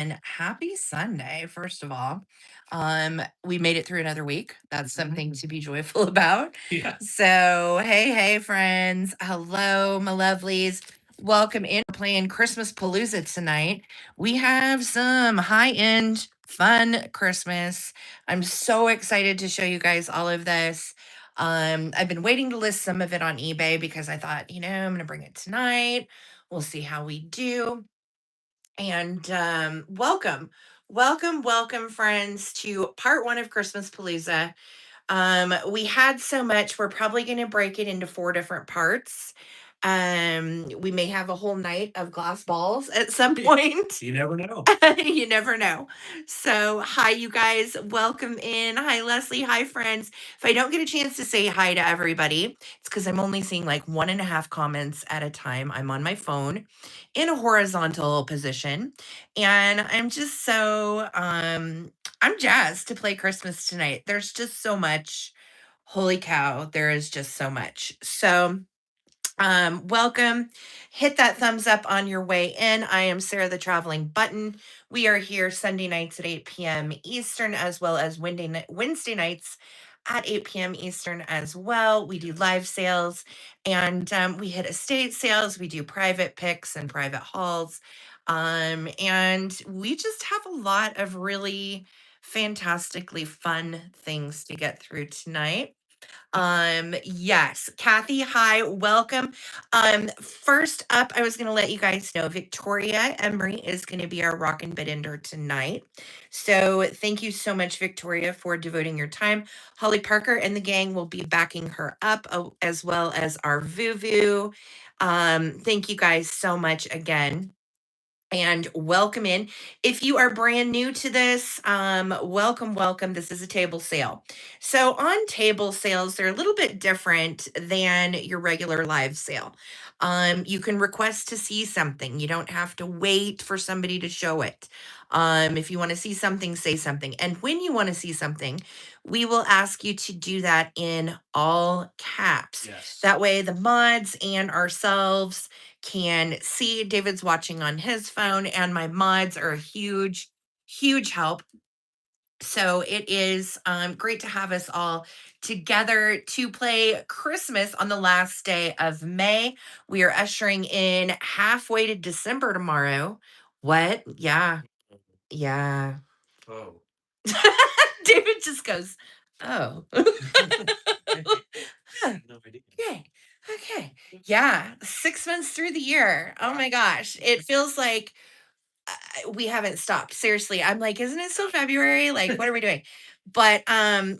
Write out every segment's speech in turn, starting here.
And happy Sunday, first of all. We made it through another week. That's something to be joyful about. Yes. So, hey, friends. Hello, my lovelies. Welcome in. We're playing Christmaspalooza tonight. We have some high-end, fun Christmas. I'm so excited to show you guys all of this. I've been waiting to list some of it on eBay because I thought, I'm gonna bring it tonight. We'll see how we do. And welcome, friends, to part one of Christmas Palooza. We had so much, we're probably going to break it into four different parts. We may have a whole night of glass balls at some point. You never know. You never know. So, hi, you guys. Welcome in. Hi, Leslie. Hi, friends. If I don't get a chance to say hi to everybody, it's because I'm only seeing like 1.5 comments at a time. I'm on my phone in a horizontal position. And I'm just I'm jazzed to play Christmas tonight. There's just so much. Holy cow, there is just so much. So, welcome. Hit that thumbs up on your way in. I am Sarah the Traveling Button. We are here Sunday nights at 8 p.m. Eastern, as well as Wednesday nights at 8 p.m. Eastern as well. We do live sales and we hit estate sales. We do private picks and private hauls. And we just have a lot of really fantastically fun things to get through tonight. Yes, Kathy, hi, welcome. First up, I was going to let you guys know Victoria Emery is going to be our rockin' bid ender tonight. So thank you so much, Victoria, for devoting your time. Holly Parker and the gang will be backing her up, as well as our Vuvu. Thank you guys so much again. And welcome in. If you are brand new to this, welcome. This is a table sale. So, on table sales, they're a little bit different than your regular live sale. You can request to see something, you don't have to wait for somebody to show it. If you want to see something, say something. And when you want to see something, we will ask you to do that in all caps. Yes. That way, the mods and ourselves can see. David's watching on his phone, and my mods are a huge help. So it is great to have us all together to play Christmas on the last day of May. We are ushering in halfway to December tomorrow. What? Yeah. Oh. David just goes, oh. No idea. Okay. Yeah. 6 months through the year. Oh my gosh. It feels like we haven't stopped. Seriously. I'm like, isn't it still February? Like, what are we doing? But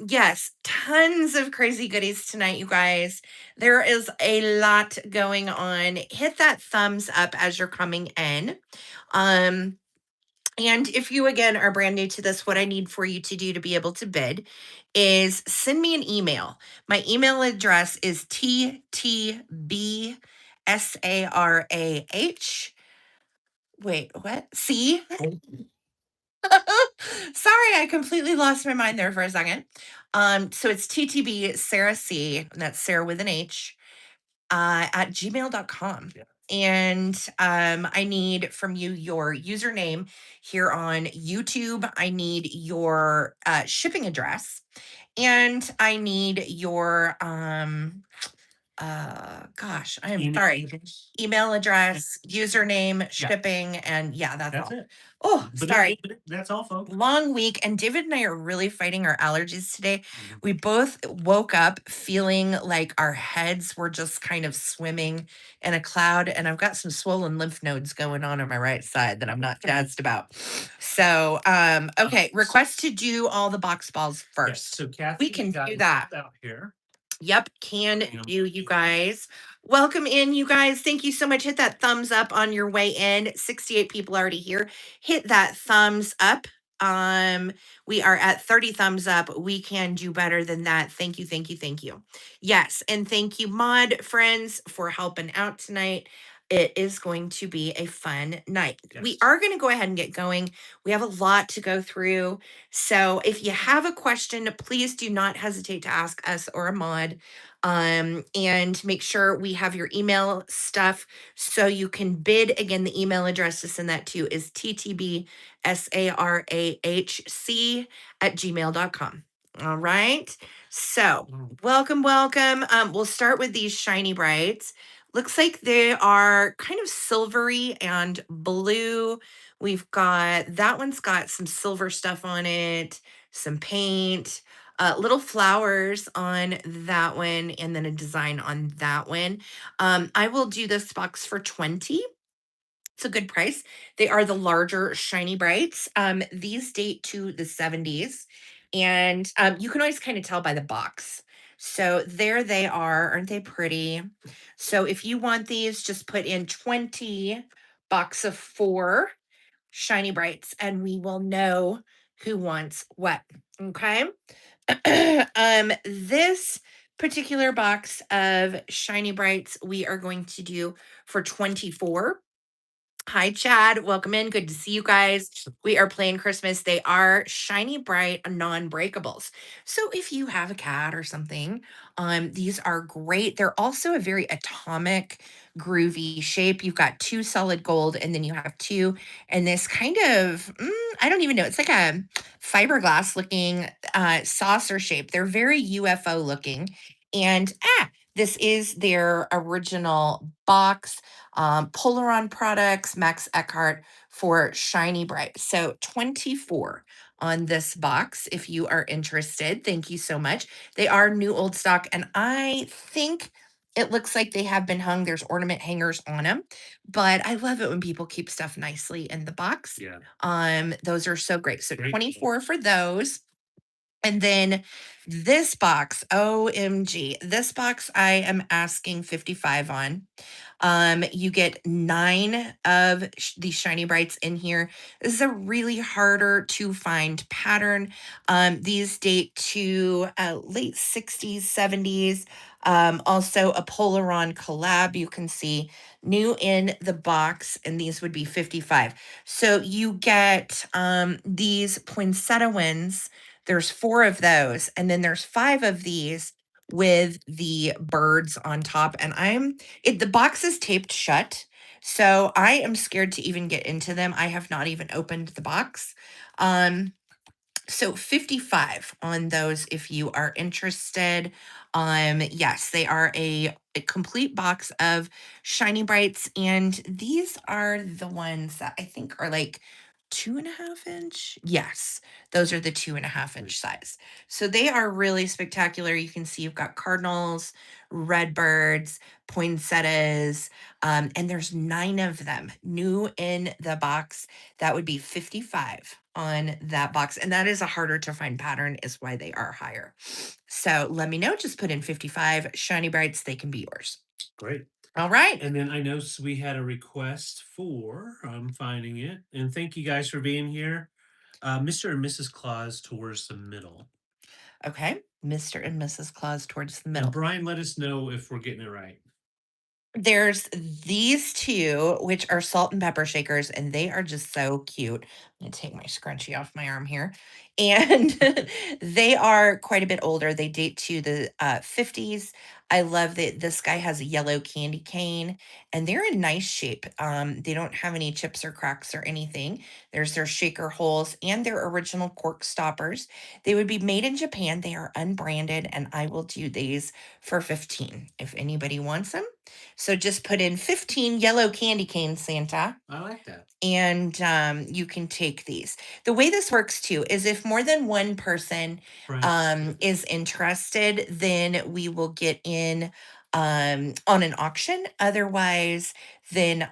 yes, tons of crazy goodies tonight, you guys. There is a lot going on. Hit that thumbs up as you're coming in. And if you again are brand new to this, what I need for you to do to be able to bid is send me an email. My email address is ttbsarah. Wait, what? C? Sorry, I completely lost my mind there for a second. So it's ttb Sarah C, and that's Sarah with an H, at gmail.com. Yeah. And I need from you your username here on YouTube. I need your shipping address, and I need your gosh, I am sorry. Email address, username, shipping, and yeah, that's all. it. Oh, sorry. That's all, folks. Long week, and David and I are really fighting our allergies today. Mhm. We both woke up feeling like our heads were just kind of swimming in a cloud, and I've got some swollen lymph nodes going on my right side that I'm not jazzed about. So, okay, request to do all the box balls Yes. first. So Kathy, We can got do that. out here. Yep, can You know, do, you guys. Welcome in, you guys. Thank you so much. Hit that thumbs up on your way in. 68 people already here. Hit that thumbs up. We are at 30 thumbs up. We can do better than that. Thank you. Yes, and thank you, mod friends, for helping out tonight. It is going to be a fun night. Yes. We are going to go ahead and get going. We have a lot to go through. So if you have a question, please do not hesitate to ask us or a mod. And make sure we have your email stuff so you can bid. Again, the email address to send that to is ttbsarahc@gmail.com. All right. So welcome. We'll start with these shiny brights. Looks like they are kind of silvery and blue. We've got that one's got some silver stuff on it, some paint, little flowers on that one, and then a design on that one. I will do this box for 20. It's a good price. They are the larger shiny brights. These date to the 70s, and you can always kind of tell by the box. So there they are. Aren't they pretty? So if you want these, just put in 20 box of 4 shiny brights, and we will know who wants what. Okay. This particular box of shiny brights we are going to do for 24. Hi, Chad. Welcome in. Good to see you guys. We are playing Christmas. They are shiny, bright, non-breakables. So if you have a cat or something, these are great. They're also a very atomic, groovy shape. You've got 2 solid gold, and then you have 2 and this kind of, I don't even know. It's like a fiberglass looking saucer shape. They're very UFO looking. And this is their original box. Polaron Products, Max Eckhart for Shiny Bright. So 24 on this box if you are interested. Thank you so much. They are new old stock, and I think it looks like they have been hung. There's ornament hangers on them, but I love it when people keep stuff nicely in the box. Yeah. Those are so great. So Great. 24 for those. And then this box, OMG, this box I am asking 55 on. You get 9 of these shiny brights in here. This is a really harder to find pattern. These date to late 60s, 70s. Also a Polaron collab you can see new in the box, and these would be 55. So you get these poinsettia ones. There's 4 of those, and then there's 5 of these with the birds on top. And the box is taped shut, so I am scared to even get into them. I have not even opened the box. So 55 on those if you are interested. Yes, they are a complete box of shiny brights, and these are the ones that I think are like 2.5 inch. Yes, those are the 2.5 inch size. So they are really spectacular. You can see you've got cardinals, redbirds, poinsettias, and there's 9 of them new in the box. That would be 55 on that box. And that is a harder to find pattern, is why they are higher. So let me know. Just put in 55 shiny brights. They can be yours. Great. All right. And then I know we had a request for finding it. And thank you guys for being here. Mr. and Mrs. Claus towards the middle. Okay. Mr. and Mrs. Claus towards the And middle. Brian, let us know if we're getting it right. There's these 2, which are salt and pepper shakers, and they are just so cute. I'm gonna take my scrunchie off my arm here. And they are quite a bit older. They date to the 50s. I love that this guy has a yellow candy cane, and they're in nice shape. They don't have any chips or cracks or anything. There's their shaker holes and their original cork stoppers. They would be made in Japan. They are unbranded, and I will do these for 15 if anybody wants them. So just put in 15 yellow candy canes, Santa, I like that. and you can take these. The way this works too is if more than one person Right. is interested, then we will get in on an auction. Otherwise, then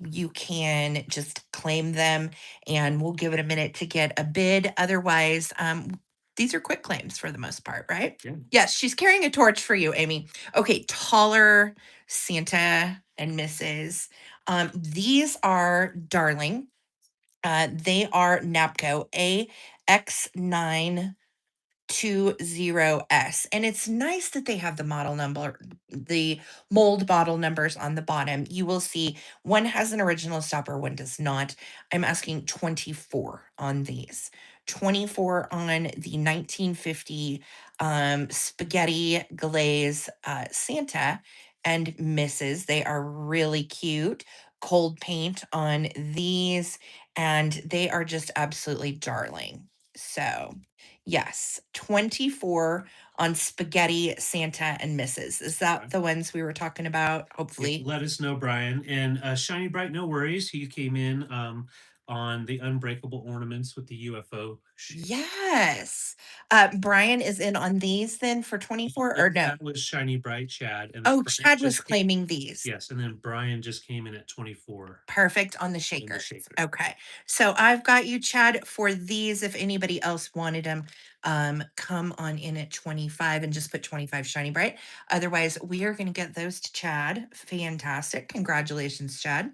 you can just claim them, and we'll give it a minute to get a bid. Otherwise, these are quick claims for the most part, right? Yeah. Yes, she's carrying a torch for you, Amy. Okay, taller Santa and Mrs. These are darling. They are Napco AX92. 20S. And it's nice that they have the model number, the mold bottle numbers on the bottom. You will see one has an original stopper, one does not. I'm asking 24 on these. 24 on the 1950 spaghetti glaze Santa and Mrs. They are really cute. Cold paint on these, and they are just absolutely darling. So, yes, 24 on spaghetti Santa and Mrs. Is that Okay. the ones we were talking about? Yeah, Hopefully. let us know, Brian. And Shiny Bright, no worries. He came in on the unbreakable ornaments with the UFO shape. Yes. Brian is in on these then for 24 or Yep, no? that was Shiny Bright Chad. And then Oh, Brian Chad was just came, claiming these. yes, and then Brian just came in at 24 Perfect on the in the shakers. shaker. Okay. So I've got you, Chad, for these. If anybody else wanted them, come on in at 25 and just put 25 shiny bright. Otherwise, we are going to get those to Chad. Fantastic. Congratulations, Chad.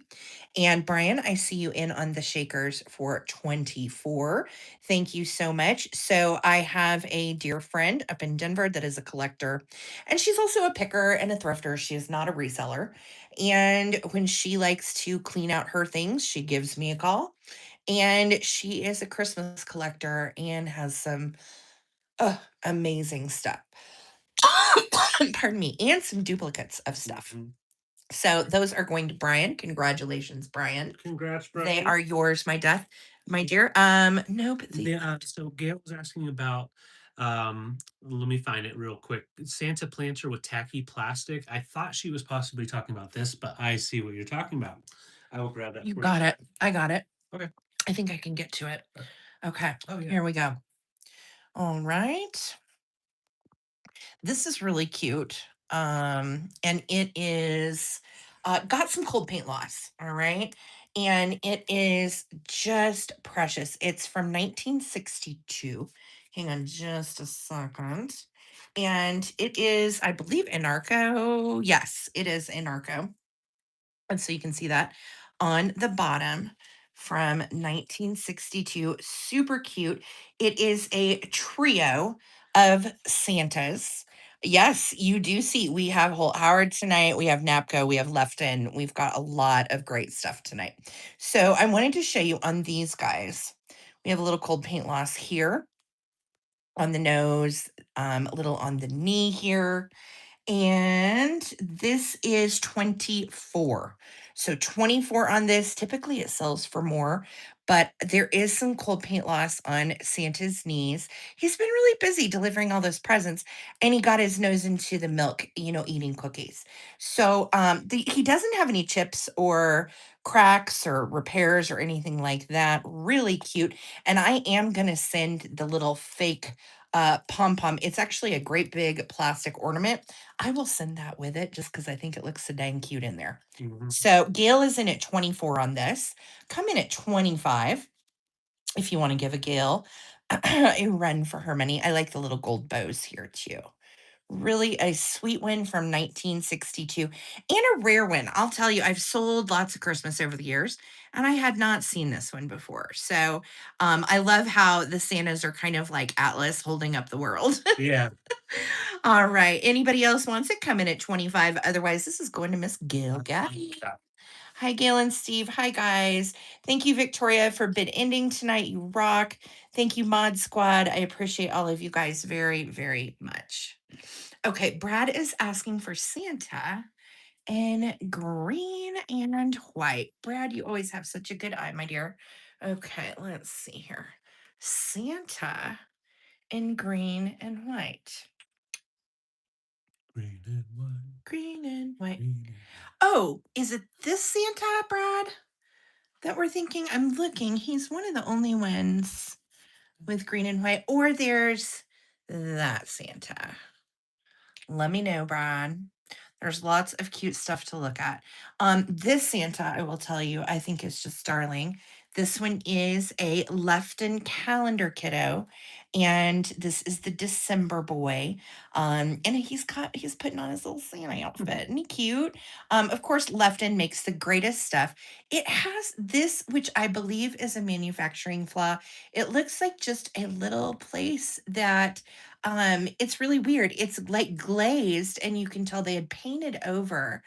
And Brian, I see you in on the shakers for 24. Thank you so much. So I have a dear friend up in Denver that is a collector, and she's also a picker and a thrifter. She is not a reseller. And when she likes to clean out her things, she gives me a call. And she is a Christmas collector and has some amazing stuff. Pardon me, and some duplicates of stuff. Mhm. So those are going to Brian. Congratulations, Brian. Congrats, They Brian. are yours, my dear. Nope. So Gail was asking about, let me find it real quick. Santa planter with tacky plastic. I thought she was possibly talking about this, but I see what you're talking about. I will grab that You for got it. I got it. Okay. I think I can get to it. Okay. Oh yeah. Here we go. All right. This is really cute. And it is got some cold paint loss. All right. And it is just precious. It's from 1962. Hang on just a second. And it is, I believe, Anarco. Yes, it is Anarco. And so you can see that on the bottom from 1962. Super cute. It is a trio of Santas. Yes, you do see we have Holt Howard tonight. We have Napco. We have Lefton. We've got a lot of great stuff tonight. So I wanted to show you on these guys. We have a little cold paint loss here on the nose, a little on the knee here, and this is 24. So 24 on this. Typically it sells for more, but there is some cold paint loss on Santa's knees. He's been really busy delivering all those presents, and he got his nose into the milk, eating cookies. So he doesn't have any chips or cracks or repairs or anything like that. Really cute. And I am going to send the little fake pom pom. It's actually a great big plastic ornament. I will send that with it just because I think it looks so dang cute in there. Mhm. So Gail is in at 24 on this. Come in at 25 if you want to give a Gail a run for her money. I like the little gold bows here too. Really a sweet one from 1962 and a rare one. I'll tell you, I've sold lots of Christmas over the years and I had not seen this one before. So I love how the Santas are kind of like Atlas holding up the world. Yeah. All right. Anybody else wants it? Come in at 25. Otherwise, this is going to Miss Gail Gaddy. Yeah. Hi, Gail and Steve. Hi, guys. Thank you, Victoria, for bid ending tonight. You rock. Thank you, Mod Squad. I appreciate all of you guys very, very much. Okay, Brad is asking for Santa in green and white. Brad, you always have such a good eye, my dear. Okay, let's see here. Santa in green and white. Green and white. Green and white. Green and Oh, is it this Santa, Brad, that we're thinking? I'm looking. He's one of the only ones with green and white. Or there's that Santa. Let me know, Brad. There's lots of cute stuff to look at. This Santa, I will tell you, I think is just darling. This one is a Lefton calendar kiddo, And this is the December boy. And he's putting on his little Santa outfit. Isn't he cute? Of course, Lefton makes the greatest stuff. It has this, which I believe is a manufacturing flaw. It looks like just a little place that it's really weird. It's like glazed, and you can tell they had painted over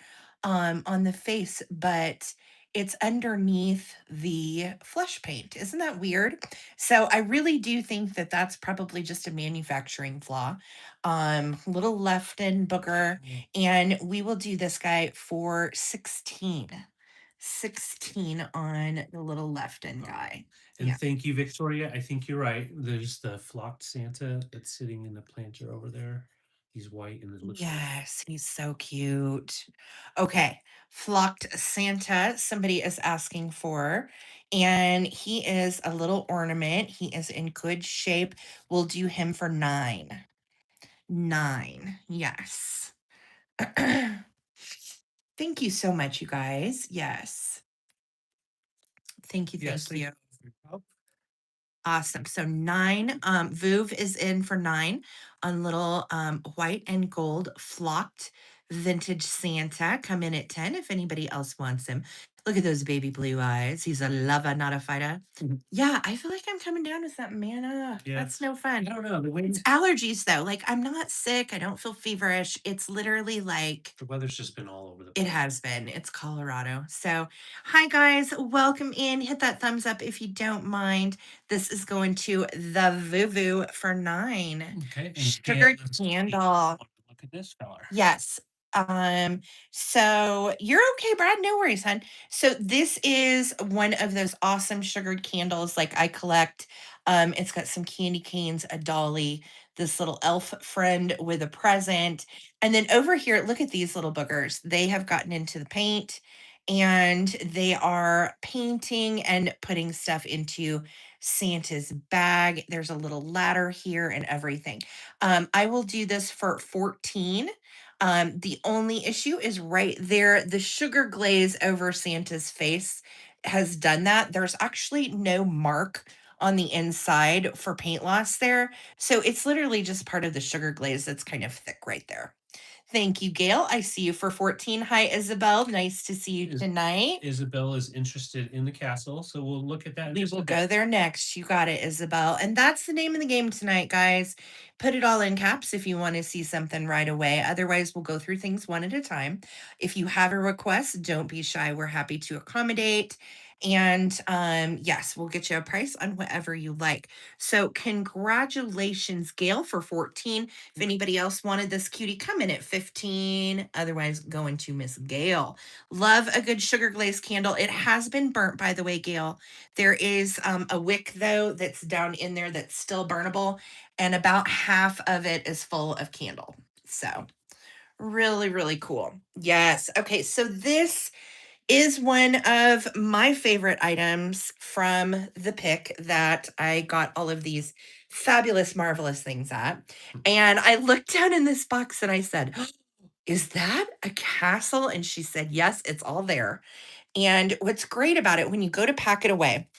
on the face, but it's underneath the flesh paint. Isn't that weird? So I really do think that that's probably just a manufacturing flaw. Little Lefton booger, and we will do this guy for 16. 16 on the little Lefton Oh, guy. and Yeah. thank you, Victoria. I think you're right. There's the flocked Santa that's sitting in the planter over there. He's white and it looks like Yes, he's so cute. Okay, flocked Santa, somebody is asking for, and he is a little ornament. He is in good shape. We'll do him for 9. 9. Yes. Thank you so much, you guys. Yes. Thank you. yes, Thank thank you. you for your help. Awesome. So 9, Vuv is in for 9 on little white and gold flocked vintage Santa. Come in at 10 if anybody else wants him. Look at those baby blue eyes. He's a lover, not a fighter. Mhm. Yeah, I feel like I'm coming down with that mana. Yeah. That's no I fun. don't know. The way It's allergies though. Like I'm not sick. I don't feel feverish. It's literally like the weather's just been all over the it place. has been. It's Colorado. So, hi guys, welcome in. Hit that thumbs up if you don't mind. This is going to the Vuvu for 9. Okay. And Sugar let's candle. look at this color. Yes. So you're okay, Brad. No worries, hon. So this is one of those awesome sugared candles like I collect. It's got some candy canes, a dolly, this little elf friend with a present. And then over here, look at these little boogers. They have gotten into the paint and they are painting and putting stuff into Santa's bag. There's a little ladder here and everything. I will do this for 14. The only issue is right there. The sugar glaze over Santa's face has done that. There's actually no mark on the inside for paint loss there. So it's literally just part of the sugar glaze that's kind of thick right there. Thank you, Gail. I see you for 14. Hi, Isabel. Nice to see you tonight. Isabel is interested in the castle, so we'll look at that in We just a will bit. go there next. You got it, Isabel. And that's the name of the game tonight, guys. Put it all in caps if you want to see something right away. Otherwise, we'll go through things one at a time. If you have a request, don't be shy. We're happy to accommodate. And yes, we'll get you a price on whatever you like. So, congratulations, Gail, for 14. If anybody else wanted this cutie, come in at 15. Otherwise, going to Miss Gail. Love a good sugar glaze candle. It has been burnt, by the way, Gail. There is a wick though that's down in there that's still burnable, and about half of it is full of candle. So really, really cool. Yes. Okay. So this is one of my favorite items from the pick that I got all of these fabulous, marvelous things at. And I looked down in this box and I said, is that a castle? And she said, yes, it's all there. And what's great about it, when you go to pack it away,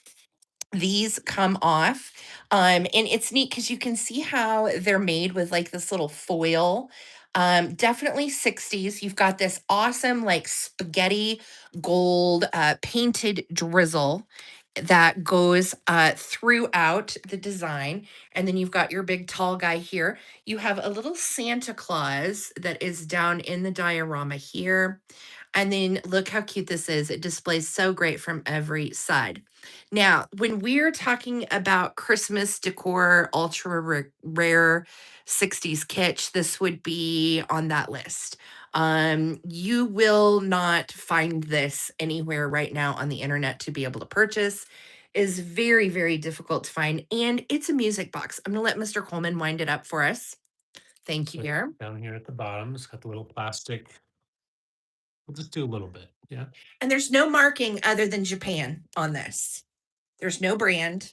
these come off. And it's neat because you can see how they're made with like this little foil. Definitely 60s. You've got this awesome, like spaghetti gold painted drizzle that goes throughout the design. And then you've got your big tall guy here. You have a little Santa Claus that is down in the diorama here. And then look how cute this is. It displays so great from every side. Now, when we're talking about Christmas decor, rare 60s kitsch, this would be on that list. You will not find this anywhere right now on the internet to be able to purchase. Is very, very difficult to find. And it's a music box. I'm gonna let Mr. Coleman wind it up for us. Thank you, So dear. down here at the bottom, it's got the little plastic. We'll just do a little bit. Yeah. And there's no marking other than Japan on this. There's no brand.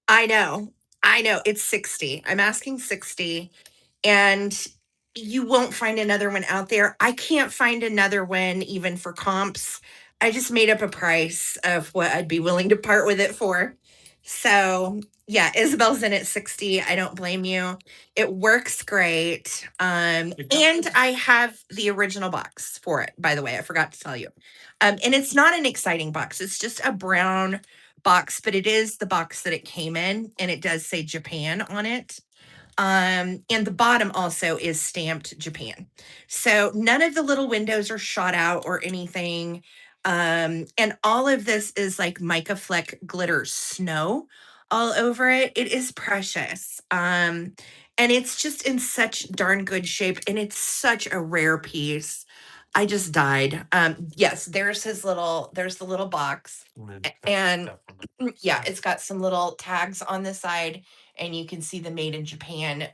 I know. I know. It's 60. I'm asking 60. And you won't find another one out there. I can't find another one even for comps I just made up a price of what I'd be willing to part with it for. So yeah, Isabel's in at 60. I don't blame you. It works great. And I have the original box for it, by the way. I forgot to tell you. And it's not an exciting box. It's just a brown box, but it is the box that it came in, and it does say Japan on it. And the bottom also is stamped Japan. So none of the little windows are shot out or anything. And all of this is like mica fleck glitter snow all over it. It is precious. And it's just in such darn good shape, and it's such a rare piece. I just died. Yes, there's the little box. And yeah, it's got some little tags on the side, and you can see the made in Japan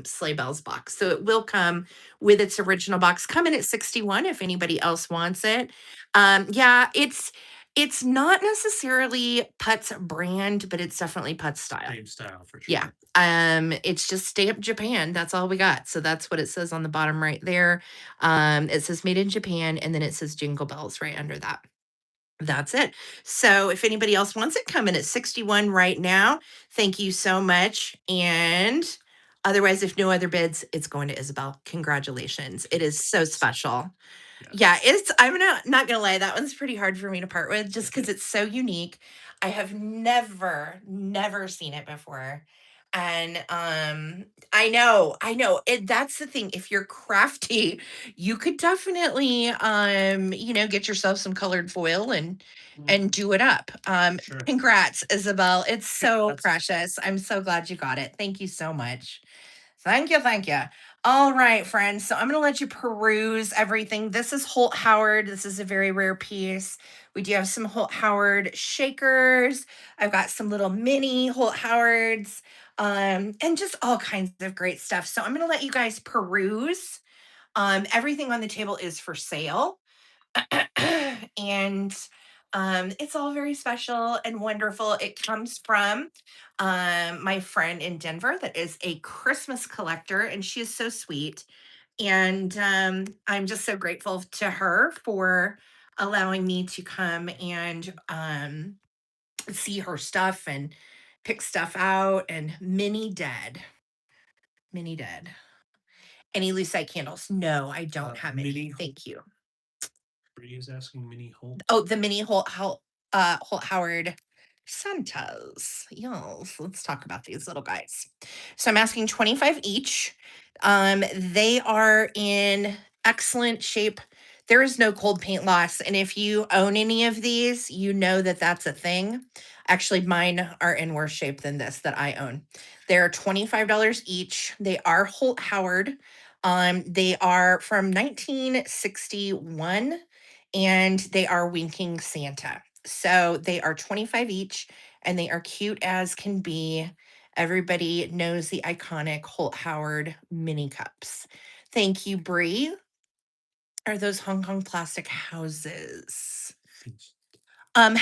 sleigh bells box. So it will come with its original box, coming at 61 if anybody else wants it. Yeah, it's not necessarily Put's brand, but it's definitely Put's style. Same style for sure. Yeah. It's just stamped Japan. That's all we got. So that's what it says on the bottom right there. It says made in Japan, and then it says jingle bells right under that. That's it. So if anybody else wants it, come in at 61 right now. Thank you so much. And otherwise, if no other bids, it's going to Isabel. Congratulations. It is so special. Yeah, I'm not gonna lie, that one's pretty hard for me to part with just because it's so unique. I have never seen it before. And I know. That's the thing. If you're crafty, you could definitely get yourself some colored foil and do it up. Sure. Congrats, Isabel. It's so That's- precious. I'm so glad you got it. Thank you so much. Thank you, thank you. All right, friends. So I'm going to let you peruse everything. This is Holt Howard. This is a very rare piece. We do have some Holt Howard shakers. I've got some little mini Holt Howards, and just all kinds of great stuff. So I'm going to let you guys peruse. Everything on the table is for sale. And it's all very special and wonderful. It comes from my friend in Denver that is a Christmas collector, and she is so sweet. And I'm just so grateful to her for allowing me to come and see her stuff and pick stuff out. And mini dead. Any lucite candles? No, I don't have any. Thank you. Bree is asking mini Holt. Oh, the mini Holt Howard Santas. Yes, let's talk about these little guys. So I'm asking 25 each. They are in excellent shape. There is no cold paint loss, and if you own any of these, you know that that's a thing. Actually, mine are in worse shape than this that I own. They're $25 each. They are Holt Howard. They are from 1961, and they are winking Santa. So they are 25 each, and they are cute as can be. Everybody knows the iconic Holt Howard mini cups. Thank you, Bree. Are those Hong Kong plastic houses?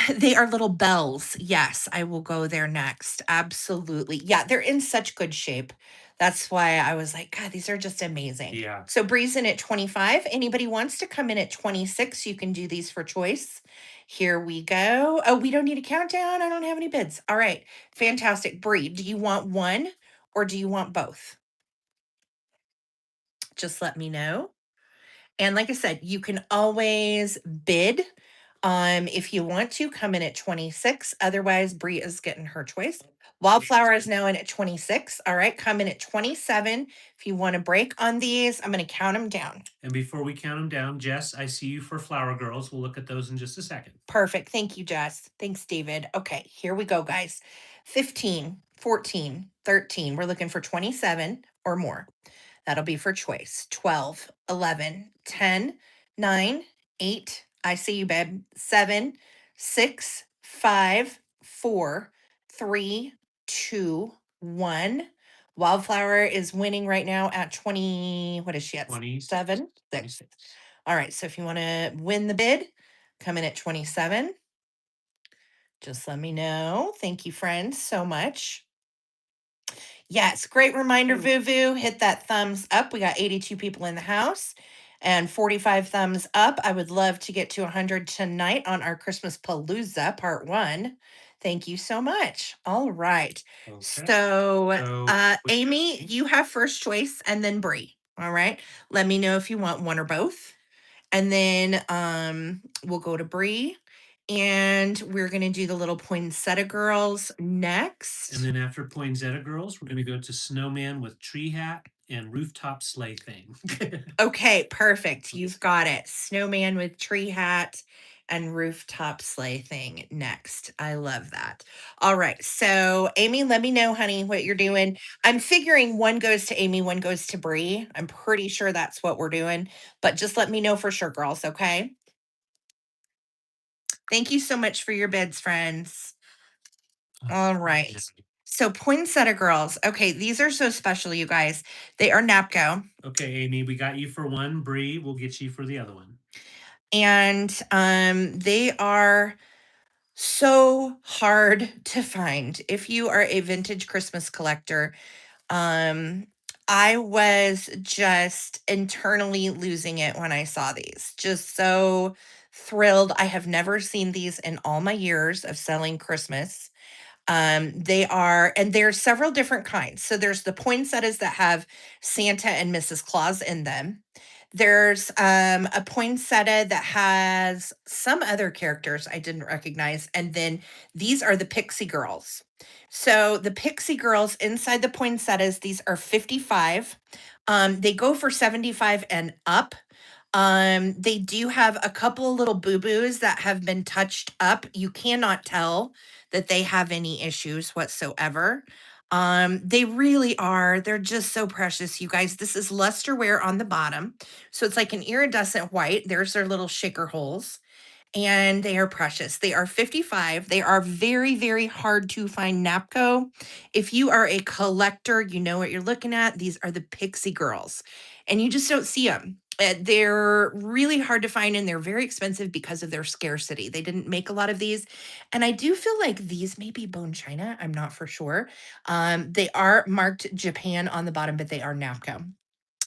They are little bells. Yes, I will go there next. Absolutely. Yeah, they're in such good shape. That's why I was like, God, these are just amazing. Yeah. So Bree's in at 25. Anybody wants to come in at 26, you can do these for choice. Here we go. Oh, we don't need a countdown. I don't have any bids. All right. Fantastic. Bree, do you want one or do you want both? Just let me know. And like I said, you can always bid. If you want to come in at 26, otherwise Brie is getting her choice. Wildflower is now in at 26. All right, come in at 27. If you want to break on these, I'm going to count them down. And before we count them down, Jess, I see you for Flower Girls. We'll look at those in just a second. Perfect. Thank you, Jess. Thanks, David. Okay, here we go, guys. 15, 14, 13. We're looking for 27 or more. That'll be for choice. 12, 11, 10, 9, 8. I see you, babe. 7, 6, 5, 4, 3, 2, 1. Wildflower is winning right now at 20. What is she at? 27? 6. All right. So if you want to win the bid, come in at 27. Just let me know. Thank you, friends, so much. Yes, great reminder, Vuvu. Hit that thumbs up. We got 82 people in the house. and 45 thumbs up. I would love to get to 100 tonight on our Christmaspalooza part 1. Thank you so much. All right. Okay. So, So Amy, you have first choice, and then Bree. All right. Let me know if you want one or both. And then we'll go to Bree. And we're going to do the little poinsettia girls next. And then after Poinsettia Girls, we're going to go to Snowman with Tree Hat and Rooftop Sleigh Thing. Okay, perfect. You've got it. Snowman with tree hat and rooftop sleigh thing next. I love that. All right. So, Amy, let me know, honey, what you're doing. I'm figuring one goes to Amy, one goes to Bree. I'm pretty sure that's what we're doing, but just let me know for sure, girls. Okay. Thank you so much for your bids, friends. All right. So, poinsettia girls. Okay, these are so special, you guys. They are Napco. Okay, Amy, we got you for one. Bree, we'll get you for the other one. And they are so hard to find. If you are a vintage Christmas collector, um I was just internally losing it when I saw these. Just so thrilled. I have never seen these in all my years of selling Christmas. They are, and there's several different kinds. So there's the poinsettias that have Santa and Mrs. Claus in them. There's a poinsettia that has some other characters I didn't recognize. And then these are the pixie girls. So the pixie girls inside the poinsettias, these are 55. They go for 75 and up. They do have a couple of little boo-boos that have been touched up. You cannot tell that they have any issues whatsoever. They really are. They're just so precious, you guys. This is lusterware on the bottom. So it's like an iridescent white. There's their little shaker holes, and they are precious. They are 55. They are very, very hard to find Napco. If you are a collector, you know what you're looking at. These are the Pixie Girls, and you just don't see them. They're really hard to find, and they're very expensive because of their scarcity. They didn't make a lot of these, and I do feel like these may be bone china. I'm not for sure. They are marked Japan on the bottom, but they are Napco.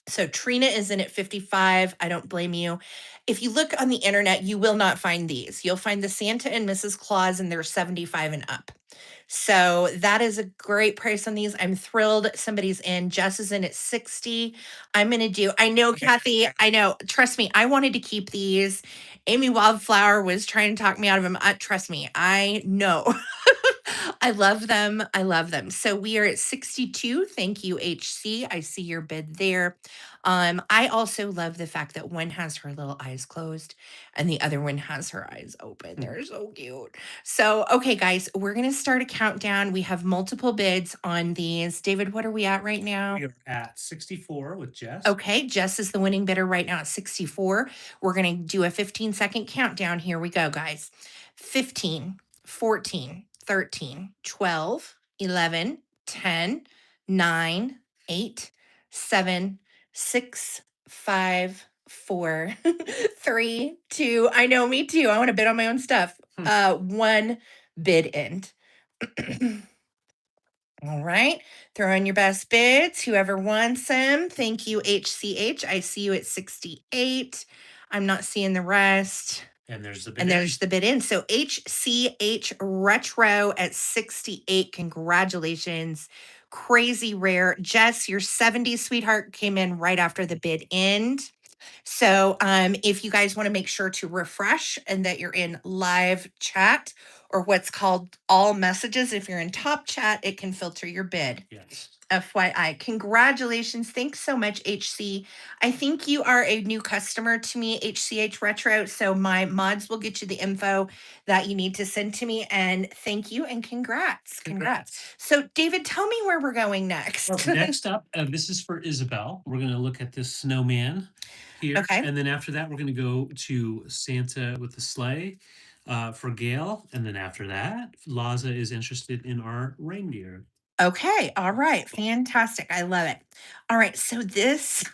So Trina is in at 55. I don't blame you. If you look on the internet, you will not find these. You'll find the Santa and Mrs. Claus, and they're 75 and up. So that is a great price on these. I'm thrilled somebody's in. Jess is in at 60. I'm going to do, I know, Kathy, I know. Trust me, I wanted to keep these. Amy Wildflower was trying to talk me out of them. Trust me, I know. I love them. I love them. So we are at 62. Thank you, HC. I see your bid there. I also love the fact that one has her little eyes closed and the other one has her eyes open. They're so cute. So, okay, guys, we're going to start a countdown. We have multiple bids on these. David, what are we at right now? We are at 64 with Jess. Okay, Jess is the winning bidder right now at 64. We're going to do a 15-second countdown. Here we go, guys. 15, 14, 13, 12, 11, 10, 9, 8, 7, 6, 5, 4, 3, 2. I know, me too. I want to bid on my own stuff. One bid end. All right. Throw in your best bids. Whoever wants them. Thank you, HCH. I see you at 68. I'm not seeing the rest. And there's the bid. And there's the bid in. So HCH Retro at 68. Congratulations. Crazy rare. Jess, your 70 sweetheart came in right after the bid end. So if you guys want to make sure to refresh and that you're in live chat or what's called all messages, if you're in top chat, it can filter your bid. Yes. FYI. Congratulations. Thanks so much, HC. I think you are a new customer to me, HCH Retro. So my mods will get you the info that you need to send to me. And thank you and congrats. Congrats. So, David, tell me where we're going next. Well, next up, this is for Isabel. We're going to look at this snowman here. Okay. And then after that, we're going to go to Santa with the sleigh for Gail. And then after that, Laza is interested in our reindeer. Okay. All right. Fantastic. I love it. All right. So this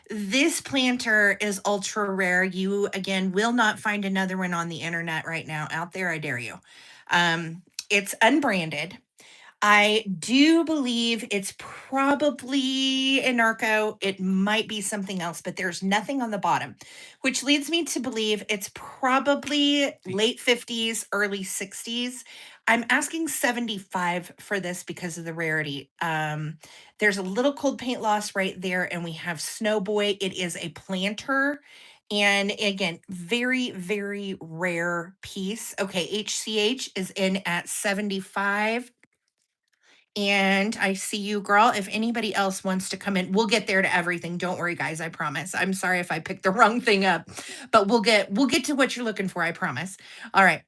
this planter is ultra rare. You again will not find another one on the internet right now out there. I dare you. It's unbranded. I do believe it's probably a narco. It might be something else, but there's nothing on the bottom, which leads me to believe it's probably late 50s, early 60s. I'm asking 75 for this because of the rarity. There's a little cold paint loss right there, and we have Snowboy. It is a planter. And again, very, very rare piece. Okay, HCH is in at 75. And I see you, girl. If anybody else wants to come in, we'll get there to everything. Don't worry, guys. I promise. I'm sorry if I picked the wrong thing up, but we'll get to what you're looking for. I promise. All right.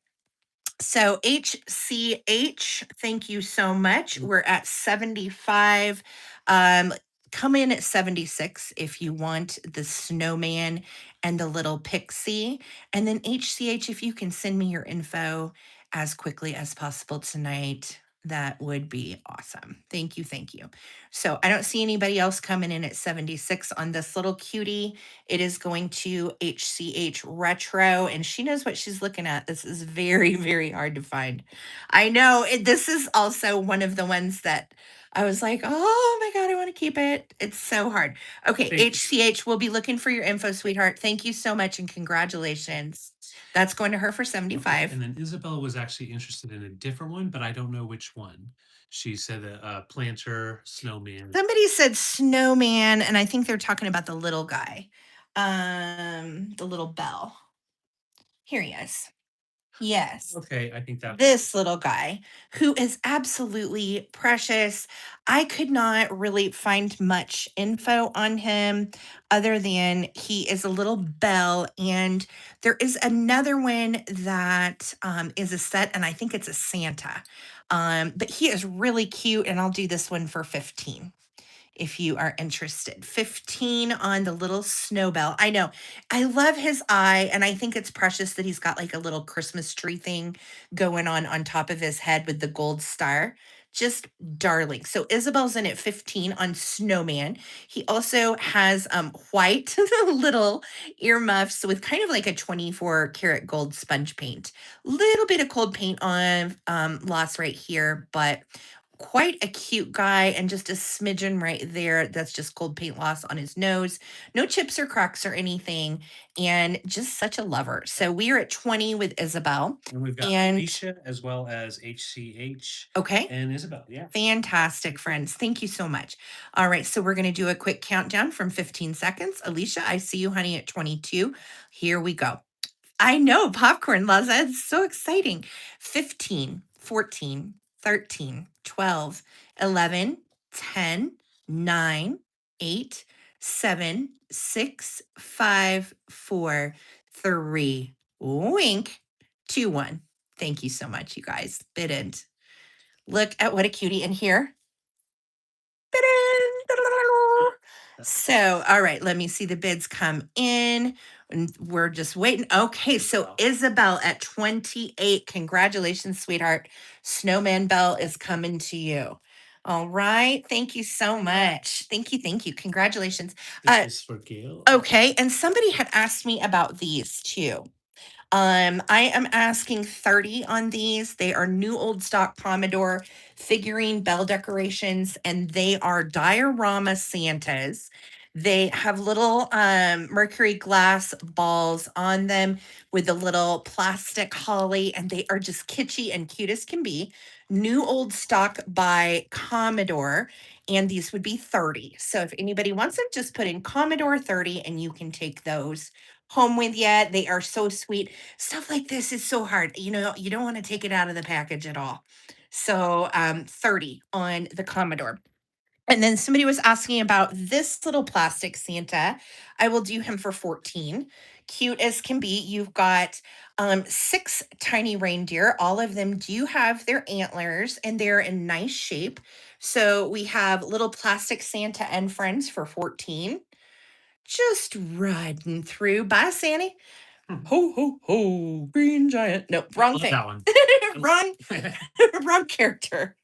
So HCH, thank you so much. We're at 75. Um, Come in at 76 if you want the snowman and the little pixie. And then HCH, if you can send me your info as quickly as possible tonight, that would be awesome. Thank you. Thank you. So I don't see anybody else coming in at 76 on this little cutie. It is going to HCH Retro, and she knows what she's looking at. This is very, very hard to find. I know this is also one of the ones that I was like, oh my God, I want to keep it. It's so hard. Okay, Thank you. HCH, we'll be looking for your info, sweetheart. Thank you so much and congratulations. That's going to her for Okay, 75. and then Isabel was actually interested in a different one, but I don't know which one. She said a planter snowman. Somebody said snowman, and I think they're talking about the little guy. The little bell. Here he is. Yes. Okay, I think that This little guy who is absolutely precious. I could not really find much info on him other than he is a little bell. And there is another one that is a set, and I think it's a Santa. But he is really cute, and I'll do this one for 15 if you are interested. 15 on the little snowbell. I know. I love his eye, and I think it's precious that he's got like a little Christmas tree thing going on top of his head with the gold star. Just darling. So Isabel's in at 15 on Snowman. He also has white little earmuffs with kind of like a 24 karat gold sponge paint. Little bit of cold paint on loss right here, but quite a cute guy, and just a smidgen right there. That's just cold paint loss on his nose. No chips or cracks or anything. And just such a lover. So we are at 20 with Isabel. and we've got And Alicia as well as HCH okay. and Isabel. Yeah. Fantastic, friends. Thank you so much. All right. So we're going to do a quick countdown from 15 seconds. Alicia, I see you, honey, at 22. Here we go. I know, popcorn, Liza. It's so exciting. 15, 14, 13, 12, 11, 10, 9, 8, 7, 6, 5, 4, 3, wink, 2, 1. Thank you so much, you guys. Bid end. Look at what a cutie in here. So, all right, let me see the bids come in. And we're just waiting. Okay, so Isabel at 28. Congratulations, sweetheart. Snowman Bell is coming to you. All right. Thank you so much. Thank you. Thank you. Congratulations. This is for Gail. Okay. And somebody had asked me about these too. I am asking 30 on these. They are new old stock Commodore figurine bell decorations, and they are diorama Santas. They have little mercury glass balls on them with a little plastic holly, and they are just kitschy and cute as can be. New old stock by Commodore, and these would be 30. So if anybody wants them, just put in Commodore 30 and you can take those home with you. They are so sweet. Stuff like this is so hard. You know, you don't want to take it out of the package at all. So 30 on the Commodore. And then somebody was asking about this little plastic Santa. I will do him for 14. Cute as can be. You've got 6 tiny reindeer. All of them do have their antlers and they're in nice shape. So we have little plastic Santa and friends for 14. Just riding through. Bye, Sandy. Ho, ho, ho, green giant. No, wrong Love thing. that one. wrong, wrong character.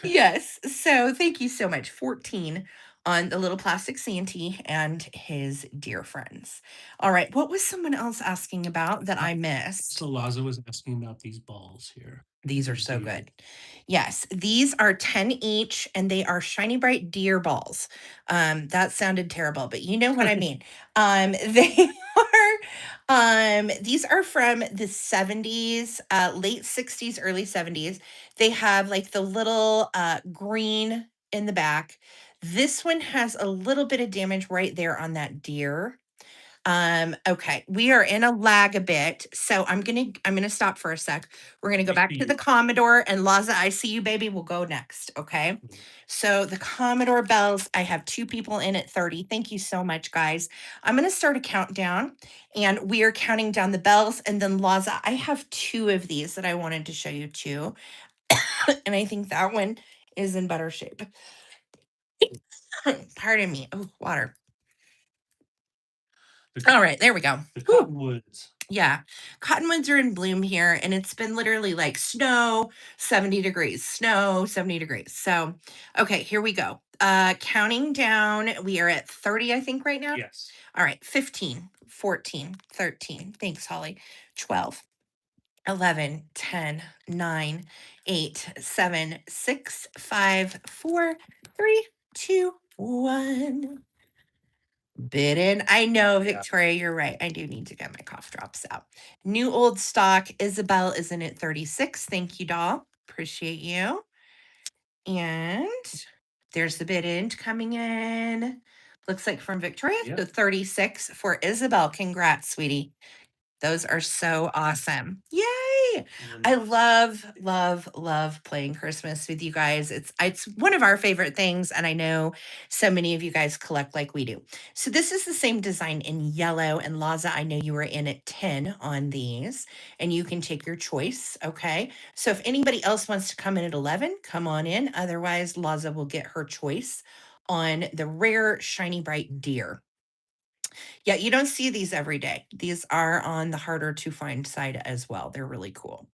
Yes. So thank you so much. 14 on the little plastic Santa and his dear friends. All right, what was someone else asking about that I missed? So Laza was asking about these balls here. These are The so deer. good. Yes, these are 10 each and they are shiny bright deer balls. That sounded terrible, but you know what I mean. They these are from the 70s, late 60s, early 70s. They have like the little green in the back. This one has a little bit of damage right there on that deer. Okay, we are in a lag a bit, so I'm gonna stop for a sec. We're gonna go I back see to the you. Commodore, and Laza, I see you, baby. We'll go next. Okay. Mhm. So the Commodore bells, I have two people in at 30. Thank you so much, guys. I'm gonna start a countdown, and we are counting down the bells. And then Laza, I have two of these that I wanted to show you too, and I think that one is in better shape. Pardon me. Oh, water. The, All right, there we go. the Whew. cottonwoods. Yeah. Cottonwoods are in bloom here, and it's been literally like snow, 70 degrees, snow, 70 degrees. So, okay, here we go. Counting down, we are at 30, I think, right now. Yes. All right, 15, 14, 13. Thanks, Holly. 12, 11, 10, 9, 8, 7, 6, 5, 4, 3, 2, 1. Bidden. I know, Yeah. Victoria, you're right. I do need to get my cough drops out. New old stock. Isabel is in at 36. Thank you, doll. Appreciate you. And there's the bid end coming in. Looks like from Victoria. Yep. So 36 for Isabel. Congrats, sweetie. Those are so awesome. Yay! I love, love, love playing Christmas with you guys. It's one of our favorite things, and I know so many of you guys collect like we do. So this is the same design in yellow. And Laza, I know you were in at 10 on these, and you can take your choice. Okay. So if anybody else wants to come in at 11, come on in. Otherwise, Laza will get her choice on the rare shiny bright deer. Yeah, you don't see these every day. These are on the harder to find side as well. They're really cool.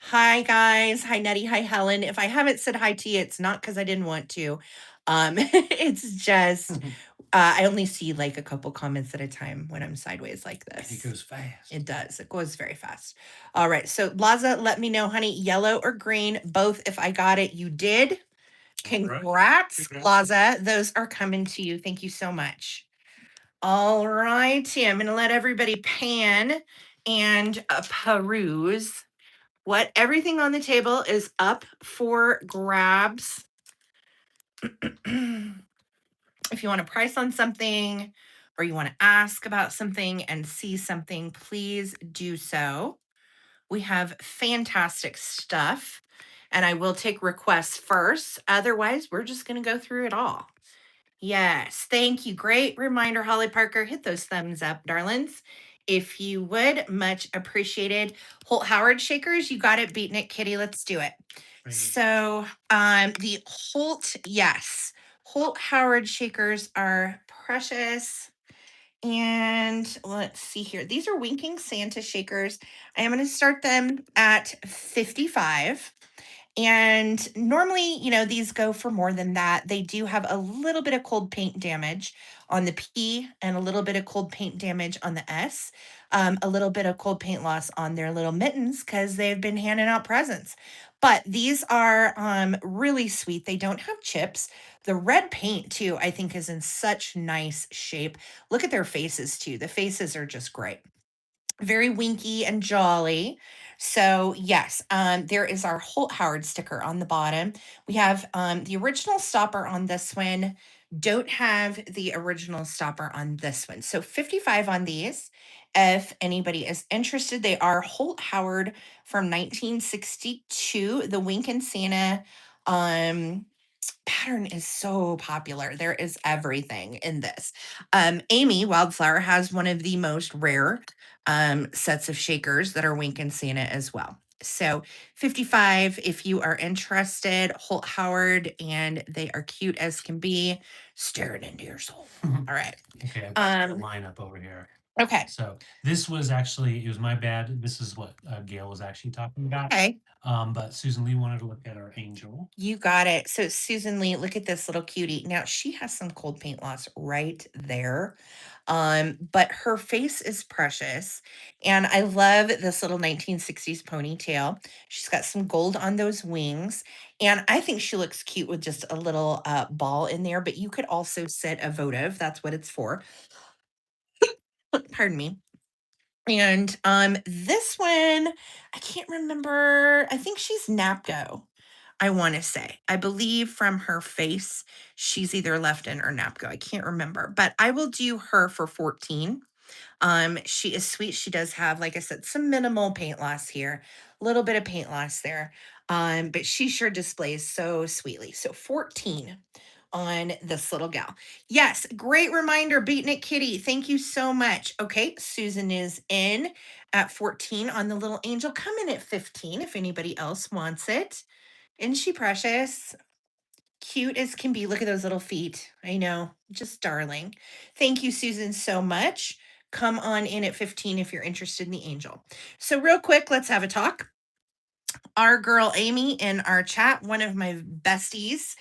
Hi, guys. Hi, Nettie. Hi, Helen. If I haven't said hi to you, it's not because I didn't want to. It's just I only see like a couple comments at a time when I'm sideways like this. And it goes fast. It does. It goes very fast. All right. So, Laza, let me know, honey, yellow or green, both. If I got it, you did. All right. Congrats, Congrats. Laza. Those are coming to you. Thank you so much. All righty, I'm going to let everybody pan and peruse what everything on the table is up for grabs. If you want to price on something or you want to ask about something and see something, please do so. We have fantastic stuff, and I will take requests first. Otherwise, we're just going to go through it all. Yes, thank you. Great reminder, Holly Parker. Hit those thumbs up, darlings. If you would, much appreciated. Holt Howard shakers, you got it. Beating it, Kitty. Let's do it. Right. So, the Holt, yes, Holt Howard shakers are precious. And let's see here. These are Winking Santa shakers. I am going to start them at 55. And normally, these go for more than that. They do have a little bit of cold paint damage on the P and a little bit of cold paint damage on the S. A little bit of cold paint loss on their little mittens because they've been handing out presents. But these are really sweet. They don't have chips. The red paint, too, I think is in such nice shape. Look at their faces, too. The faces are just great, very winky and jolly. So yes, there is our Holt Howard sticker on the bottom. We have the original stopper on this one. Don't have the original stopper on this one. So 55 on these. If anybody is interested, they are Holt Howard from 1962. The Wink and Santa pattern is so popular. There is everything in this. Amy Wildflower has one of the most rare sets of shakers that are Wink and Santa as well. So 55, if you are interested, Holt Howard, and they are cute as can be, staring into your soul. All right. Okay, I've got the lineup over here. Okay. So this was actually, it was my bad. This is what Gail was actually talking about. Okay. But Susan Lee wanted to look at our angel. You got it. So Susan Lee, look at this little cutie. Now she has some cold paint loss right there. But her face is precious. And I love this little 1960s ponytail. She's got some gold on those wings. And I think she looks cute with just a little ball in there, but you could also set a votive. That's what it's for. Pardon me. And this one, I can't remember. I think she's Napco. I want to say. I believe from her face, she's either Lefton or Napco. I can't remember, but I will do her for 14. She is sweet. She does have, like I said, some minimal paint loss here, a little bit of paint loss there. But she sure displays so sweetly. So 14 on this little gal. Yes, great reminder, Beating It Kitty. Thank you so much. Okay, Susan is in at 14 on the little angel. Come in at 15 if anybody else wants it. Isn't she precious? Cute as can be. Look at those little feet. I know, just darling. Thank you, Susan, so much. Come on in at 15 if you're interested in the angel. So, real quick, let's have a talk. Our girl Amy in our chat, one of my besties,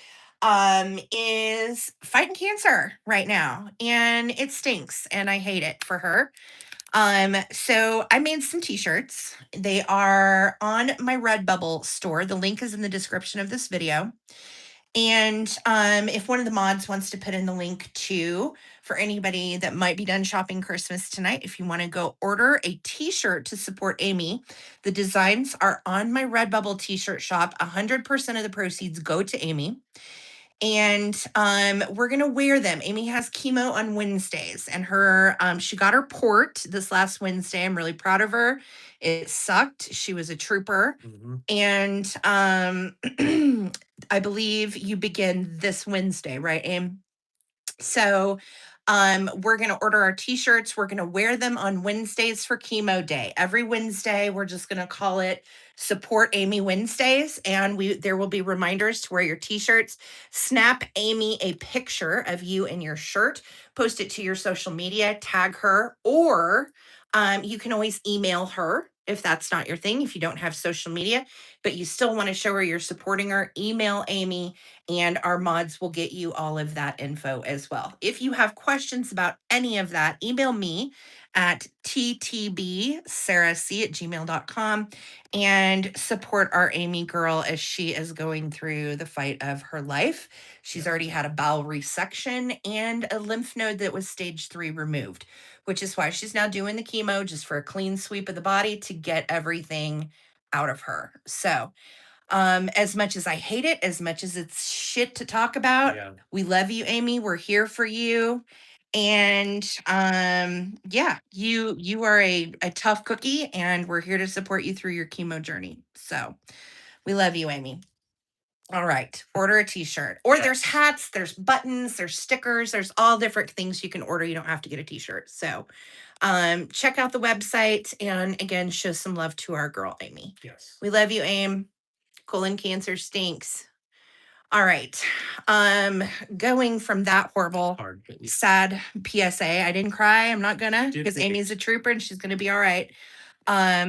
is fighting cancer right now, and it stinks, and I hate it for her. So I made some t-shirts. They are on my Redbubble store. The link is in the description of this video. And if one of the mods wants to put in the link too, for anybody that might be done shopping Christmas tonight, if you want to go order a t-shirt to support Amy, the designs are on my Redbubble t-shirt shop. 100% of the proceeds go to Amy. And we're gonna wear them. Amy has chemo on Wednesdays, and her she got her port this last Wednesday. I'm really proud of her. It sucked. She was a trooper. And I believe you begin this Wednesday, right, Aim? So we're going to order our t-shirts. We're going to wear them on Wednesdays for chemo day. Every Wednesday, we're just going to call it Support Amy Wednesdays, and there will be reminders to wear your t-shirts. Snap Amy a picture of you in your shirt, post it to your social media, tag her, or you can always email her if that's not your thing, if you don't have social media, but you still want to show her you're supporting her. Email Amy, and our mods will get you all of that info as well. If you have questions about any of that, email me at ttbsarahc@gmail.com and support our Amy girl as she is going through the fight of her life. She's already had a bowel resection and a lymph node that was stage 3 removed, which is why she's now doing the chemo just for a clean sweep of the body to get everything out of her. So, as much as I hate it, as much as it's shit to talk about, we love you, Amy. We're here for you. And yeah, you are a tough cookie, and we're here to support you through your chemo journey. So we love you, Amy. All right, order a t-shirt. Or there's hats, there's buttons, there's stickers, there's all different things you can order. You don't have to get a t-shirt. So check out the website, and again, show some love to our girl, Amy. Yes. We love you, Aim. Colon cancer stinks. All right. Going from that horrible, sad PSA. I didn't cry. I'm not gonna, because Amy's a trooper and she's gonna be all right.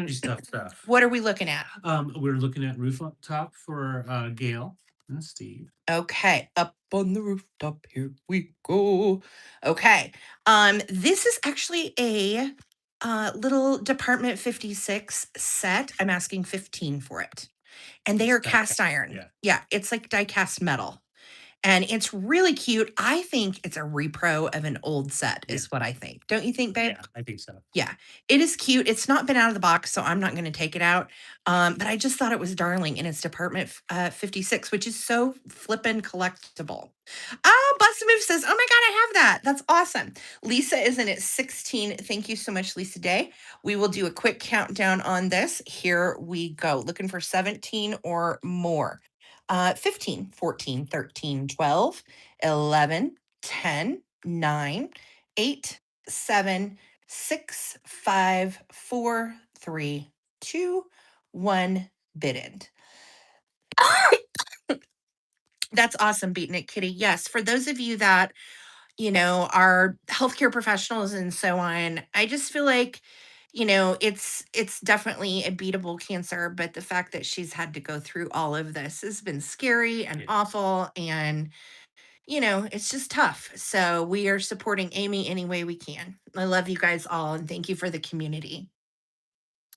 She's tough stuff. What are we looking at? We're looking at rooftop for Gail and Steve. Okay, up on the rooftop, here we go. Okay. This is actually a little Department 56 set. I'm asking 15 for it. And they are cast iron. Yeah, it's like die cast metal. And it's really cute. I think it's a repro of an old set, is what I think. Don't you think, babe? Yeah, I think so. Yeah, it is cute. It's not been out of the box, so I'm not going to take it out. But I just thought it was darling in its Department 56, which is so flippin' collectible. Oh, Bust Move says, oh my God, I have that. That's awesome. Lisa is in at 16. Thank you so much, Lisa Day. We will do a quick countdown on this. Here we go. Looking for 17 or more. 15, 14, 13, 12, 11, 10, 9, 8, 7, 6, 5, 4, 3, 2, 1, bid end. That's awesome, Beating It Kitty. Yes, for those of you that our healthcare professionals and so on. I just feel like, it's definitely a beatable cancer, but the fact that she's had to go through all of this has been scary and Yeah. awful, and it's just tough. So we are supporting Amy any way we can. I love you guys all, and thank you for the community.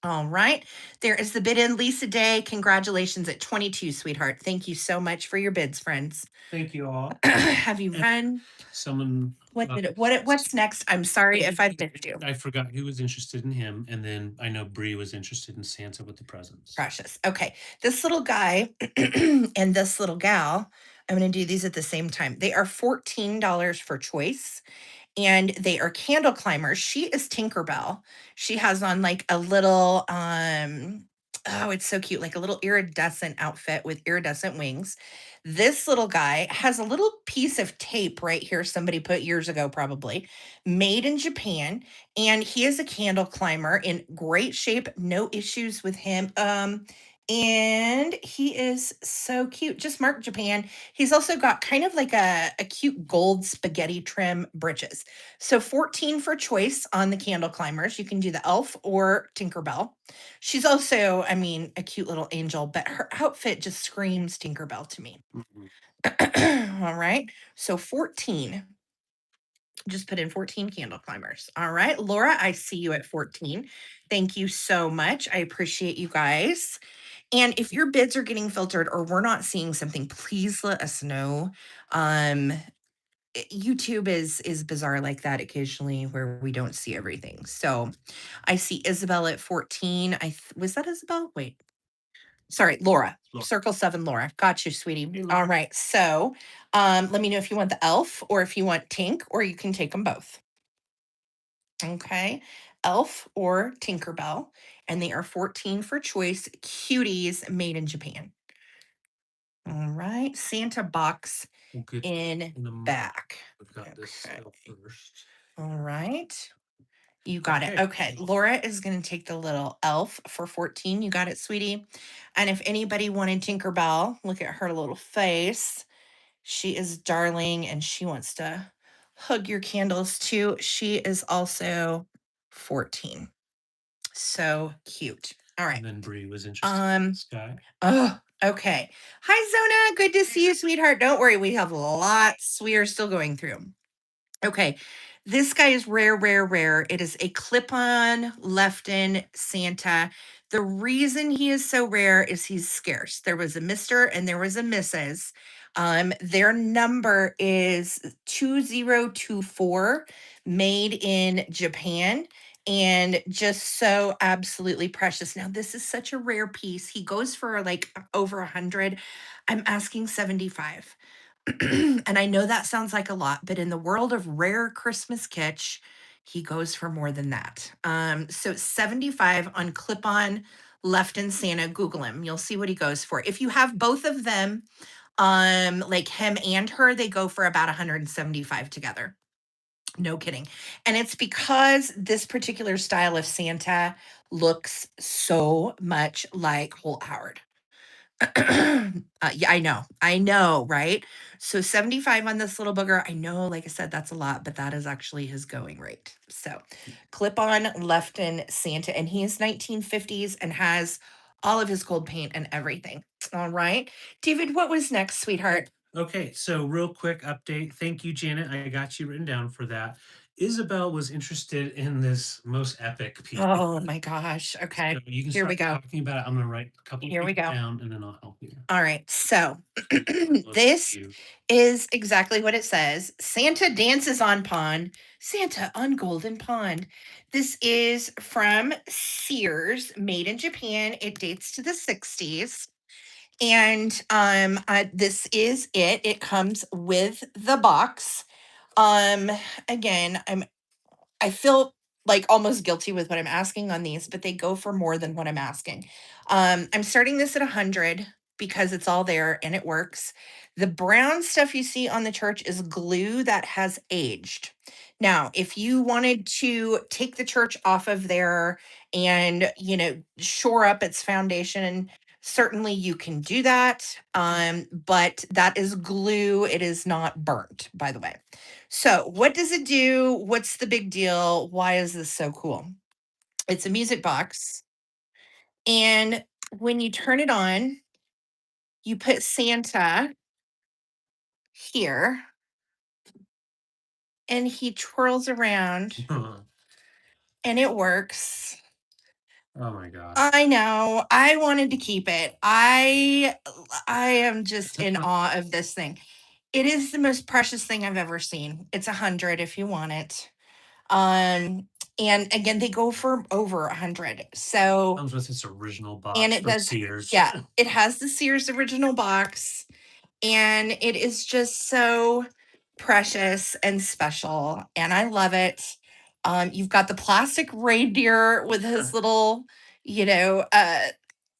All right. There is the bid in, Lisa Day. Congratulations at 22, sweetheart. Thank you so much for your bids, friends. Thank you all. Have you And run? someone, What's next? I'm sorry if I've missed you. I forgot who was interested in him, and then I know Bree was interested in Santa with the presents. Precious. Okay. This little guy and this little gal, I'm going to do these at the same time. They are $14 for choice, and they are candle climbers. She is Tinkerbell. She has on like a little oh, it's so cute, like a little iridescent outfit with iridescent wings. This little guy has a little piece of tape right here somebody put years ago, probably made in Japan, and he is a candle climber in great shape, no issues with him. And he is so cute. Just mark Japan. He's also got kind of like a cute gold spaghetti trim breeches. So 14 for choice on the candle climbers. You can do the elf or Tinkerbell. She's also, I mean, a cute little angel, but her outfit just screams Tinkerbell to me. All right. So 14. Just put in 14 candle climbers. All right. Laura, I see you at 14. Thank you so much. I appreciate you guys. And if your bids are getting filtered or we're not seeing something, please let us know. Um, YouTube is bizarre like that occasionally where we don't see everything. So I see Isabel at 14. Was that Isabel? Wait. Sorry, Laura. Laura. Circle 7 Laura. Got you, sweetie. Hey, Laura. All right. So let me know if you want the elf or if you want Tink, or you can take them both. Okay. Elf or Tinkerbell. And they are 14 for choice. Cuties made in Japan. All right. Santa box We'll get in in the back. We've got this Okay. first. All right. You got it. Okay. Okay. Laura is going to take the little elf for 14. You got it, sweetie. And if anybody wanted Tinkerbell, look at her little face. She is darling and she wants to hug your candles too. She is also 14. So cute. All right. And then Bree was interested in this guy. Oh, okay. Hi, Zona. Good to see you, sweetheart. Don't worry. We have lots we are still going through. Okay. This guy is rare, rare, rare. It is a clip-on left-in Santa. The reason he is so rare is he's scarce. There was a Mr. and there was a Mrs. Their number is 2024, made in Japan, and just so absolutely precious. Now, this is such a rare piece. He goes for like over 100. I'm asking 75. And I know that sounds like a lot, but in the world of rare Christmas kitsch, he goes for more than that. So 75 on clip-on left in Santa. Google him. You'll see what he goes for. If you have both of them, like him and her, they go for about 175 together. No kidding. And it's because this particular style of Santa looks so much like Holt Howard. Yeah, I know, right? So 75 on this little booger. I know, like I said, that's a lot, but that is actually his going rate. So clip on left in Santa, and he is 1950s and has all of his gold paint and everything. All right. David, what was next, sweetheart? Okay, so real quick update. Thank you, Janet. I got you written down for that. Isabel was interested in this most epic piece. Oh my gosh. Okay. So you can Here we start go. talking about it. I'm going to write a couple Here we things go. down and then I'll help you. All right. So Look this at you. is exactly what it says. Santa dances on pond. Santa on golden pond. This is from Sears, made in Japan. It dates to the 60s. And this is it. It comes with the box. Um again, I feel like almost guilty with what I'm asking on these, but they go for more than what I'm asking. I'm starting this at 100 because it's all there and it works. The brown stuff you see on the church is glue that has aged. Now, if you wanted to take the church off of there and, shore up its foundation, certainly you can do that. But that is glue. It is not burnt, by the way. So what does it do? What's the big deal? Why is this so cool? It's a music box. And when you turn it on, you put Santa here and he twirls around Oh and it works. my gosh. I know. I wanted to keep it. I am just in awe of this thing. It is the most precious thing I've ever seen. It's 100 if you want it. Um and again they go for over 100. So Comes with its original and box it from does, Sears. yeah, it has the Sears original box and it is just so precious and special and I love it. You've got the plastic reindeer with his little, you know,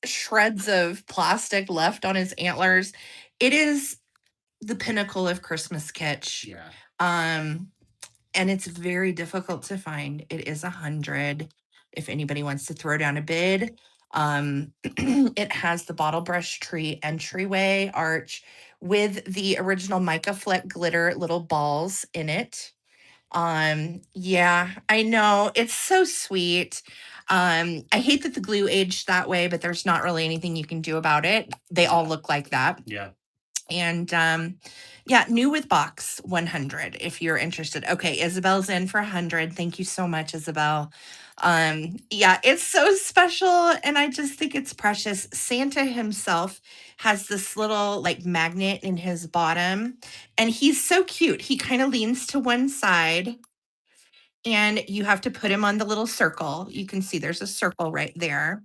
shreds of plastic left on his antlers. It is the pinnacle of Christmas kitsch. Yeah. And it's very difficult to find. It is 100 if anybody wants to throw down a bid. It has the bottle brush tree entryway arch with the original mica fleck glitter little balls in it. Yeah, I know. It's so sweet. I hate that the glue aged that way, but there's not really anything you can do about it. They all look like that. Yeah. And yeah, new with box 100 if you're interested. Okay, Isabel's in for 100. Thank you so much, Isabel. Yeah, it's so special and I just think it's precious. Santa himself has this little like magnet in his bottom and he's so cute. He kind of leans to one side and you have to put him on the little circle. You can see there's a circle right there.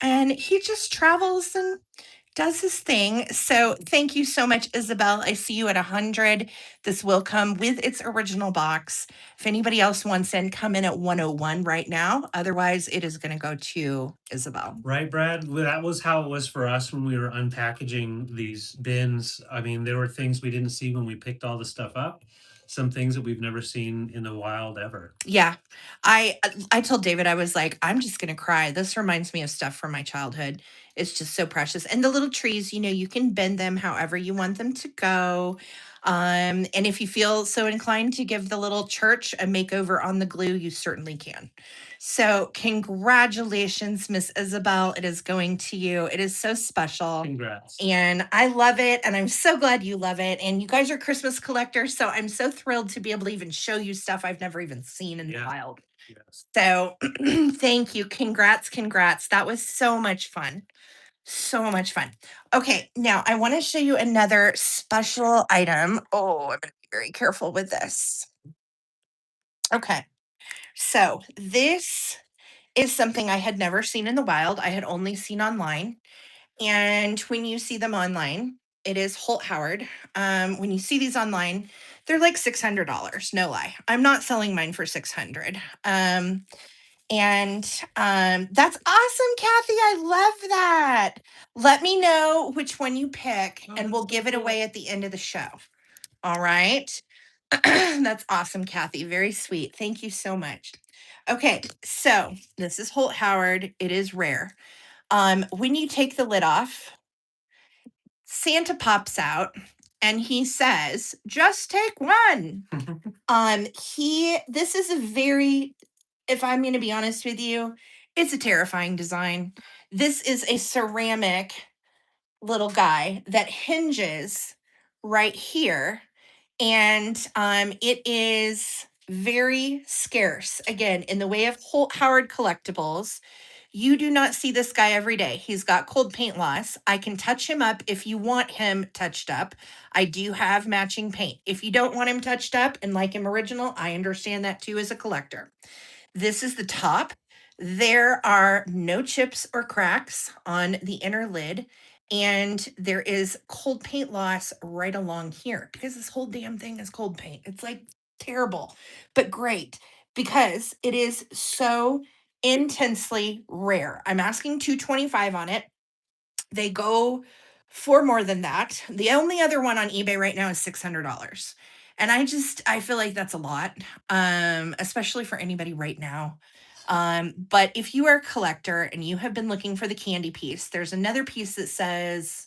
And he just travels and does his thing. So thank you so much, Isabel. I see you at 100. This will come with its original box. If anybody else wants in, come in at 101 right now. Otherwise, it is going to go to Isabel. Right, Brad? Well, that was how it was for us when we were unpackaging these bins. I mean, there were things we didn't see when we picked all the stuff up, some things that we've never seen in the wild ever. Yeah. I told David, I was like, I'm just gonna cry. This reminds me of stuff from my childhood. It's just so precious. And the little trees, you know, you can bend them however you want them to go. And if you feel so inclined to give the little church a makeover on the glue, you certainly can. So congratulations, Miss Isabel. It is going to you. It is so special. Congrats. And I love it. And I'm so glad you love it. And you guys are Christmas collectors. So I'm so thrilled to be able to even show you stuff I've never even seen in the Yeah. wild. Yes. So thank you. Congrats. Congrats. That was so much fun. So much fun. Okay. Now I want to show you another special item. Oh, I'm going to be very careful with this. Okay. So this is something I had never seen in the wild. I had only seen online. And when you see them online, it is Holt Howard. When you see these online, they're like $600. No lie. I'm not selling mine for 600. That's awesome, Kathy. I love that. Let me know which one you pick, and we'll give it away at the end of the show. All right. That's awesome, Kathy. Very sweet. Thank you so much. Okay, so this is Holt Howard. It is rare. When you take the lid off, Santa pops out and he says, "Just take one." This is a very, if I'm going to be honest with you, it's a terrifying design. This is a ceramic little guy that hinges right here and it is very scarce. Again, in the way of Holt Howard collectibles, you do not see this guy every day. He's got cold paint loss. I can touch him up if you want him touched up. I do have matching paint. If you don't want him touched up and like him original, I understand that too as a collector. This is the top. There are no chips or cracks on the inner lid. And there is cold paint loss right along here because this whole damn thing is cold paint. It's like terrible, but great because it is so intensely rare. I'm asking 225 on it. They go for more than that. The only other one on eBay right now is $600. And I feel like that's a lot, especially for anybody right now. But if you are a collector and you have been looking for the candy piece, there's another piece that says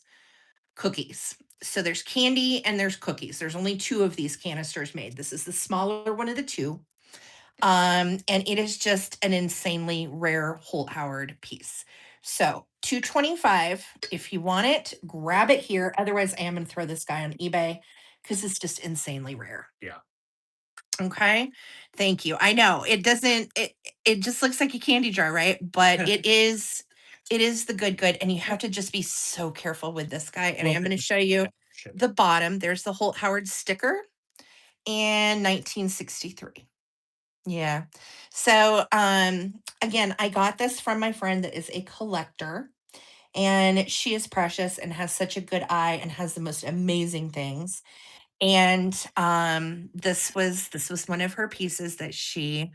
cookies. So there's candy and there's cookies. There's only two of these canisters made. This is the smaller one of the two. And it is just an insanely rare Holt Howard piece. So 225. If you want it, grab it here. Otherwise, I am gonna throw this guy on eBay because it's just insanely rare. Yeah. Okay. Thank you. I know it doesn't it just looks like a candy jar, right? But it is the good and you have to just be so careful with this guy. And I Well, am going to then, show you yeah, sure. the bottom. There's the Holt Howard sticker and 1963. Yeah. So again, I got this from my friend that is a collector and she is precious and has such a good eye and has the most amazing things. And this was one of her pieces that she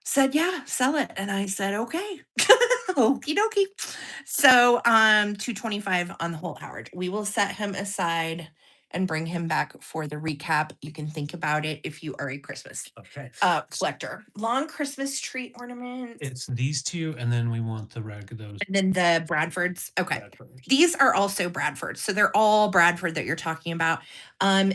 said, "Yeah, sell it." And I said, "Okay." Okie dokie. So 225 on the Holt Howard. We will set him aside and bring him back for the recap. You can think about it if you are a Christmas Okay. collector. Long Christmas tree ornaments. It's these two, and then we want the those And then the Bradfords. Okay. Bradfords. These are also Bradford. So they're all Bradford that you're talking about.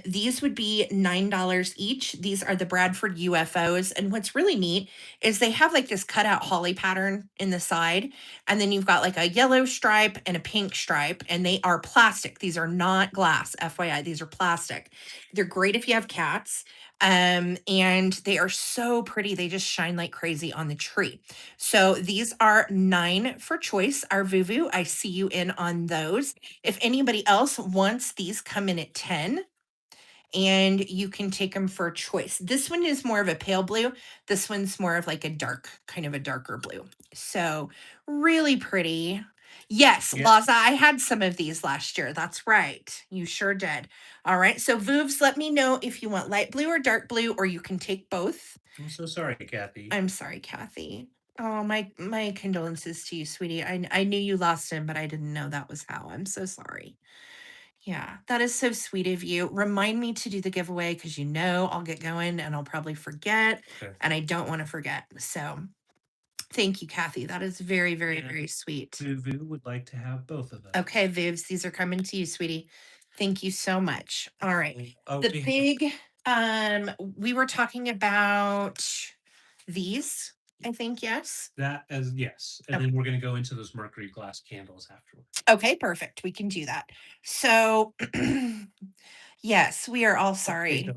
These would be $9 each. These are the Bradford UFOs. And what's really neat is they have like this cutout holly pattern in the side. And then you've got like a yellow stripe and a pink stripe. And they are plastic. These are not glass. FYI, these are plastic. They're great if you have cats. And they are so pretty. They just shine like crazy on the tree. So these are 9 for choice. Our Vuvu, I see you in on those. If anybody else wants these, come in at 10 and you can take them for choice. This one is more of a pale blue. This one's more of like a dark, kind of a darker blue. So really pretty. Yes, Yeah. Laza, I had some of these last year. That's right. You sure did. All right. So Voovs, let me know if you want light blue or dark blue, or you can take both. I'm so sorry, Kathy. I'm sorry, Kathy. Oh, my condolences to you, sweetie. I knew you lost him, but I didn't know that was how. I'm so sorry. Yeah, that is so sweet of you. Remind me to do the giveaway because you know I'll get going and I'll probably forget, Okay. and I don't want to forget. So thank you, Kathy. That is very, very, And very sweet. Vuvu would like to have both of them. Okay, Vivs, these are coming to you, sweetie. Thank you so much. All right. Oh, The big we were talking about these, I think, yes. that as yes, and Okay. then we're going to go into those mercury glass candles afterwards. Okay, perfect. We can do that. So yes, we are all sorry.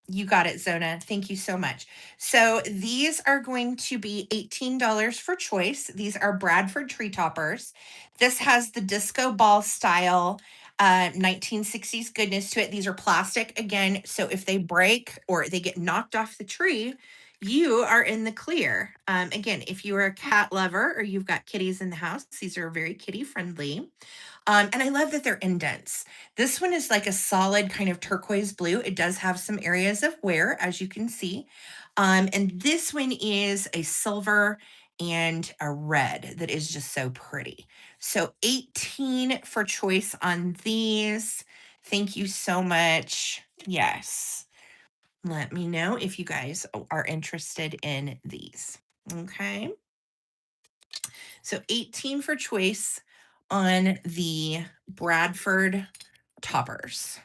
You got it, Zona. Thank you so much. So these are going to be $18 for choice. These are Bradford tree toppers. This has the disco ball style 1960s goodness to it. These are plastic again. So if they break or they get knocked off the tree, you are in the clear. Again, if you are a cat lover or you've got kitties in the house, these are very kitty friendly. And I love that they're indents. This one is like a solid kind of turquoise blue. It does have some areas of wear, as you can see. And this one is a silver and a red that is just so pretty. So 18 for choice on these. Thank you so much. Yes. Let me know if you guys are interested in these. Okay. So 18 for choice on the Bradford toppers.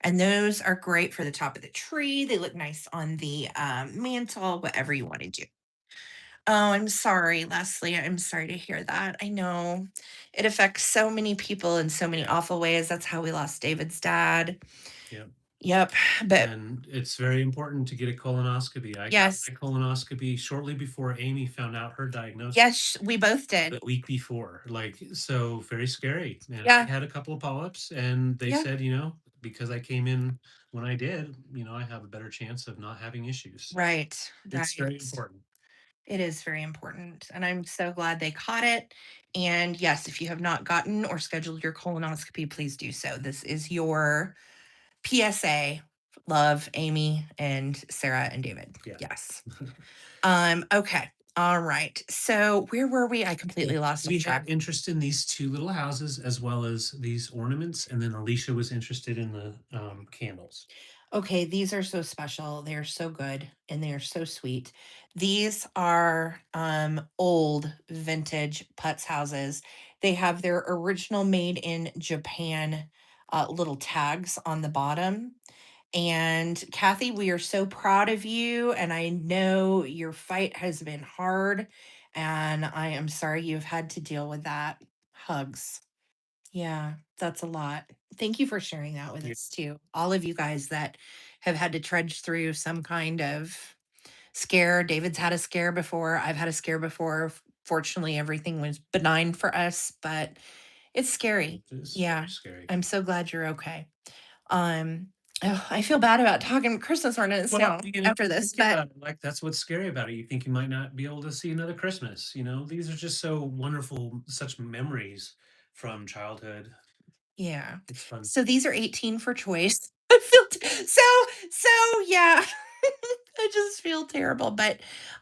And those are great for the top of the tree. They look nice on the mantle, whatever you want to do. Oh, I'm sorry, Leslie. I'm sorry to hear that. I know it affects so many people in so many awful ways. That's how we lost David's dad. Yeah. Yep. But And it's very important to get a colonoscopy. I got yes, my colonoscopy shortly before Amy found out her diagnosis. yes, we both did. The week before, like, so very scary. And I Yeah. had a couple of polyps, and they Yeah. said, because I came in when I did, I have a better chance of not having issues. So Right. it's very Right. important. It is very important, and I'm so glad they caught it. And yes, if you have not gotten or scheduled your colonoscopy, please do so. This is your PSA. Love, Amy and Sarah and David. Yeah. Yes. Okay. All right. So where were we? I completely lost We track. had interest in these two little houses as well as these ornaments, and then Alicia was interested in the candles. Okay, these are so special. They are so good and they are so sweet. These are old vintage putz houses. They have their original made in Japan little tags on the bottom. And Kathy, we are so proud of you. And I know your fight has been hard. And I am sorry you've had to deal with that. Hugs. Yeah, that's a lot. Thank you for sharing that with Yeah. us too. All of you guys that have had to trudge through some kind of scare. David's had a scare before. I've had a scare before. Fortunately, everything was benign for us, but it's scary. It is Yeah. very scary. I'm so glad you're okay. Um, oh, I feel bad about talking Christmas ornaments Well, now you know, after this, think but about it, like, that's what's scary about it. You think you might not be able to see another Christmas, you know? These are just so wonderful, such memories from childhood. yeah. It's fun. So these are 18 for choice. I feel so yeah. I just feel terrible, but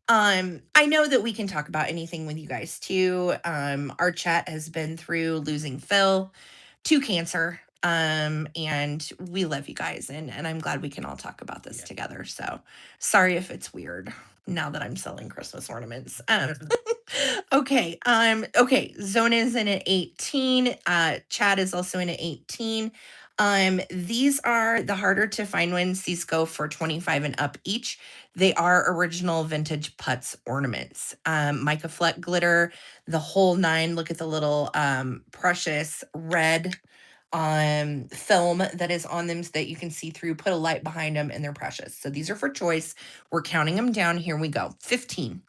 I know that we can talk about anything with you guys too. Our chat has been through losing Phil to cancer. And we love you guys, and I'm glad we can all talk about this Yeah. together. So sorry if it's weird now that I'm selling Christmas ornaments. Okay, Zona is in at 18. Chad is also in at 18. These are the harder to find ones. These go for 25 and up each. They are original vintage putz ornaments. Mica Fleck glitter, the whole nine. Look at the little precious red film that is on them so that you can see through. Put a light behind them and they're precious. So these are for choice. We're counting them down. Here we go. 15,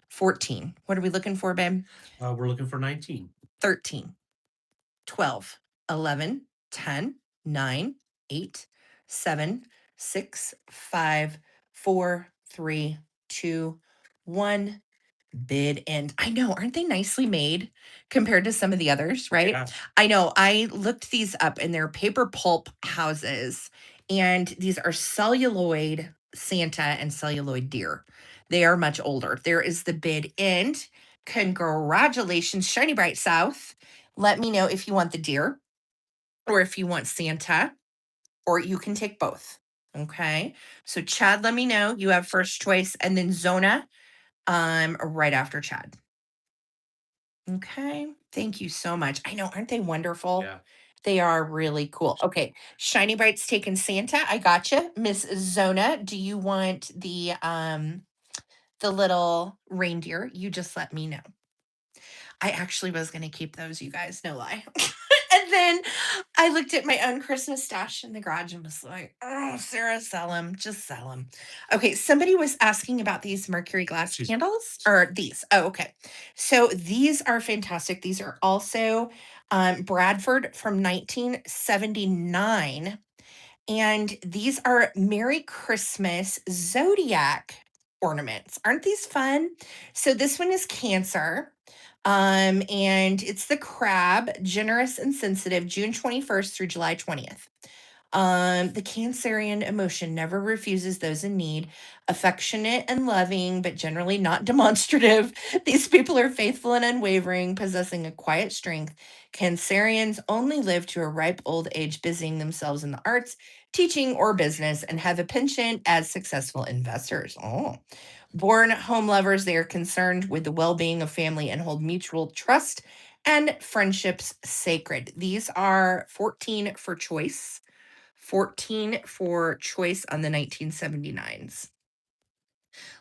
14. What are we looking for, babe? We're looking for 19. 13, 12, 11, 10, 9, 8, 7, 6, 5, 4, 3, 2, 1. Bid end. I know, aren't they nicely made compared to some of the others, right? Yeah. I know. I looked these up and they're paper pulp houses, and these are celluloid Santa and celluloid deer. They are much older. There is the bid end. Congratulations, Shiny Bright South. Let me know if you want the deer or if you want Santa, or you can take both. Okay. So Chad, let me know. You have first choice, and then Zona right after Chad. Okay. Thank you so much. I know, aren't they wonderful? Yeah. They are really cool. Okay. Shiny Bright's taking Santa. I gotcha. Miss Zona, do you want the little reindeer? You just let me know. I actually was gonna keep those, you guys, no lie. And then I looked at my own Christmas stash in the garage and was like, oh, Sarah, sell them. Just sell them. Okay, somebody was asking about these mercury glass She's- candles, or these. Oh, okay. So these are fantastic. These are also Bradford from 1979. And these are Merry Christmas Zodiac ornaments. Aren't these fun? So this one is Cancer. And it's the crab, generous and sensitive, June 21st through July 20th. The Cancerian emotion never refuses those in need, affectionate and loving, but generally not demonstrative. These people are faithful and unwavering, possessing a quiet strength. Cancerians only live to a ripe old age, busying themselves in the arts, teaching, or business, and have a penchant as successful investors. Oh. Born home lovers, they are concerned with the well being of family and hold mutual trust and friendships sacred. These are 14 for choice. 14 for choice on the 1979s.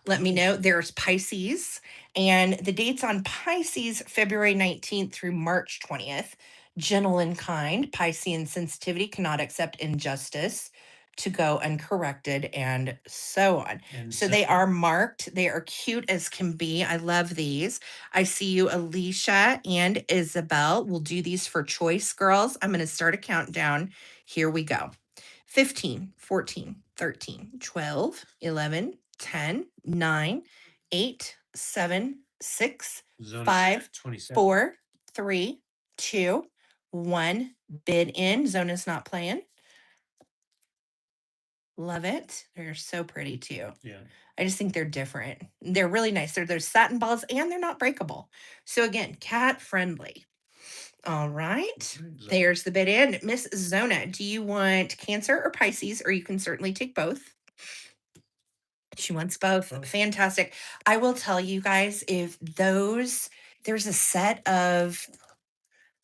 Let me know. There's Pisces, and the dates on Pisces, February 19th through March 20th. Gentle and kind, Piscean sensitivity cannot accept injustice to go uncorrected, and so on. And So they are marked. They are cute as can be. I love these. I see you, Alicia and Isabel. We'll do these for choice, girls. I'm going to start a countdown. Here we go. 15, 14, 13, 12, 11, 10, 9, 8, 7, 6, Zona 5, 27. 4, 3, 2, 1. Bid in. Zona's not playing. Love it. They're so pretty too. Yeah. I just think they're different. They're really nice. They're satin balls and they're not breakable. So again, cat friendly. All right. There's the bid in. Miss Zona, do you want Cancer or Pisces? Or you can certainly take both. She wants both. Oh. Fantastic. I will tell you guys, if those, there's a set of,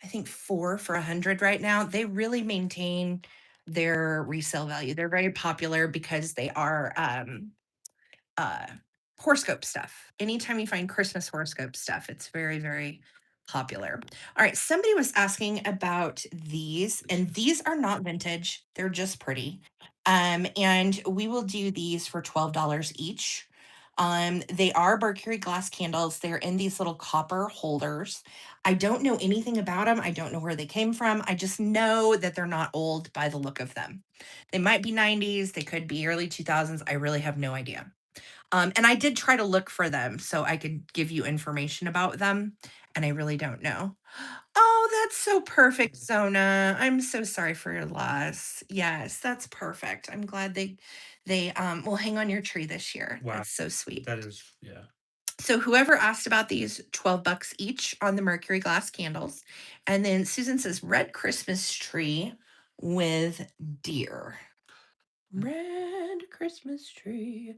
I think 4 for 100 right now. They really maintain their resale value. They're very popular because they are uh horoscope stuff. Anytime you find Christmas horoscope stuff, it's very, very popular. All right, somebody was asking about these, and these are not vintage, they're just pretty. And we will do these for $12 each. They are mercury glass candles. They're in these little copper holders. I don't know anything about them. I don't know where they came from. I just know that they're not old by the look of them. They might be 90s, they could be early 2000s. I really have no idea. And I did try to look for them so I could give you information about them, and I really don't know. Oh, that's so perfect, Zona. I'm so sorry for your loss. Yes, that's perfect. I'm glad they will hang on your tree this year. Wow. That's so sweet. That is, yeah. So whoever asked about these, 12 bucks each on the mercury glass candles. And then Susan says red Christmas tree with deer. Red Christmas tree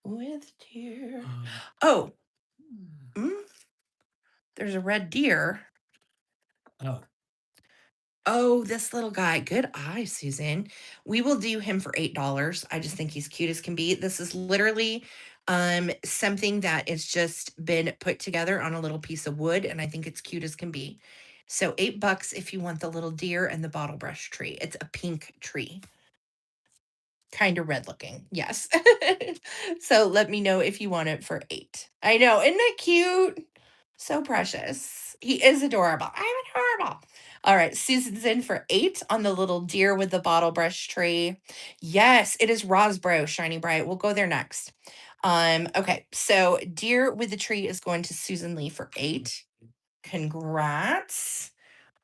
with deer. Oh, mm, there's a red deer. Oh, Oh, this little guy. Good eye, Susan. We will do him for $8. I just think he's cute as can be. This is literally something that is just been put together on a little piece of wood, and I think it's cute as can be. So $8 if you want the little deer and the bottle brush tree. It's a pink tree. Kind of red looking. Yes. So let me know if you want it for 8. I know, isn't that cute? So precious. He is adorable. I'm adorable. All right, Susan's in for 8 on the little deer with the bottle brush tree. Yes, it is Rosbro, Shiny Bright. We'll go there next. Okay, so deer with the tree is going to Susan Lee for 8. Congrats.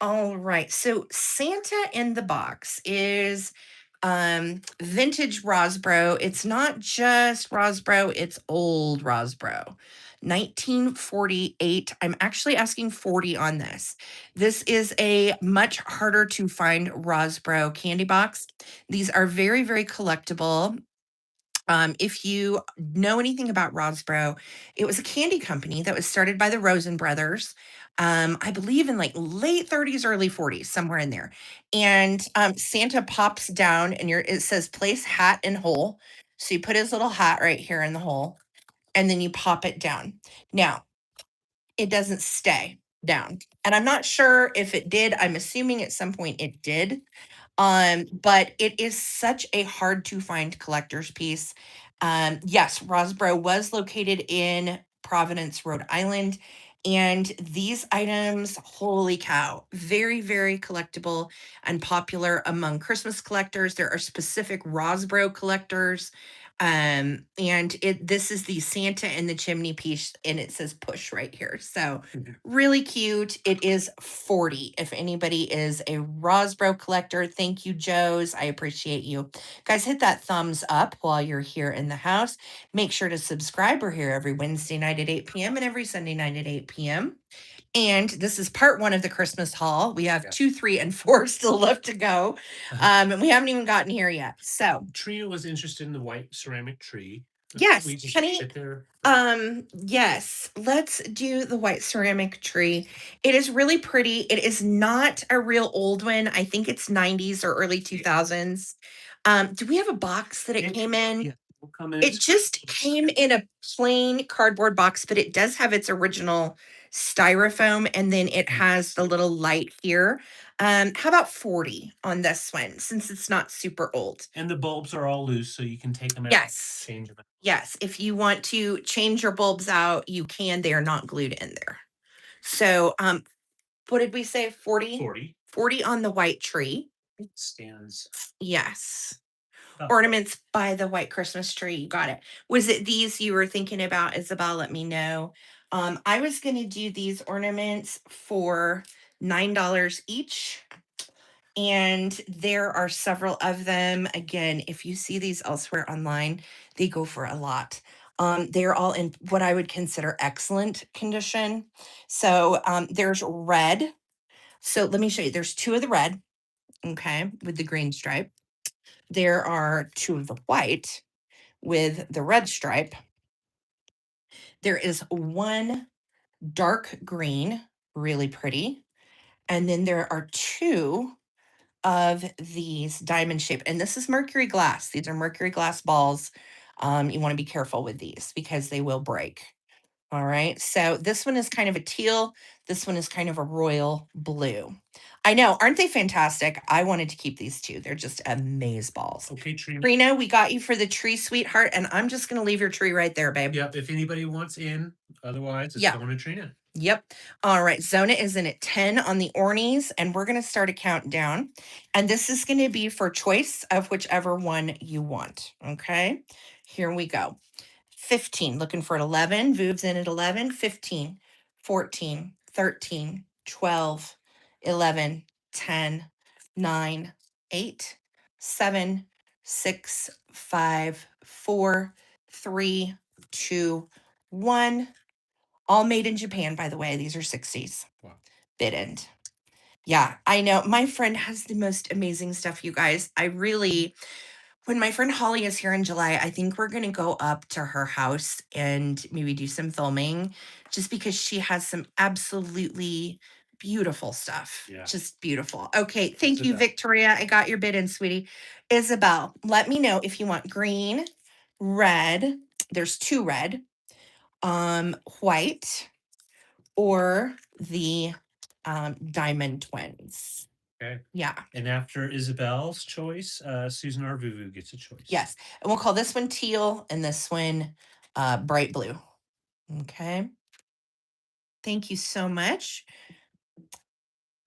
All right. So Santa in the box is vintage Rosbro. It's not just Rosbro, it's old Rosbro. 1948. I'm actually asking 40 on this. This is a much harder to find Rosbro candy box. These are very, very collectible. If you know anything about Rosbro, it was a candy company that was started by the Rosen brothers. I believe in like late 30s, early 40s, somewhere in there. And Santa pops down, and it says place hat in hole. So you put his little hat right here in the hole, and then you pop it down. Now, it doesn't stay down. And I'm not sure if it did. I'm assuming at some point it did. But it is such a hard to find collector's piece. Yes, Rosbro was located in Providence, Rhode Island. And these items, holy cow, very, very collectible and popular among Christmas collectors. There are specific Rosbro collectors. And this is the Santa and the chimney piece, and it says push right here. So really cute. It is 40. If anybody is a Rosbro collector, thank you, Joe's. I appreciate you. Guys, hit that thumbs up while you're here in the house. Make sure to subscribe. We're here every Wednesday night at 8 p.m. and every Sunday night at 8 p.m. And this is part 1 of the Christmas haul. We have 2, 3, and 4 still left to go. And we haven't even gotten here yet. So Trio was interested in the white ceramic tree. yes, We just honey. sit there. Yes, let's do the white ceramic tree. It is really pretty. It is not a real old one. I think it's 90s or early 2000s. Do we have a box that it came in? Yeah, we'll come in. It just came in a plain cardboard box, but it does have its original styrofoam, and then it has the little light here. How about 40 on this one since it's not super old? And the bulbs are all loose, so you can take them out. Yes. Change them out. Yes, if you want to change your bulbs out, you can. They are not glued in there. So, what did we say? 40? 40 40 on the white tree. stands. Yes. Oh. Ornaments by the white Christmas tree. You got it. Was it these you were thinking about, Isabel? Let me know. I was going to do these ornaments for $9 each. And there are several of them. Again, if you see these elsewhere online, they go for a lot. They're all in what I would consider excellent condition. So there's red. So let me show you. There's 2 of the red, okay, with the green stripe. There are 2 of the white with the red stripe. There is one dark green, really pretty. And then there are two of these diamond shape. And this is mercury glass. These are mercury glass balls. You want to be careful with these because they will break. All right. So this one is kind of a teal. This one is kind of a royal blue. I know. Aren't they fantastic? I wanted to keep these two. They're just amaze balls. Okay, Trina. Rena, we got you for the tree, sweetheart. And I'm just going to leave your tree right there, babe. Yep. If anybody wants in, otherwise it's going to Trina. Yep. All right. Zona is in at 10 on the ornies, and we're going to start a countdown. And this is going to be for choice of whichever one you want. Okay. Here we go. 15, looking for an 11. Voov's in at 11. 15, 14, 13, 12, 11, 10, 9, 8, 7, 6, 5, 4, 3, 2, 1. All made in Japan, by the way. These are 60s. Wow. Bid end. Yeah, I know. My friend has the most amazing stuff, you guys. When my friend Holly is here in July, I think we're going to go up to her house and maybe do some filming just because she has some absolutely beautiful stuff. Yeah. Just beautiful. Okay. Thank you, Isabel. Victoria. I got your bid in, sweetie. Isabel, let me know if you want green, red. There's two red, white, or the diamond twins. Okay. Yeah. And after Isabel's choice, Susan Arvuvu gets a choice. Yes. And we'll call this one teal and this one bright blue. Okay. Thank you so much.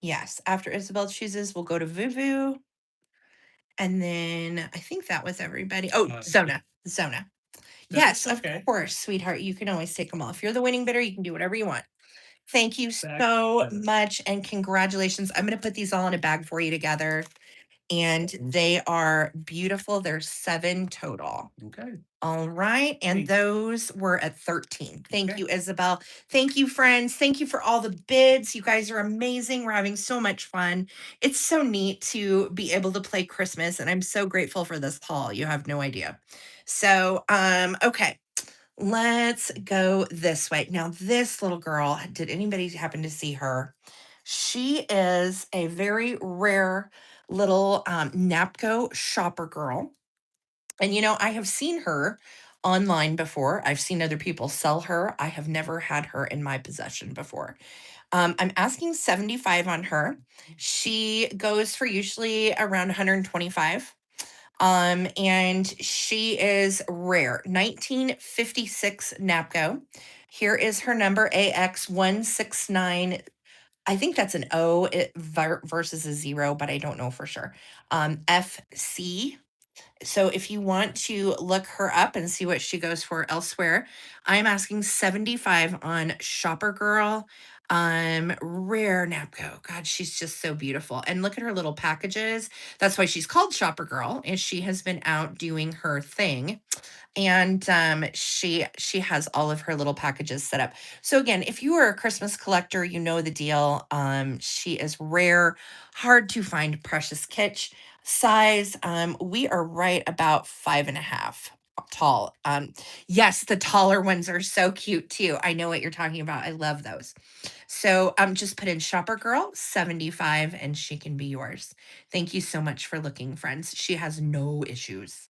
Yes. After Isabel chooses, we'll go to Vuvu. And then I think that was everybody. Oh, Zona. Zona. Yes, okay. Of course, sweetheart. You can always take them all. If you're the winning bidder, you can do whatever you want. Thank you so much. And congratulations. I'm going to put these all in a bag for you together. And they are beautiful. There's 7 total. Okay. All right. And Thanks. those were at 13. Thank you, Isabel. Thank you, friends. Thank you for all the bids. You guys are amazing. We're having so much fun. It's so neat to be able to play Christmas. And I'm so grateful for this haul. You have no idea. So, okay. Let's go this way. Now, this little girl, did anybody happen to see her? She is a very rare little Napco shopper girl. And I have seen her online before. I've seen other people sell her. I have never had her in my possession before. I'm asking 75 on her. She goes for usually around 125. And she is rare. 1956 Napco. Here is her number AX169. I think that's an O versus a 0, but I don't know for sure. FC. So if you want to look her up and see what she goes for elsewhere, I'm asking 75 on Shopper Girl. Rare Napco. God, she's just so beautiful. And look at her little packages. That's why she's called Shopper Girl, and she has been out doing her thing. And she has all of her little packages set up. So again, if you are a Christmas collector, you know the deal. She is rare, hard to find, precious kitsch size. We are right about 5.5 tall. Yes, the taller ones are so cute too. I know what you're talking about. I love those. So just put in Shopper Girl 75 and she can be yours. Thank you so much for looking, friends. She has no issues.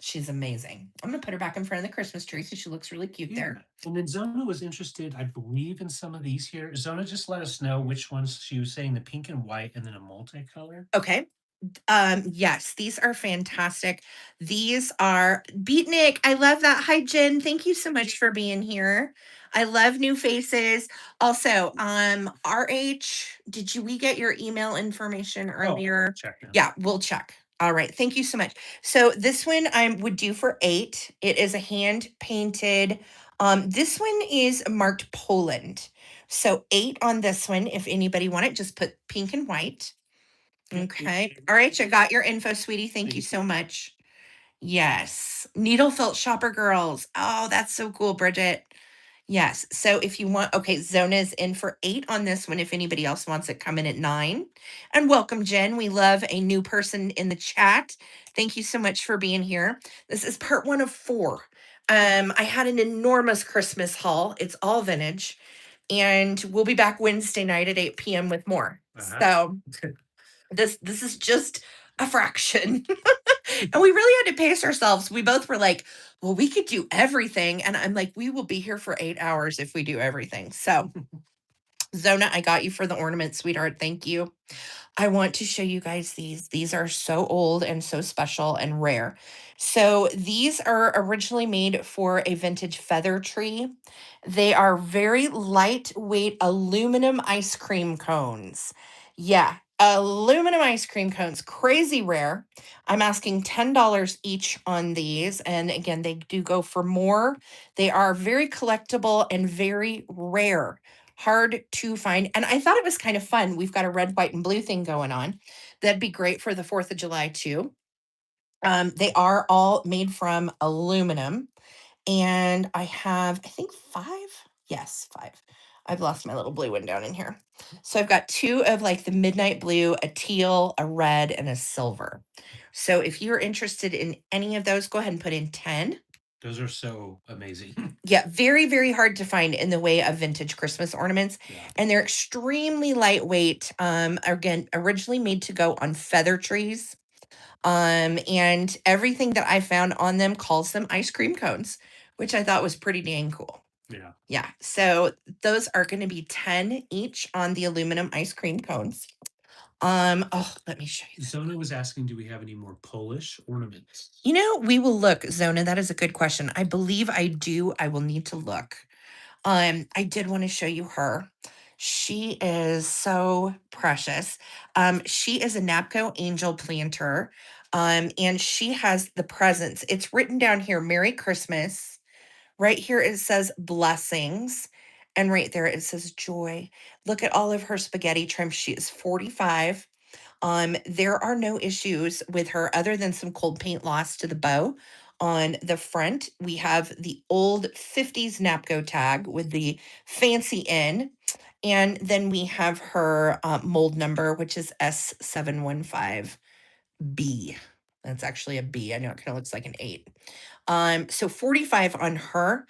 She's amazing. I'm gonna put her back in front of the Christmas tree so she looks really cute there. And then Zona was interested, I believe, in some of these here. Zona, just let us know which ones she was saying, the pink and white and then a multicolor. Okay. Yes, these are fantastic. These are Beatnik. I love that. Hi, Jen. Thank you so much for being here. I love new faces. Also, RH, we get your email information earlier? Check now. Yeah, we'll check. All right. Thank you so much. So this one I would do for 8. It is a hand painted. This one is marked Poland. So 8 on this one. If anybody want it, just put pink and white. Okay. All right. You got your info, sweetie. Thank you so much. Yes. Needle felt shopper girls. Oh, that's so cool, Bridget. Yes. So if you want, okay, Zona's in for 8 on this one. If anybody else wants it, come in at 9. And welcome, Jen. We love a new person in the chat. Thank you so much for being here. This is part 1 of 4. I had an enormous Christmas haul. It's all vintage. And we'll be back Wednesday night at 8 p.m. with more. So this is just a fraction. And we really had to pace ourselves. We both were like, well, we could do everything. And I'm like, we will be here for 8 hours if we do everything. So, Zona, I got you for the ornament, sweetheart. Thank you. I want to show you guys these. These are so old and so special and rare. So these are originally made for a vintage feather tree. They are very lightweight aluminum ice cream cones. Yeah, aluminum ice cream cones, crazy rare. I'm asking $10 each on these. And again, they do go for more. They are very collectible and very rare, hard to find. And I thought it was kind of fun. We've got a red, white, and blue thing going on. That'd be great for the 4th of July, too. They are all made from aluminum. And I have, I think, 5. Yes, 5. I've lost my little blue one down in here. So I've got 2 of like the midnight blue, a teal, a red, and a silver. So if you're interested in any of those, go ahead and put in 10. Those are so amazing. Yeah, very, very hard to find in the way of vintage Christmas ornaments. Yeah. And they're extremely lightweight. Again, originally made to go on feather trees. And everything that I found on them calls them ice cream cones, which I thought was pretty dang cool. Yeah. Yeah. So those are going to be 10 each on the aluminum ice cream cones. Oh, let me show you. Zona was asking, do we have any more Polish ornaments? You know, we will look, Zona. That is a good question. I believe I do. I will need to look. I did want to show you her. She is so precious. She is a Napco angel planter. And she has the presents. It's written down here, Merry Christmas. Right here it says blessings. And right there it says joy. Look at all of her spaghetti trim. She is 45. There are no issues with her other than some cold paint loss to the bow. On the front, we have the old 50s Napco tag with the fancy N. And then we have her mold number, which is S715B. That's actually a B. I know it kind of looks like an 8. So 45 on her.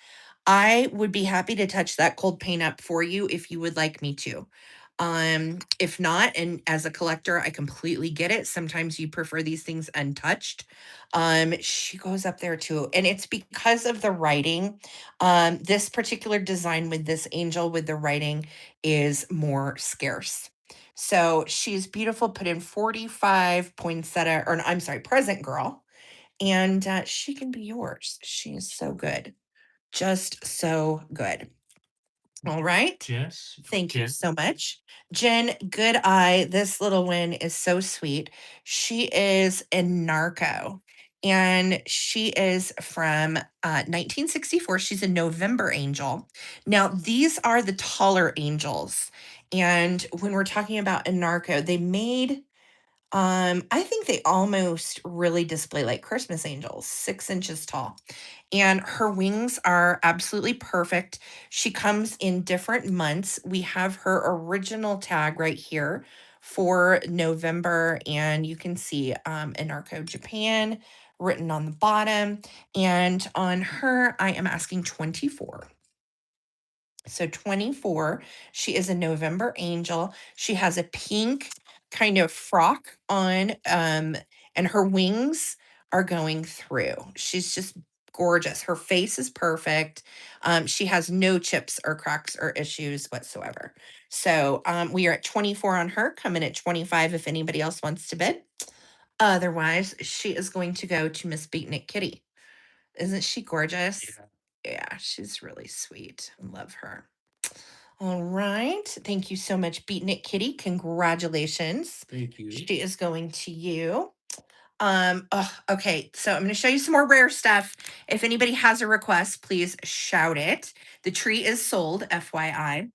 I would be happy to touch that cold paint up for you if you would like me to. If not, and as a collector, I completely get it. Sometimes you prefer these things untouched. She goes up there too, and it's because of the writing. This particular design with this angel with the writing is more scarce. So she's beautiful, put in 45 poinsettia, or I'm sorry, present girl. And she can be yours. She is so good. Just so good. All right. Jess? Thank you Jen? so much. Jen, good eye. This little one is so sweet. She is a narco and she is from 1964. She's a November angel. Now, these are the taller angels. And when we're talking about a narco, they made I think they almost really display like Christmas angels, 6 inches tall. And her wings are absolutely perfect. She comes in different months. We have her original tag right here for November, and you can see Anarco Japan written on the bottom. And on her, I am asking 24. So 24, she is a November angel. She has a pink kind of frock on, and her wings are going through. She's just gorgeous. Her face is perfect. She has no chips or cracks or issues whatsoever. So we are at 24 on her, coming at 25 if anybody else wants to bid. Otherwise, she is going to go to Miss Beatnik Kitty. Isn't she gorgeous? Yeah, she's really sweet. I love her. All right. Thank you so much, Beatnik Kitty. Congratulations. Thank you. She is going to you. Okay, so I'm going to show you some more rare stuff. If anybody has a request, please shout it. The tree is sold, FYI.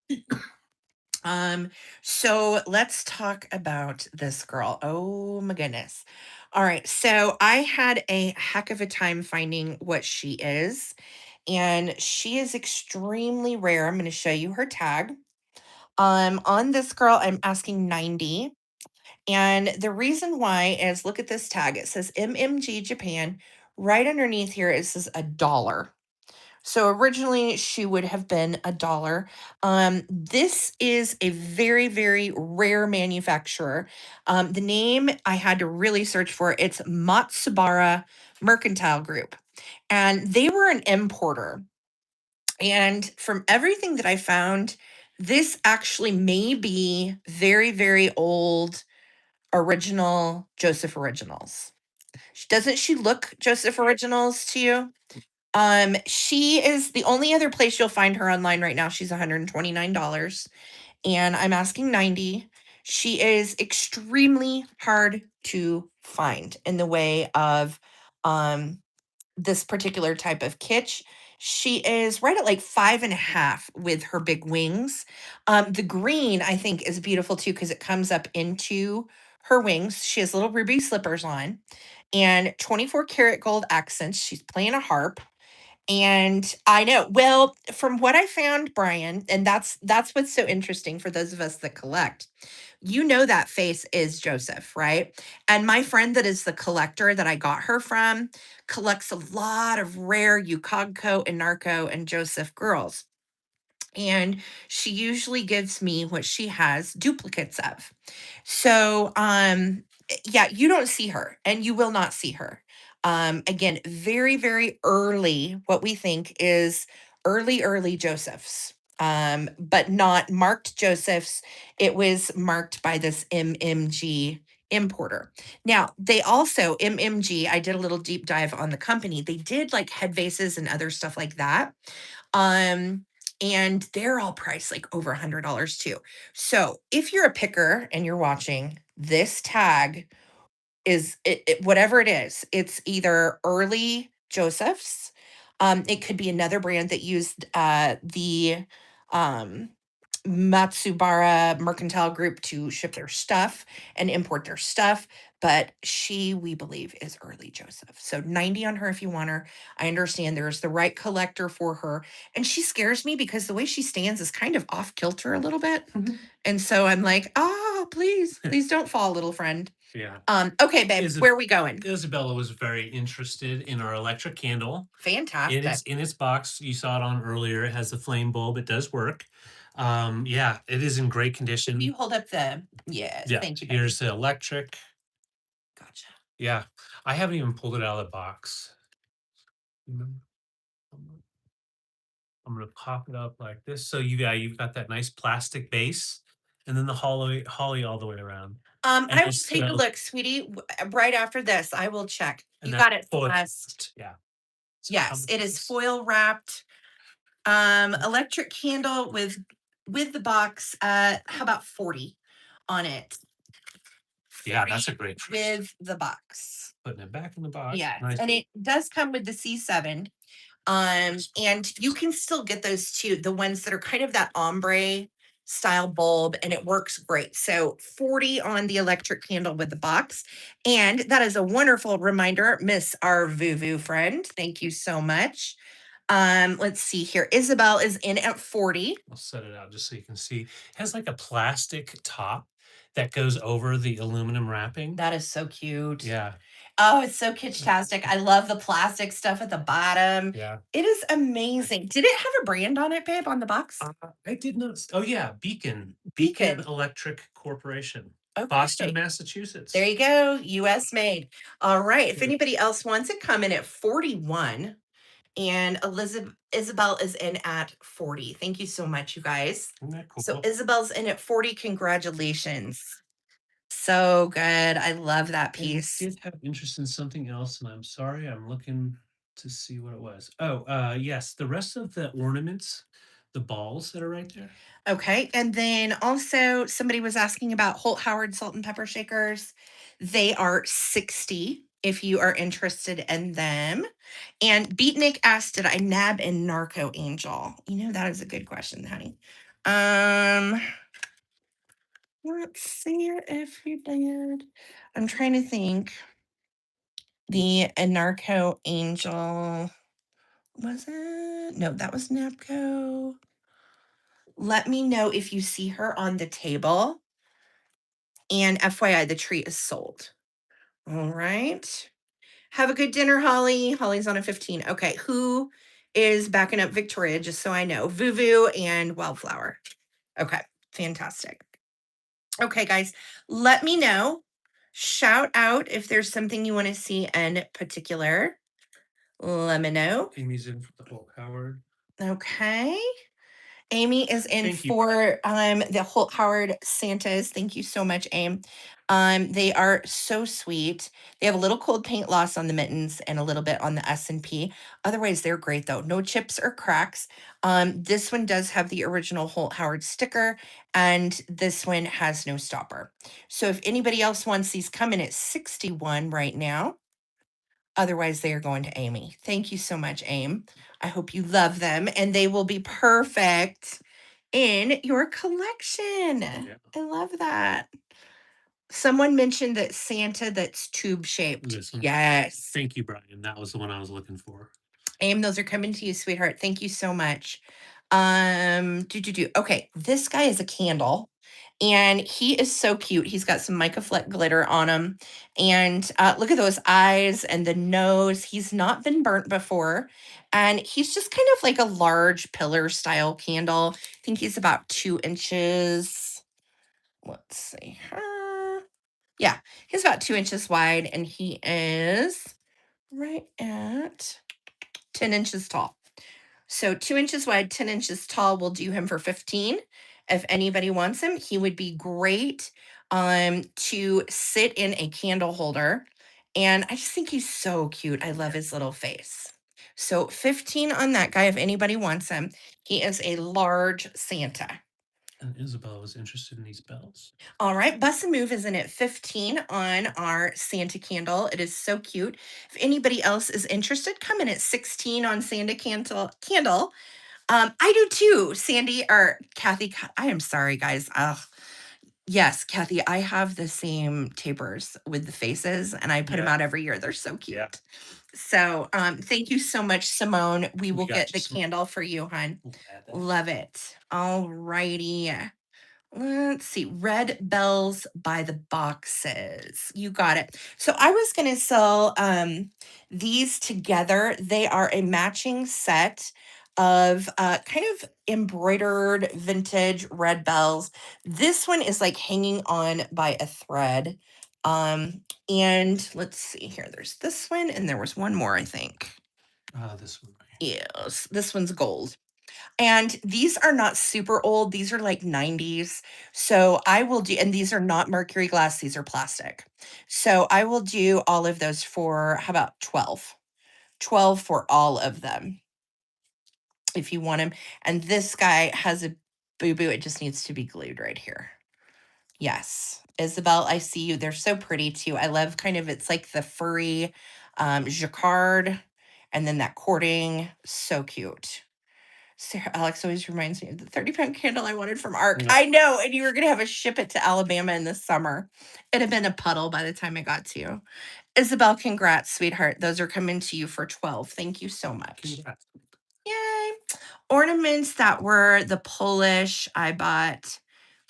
So let's talk about this girl. Oh my goodness. All right, so I had a heck of a time finding what she is. and she is extremely rare. I'm going to show you her tag. On this girl, I'm asking 90. And the reason why is look at this tag. It says MMG Japan. Right underneath here, it says $1. So originally she would have been $1. This is a very, very rare manufacturer. The name I had to really search for, it's Matsubara Mercantile Group. And they were an importer. And from everything that I found, this actually may be very, very old original Joseph Originals. Doesn't she look Joseph Originals to you? She is the only other place you'll find her online right now. She's $129 and I'm asking 90. She is extremely hard to find in the way of um this particular type of kitsch. She is right at like 5.5 with her big wings. The green I think is beautiful too because it comes up into her wings. She has little ruby slippers on and 24 karat gold accents. She's playing a harp. And I know, well, from what I found, Brian, and that's what's so interesting for those of us that collect. You know that face is Joseph, right? And my friend that is the collector that I got her from collects a lot of rare Yukagko and Narco and Joseph girls. And she usually gives me what she has duplicates of. So, yeah, you don't see her and you will not see her. Again, very, very early, what we think is early Josephs, but not marked Josephs. It was marked by this MMG importer. Now, they also, MMG, I did a little deep dive on the company. They did like head vases and other stuff like that. Um, and they're all priced like over $100 too. So if you're a picker and you're watching, this tag is whatever it is. It's either early Joseph's. It could be another brand that used the um, Matsubara Mercantile Group to ship their stuff and import their stuff. But she, we believe, is early Joseph. So 90 on her if you want her. I understand there's the right collector for her. And she scares me because the way she stands is kind of off kilter a little bit. And so I'm like, oh, please, please don't fall, little friend. Yeah. Okay, babe, where are we going? Isabella was very interested in our electric candle. Fantastic. In its box. You saw it on earlier. It has the flame bulb. It does work. Yeah, it is in great condition. You hold up the, yes, Yeah, thank you, baby. here's the electric. Gotcha. Yeah, I haven't even pulled it out of the box. I'm gonna pop it up like this. So you've got that nice plastic base, and then the holly all the way around. And I will it's take a look, sweetie. Right after this, I will check. and You that's got it foil. blessed. Yeah. So how Yes, much it is is this? foil wrapped. Electric candle with the box. How about 40 on it? Yeah, that's a 40 great price. with the box. Putting it back in the box. Yes, Nice. and it does come with the C7. And you can still get those too, the ones that are kind of that ombre style bulb, and it works great. So 40 on the electric candle with the box. And that is a wonderful reminder, Miss our Vuvu friend. Thank you so much. Let's see here. Isabel is in at 40. I'll set it out just so you can see. It has like a plastic top that goes over the aluminum wrapping. That is so cute. Yeah. Oh, it's so kitsch-tastic. I love the plastic stuff at the bottom. Yeah. It is amazing. Did it have a brand on it, babe, on the box? I did not. Oh yeah, Beacon Beacon. Electric Corporation, Okay. Boston, Massachusetts. There you go, US made. All right. If anybody else wants it, come in at 41. And Isabel is in at 40. Thank you so much, you guys. Isn't that cool? So Isabel's in at 40. Congratulations. So good. I love that piece. I did have interest in something else, and I'm sorry, I'm looking to see what it was. Oh, yes, the rest of the ornaments, the balls that are right there. Okay. And then also somebody was asking about Holt Howard salt and pepper shakers. They are 60 if you are interested in them. And Beatnik asked, did I nab in Narco Angel? You know, that is a good question, honey. Let's see if you did. I'm trying to think. The Narco Angel. Was it? No, that was Napco. Let me know if you see her on the table. And FYI, the tree is sold. All right. Have a good dinner, Holly. Holly's on a 15. Okay. Who is backing up Victoria? Just so I know. Vuvu and Wildflower. Okay. Fantastic. Okay, guys. Let me know. Shout out if there's something you want to see in particular. Let me know. Amy's in for the Holt Howard. Okay. Amy is in Thank you. for the Holt Howard Santas. Thank you so much, Aim. They are so sweet. They have a little cold paint loss on the mittens and a little bit on the S&P. Otherwise, they're great though. No chips or cracks. This one does have the original Holt Howard sticker, and this one has no stopper. So if anybody else wants these, come in at 61 right now. Otherwise, they are going to Amy. Thank you so much, Aim. I hope you love them, and they will be perfect in your collection. Yeah. I love that. Someone mentioned that Santa that's tube shaped. This one. Yes. Thank you, Brian. That was the one I was looking for. Aim, those are coming to you, sweetheart. Thank you so much. Okay, this guy is a candle, and he is so cute. He's got some mica fleck glitter on him, and look at those eyes and the nose. He's not been burnt before, and he's just kind of like a large pillar style candle. I think he's about 2 inches. Let's see. Yeah, he's about 2 inches wide, and he is right at 10 inches tall. So 2 inches wide, 10 inches tall. We'll do him for 15. If anybody wants him, he would be great to sit in a candle holder. And I just think he's so cute. I love his little face. So 15 on that guy if anybody wants him. He is a large Santa. And Isabel was interested in these bells. All right, Bus and Move is in at 15 on our Santa candle. It is so cute. If anybody else is interested, come in at 16 on Santa candle. I do too, Sandy or Kathy. I am sorry, guys. Yes, Kathy, I have the same tapers with the faces, and I put them out every year. They're so cute. Yeah. So, thank you so much, Simone. We will got get you, the Simone. candle for you, hon. We'll add that. Love it. All righty. Let's see. Red bells by the boxes. You got it. So I was going to sell these together. They are a matching set of kind of embroidered vintage red bells. This one is like hanging on by a thread. And let's see here. There's this one, and there was one more, I think. This one. Yes, this one's gold. And these are not super old. These are like 90s. So I will do, and these are not mercury glass, these are plastic. So I will do all of those for, how about 12? 12 for all of them if you want them. And this guy has a boo boo. It just needs to be glued right here. Yes. Isabel, I see you. They're so pretty too. I love kind of, it's like the furry jacquard and then that cording. So cute. Sarah Alex always reminds me of the 30-pound candle I wanted from ARC. I know, and you were going to have to ship it to Alabama in the summer. It'd have been a puddle by the time it got to you. Isabel, congrats, sweetheart. Those are coming to you for 12. Thank you so much. Congrats. Yay. Ornaments that were the Polish I bought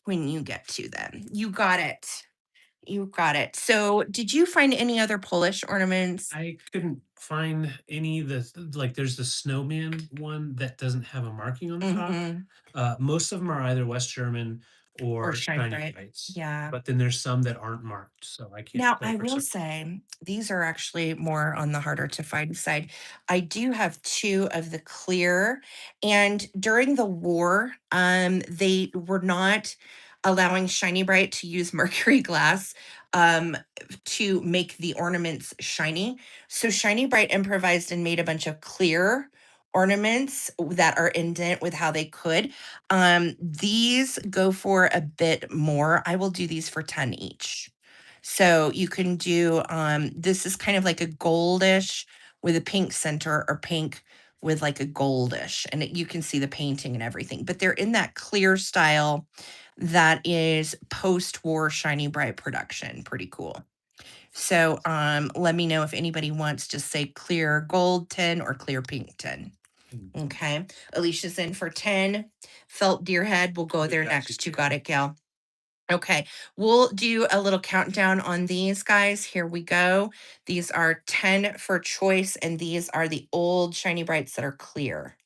when you get to them. You got it. You got it. So, did you find any other Polish ornaments? I couldn't find any like there's the snowman one that doesn't have a marking on the top. Most of them are either West German or Shine shiny Bright. brights. Yeah. But then there's some that aren't marked, so I can't Now, say I for will certain. say these are actually more on the harder to find side. I do have two of the clear, and during the war, they were not allowing Shiny Bright to use mercury glass to make the ornaments shiny. So Shiny Bright improvised and made a bunch of clear ornaments that are indent with how they could. These go for a bit more. I will do these for 10 each. So you can do this is kind of like a goldish with a pink center, or pink with like a goldish, and you can see the painting and everything. But they're in that clear style that is post-war Shiny Bright production. Pretty cool. So let me know if anybody wants to say clear gold tin or clear pink tin. Okay. Alicia's in for 10. Felt deer head. We'll go there got you, next. You Jen. got it, Gail. Okay. We'll do a little countdown on these guys. Here we go. These are 10 for choice, and these are the old shiny brights that are clear.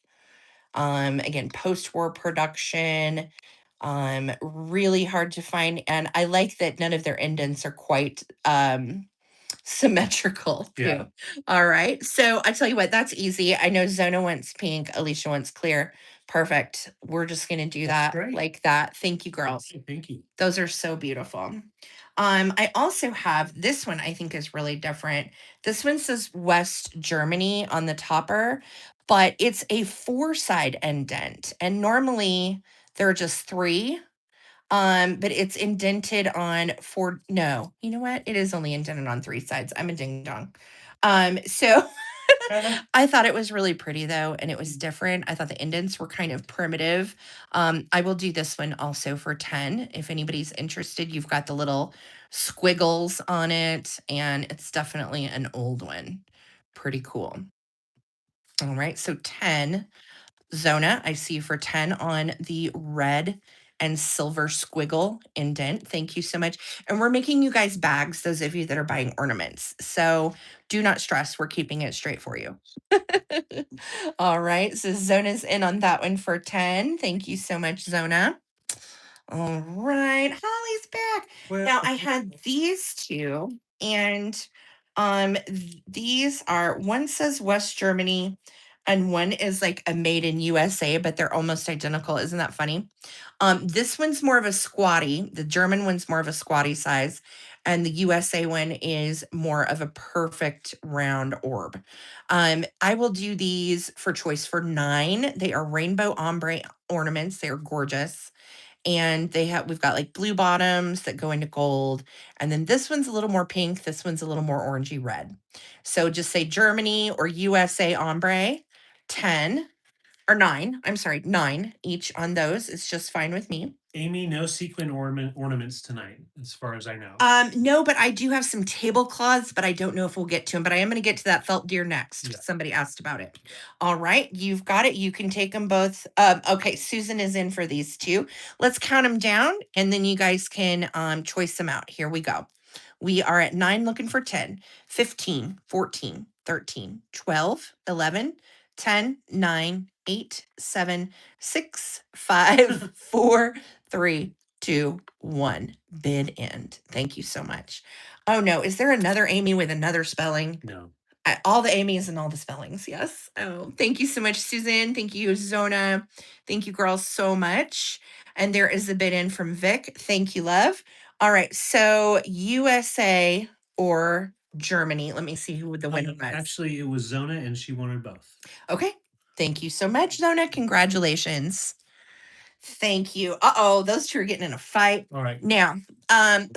Again, post-war production. Really hard to find. And I like that none of their indents are quite symmetrical too. Yeah. All right. So I tell you what, that's easy. I know Zona wants pink, Alicia wants clear. Perfect. We're just gonna do That's that great. like that. Thank you, girls. Okay, thank you. Those are so beautiful. I also have this one I think is really different. This one says West Germany on the topper, but it's a 4-side indent. And normally there are just 3. But it's indented on 4. No, you know what? It is only indented on 3 sides. I'm a ding dong. So I thought it was really pretty though, and it was different. I thought the indents were kind of primitive. I will do this one also for 10. If anybody's interested, you've got the little squiggles on it, and it's definitely an old one. Pretty cool. All right, so 10. Zona, I see you for 10 on the red and silver squiggle indent. Thank you so much. And we're making you guys bags, those of you that are buying ornaments. So do not stress. We're keeping it straight for you. All right. So Zona's in on that one for 10. Thank you so much, Zona. All right. Holly's back. Now I had these 2, and these are, one says West Germany and one is like a made in USA, but they're almost identical. Isn't that funny? This one's more of a squatty. The German one's more of a squatty size, and the USA one is more of a perfect round orb. I will do these for choice for 9. They are rainbow ombre ornaments. They are gorgeous. And we've got like blue bottoms that go into gold. And then this one's a little more pink. This one's a little more orangey red. So just say Germany or USA ombre, 10 or 9. I'm sorry, 9 each on those. It's just fine with me. Amy, no sequin ornaments tonight, as far as I know. No, but I do have some tablecloths, but I don't know if we'll get to them. But I am going to get to that felt deer next. Yeah. Somebody asked about it. All right, you've got it. You can take them both. Okay, Susan is in for these 2. Let's count them down, and then you guys can choice them out. Here we go. We are at 9 looking for 10, 15, 14, 13, 12, 11, 10, 9, 8, 7, 6, 5, 4, 3, 2, 1. Bid end. Thank you so much. Oh no, is there another Amy with another spelling? No. All the Amy's and all the spellings. Yes. Oh, thank you so much, Susan. Thank you, Zona. Thank you, girls, so much. And there is a bid in from Vic. Thank you, love. All right. So USA or Germany. Let me see who the winner was. Actually, it was Zona, and she wanted both. Okay. Thank you so much, Zona. Congratulations. Thank you. Uh-oh, those 2 are getting in a fight. All right. Now,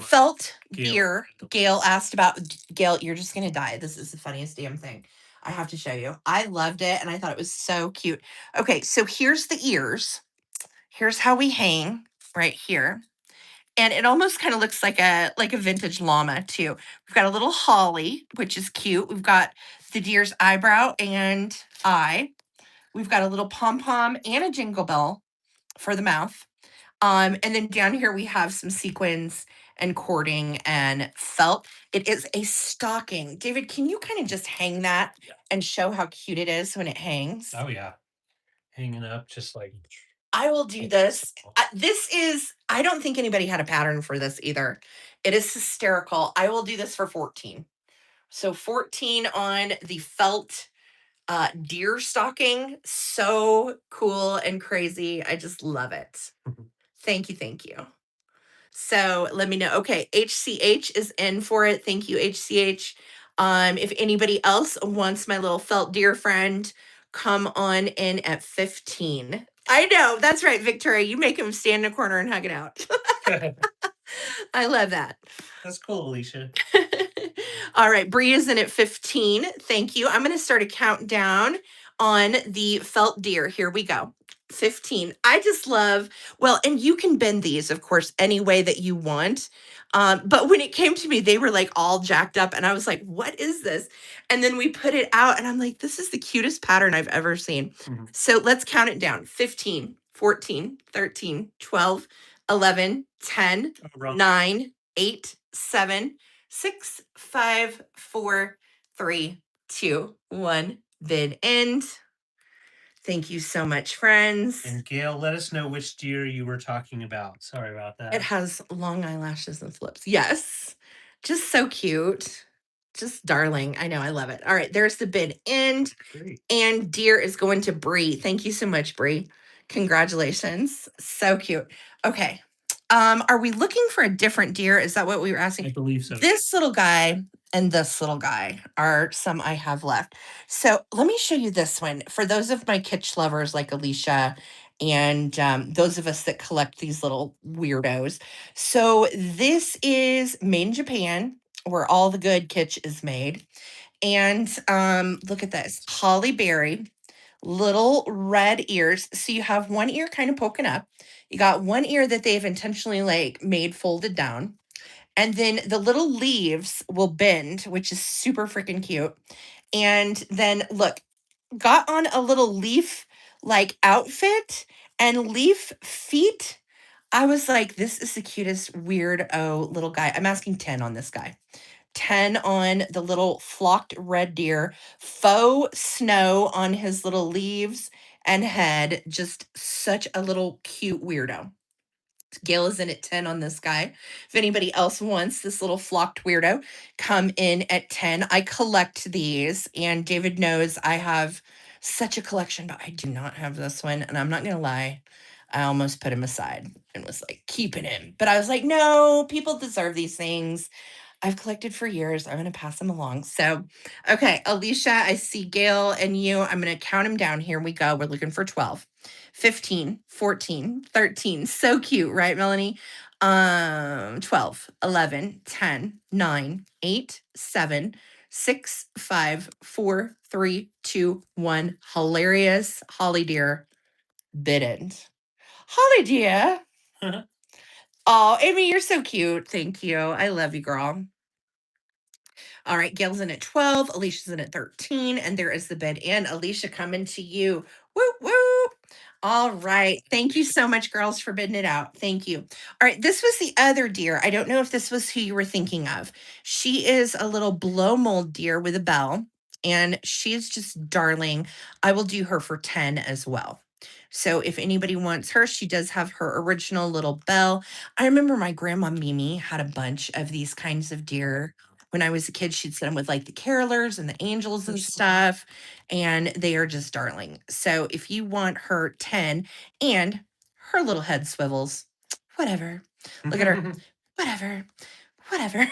felt Gail. deer. Gail asked about. Gail, you're just gonna die. This is the funniest damn thing. I have to show you. I loved it, and I thought it was so cute. Okay, so here's the ears. Here's how we hang right here. And it almost kind of looks like a vintage llama too. We've got a little holly, which is cute. We've got the deer's eyebrow and eye. We've got a little pom-pom and a jingle bell for the mouth. And then down here we have some sequins and cording and felt. It is a stocking. David, can you kind of just hang that and show how cute it is when it hangs? Oh yeah, hanging up just like. I will do this. This is, I don't think anybody had a pattern for this either. It is hysterical. I will do this for 14. So 14 on the felt deer stocking. So cool and crazy. I just love it. Thank you. Thank you. So let me know. Okay, HCH is in for it. Thank you, HCH. If anybody else wants my little felt deer friend, come on in at 15. I know, that's right, Victoria. You make him stand in a corner and hug it out. I love that. That's cool, Alicia. All right, Bree is in at 15. Thank you. I'm going to start a countdown on the felt deer. Here we go. 15. I just love, well, and you can bend these, of course, any way that you want. But when it came to me, they were like all jacked up, and I was like, what is this? And then we put it out, and I'm like, this is the cutest pattern I've ever seen. So let's count it down: 15, 14, 13, 12, 11, 10, 9, 8, 7, 6, 5, 4, 3, 2, 1. Bid end. Thank you so much, friends. And Gail, let us know which deer you were talking about. Sorry about It that. has long eyelashes and flips. Yes. Just so cute. Just darling. I know. I love it. All right. There's the bid end. Great. And deer is going to Bree. Thank you so much, Bree. Congratulations. So cute. Okay. Are we looking for a different deer? Is that what we were asking? I believe so. This little guy and this little guy are some I have left. So let me show you this one. For those of my kitsch lovers like Alicia and those of us that collect these little weirdos. So this is made in Japan, where all the good kitsch is made. And look at this, holly berry, little red ears. So you have one ear kind of poking up. You got one ear that they've intentionally like made folded down. And then the little leaves will bend, which is super freaking cute. And then look, got on a little leaf like outfit and leaf feet. I was like, this is the cutest weirdo little guy. I'm asking 10 on this guy. 10 on the little flocked red deer, faux snow on his little leaves and head. Just such a little cute weirdo. Gail is in at 10 on this guy. If anybody else wants this little flocked weirdo, come in at 10. I collect these, and David knows I have such a collection, but I do not have this one. And I'm not going to lie, I almost put him aside and was like keeping him. But I was like, no, people deserve these things. I've collected for years. I'm going to pass them along. So, okay, Alicia, I see Gail and you. I'm going to count them down. Here we go. We're looking for 12, 15, 14, 13. So cute, right, Melanie? 12, 11, 10, 9, 8, 7, 6, 5, 4, 3, 2, 1. Hilarious. Holly dear, bidden. Holly dear. Oh, Amy, you're so cute. Thank you. I love you, girl. All right, Gail's in at 12, Alicia's in at 13, and there is the bid in. Alicia, coming to you. Whoop, whoop. All right. Thank you so much, girls, for bidding it out. Thank you. All right. This was the other deer. I don't know if this was who you were thinking of. She is a little blow mold deer with a bell, and she's just darling. I will do her for 10 as well. So if anybody wants her, she does have her original little bell. I remember my grandma Mimi had a bunch of these kinds of deer when I was a kid. She'd set them with like the carolers and the angels and stuff, and they are just darling. So if you want her 10 and her little head swivels, whatever. Look at her. Whatever. Whatever.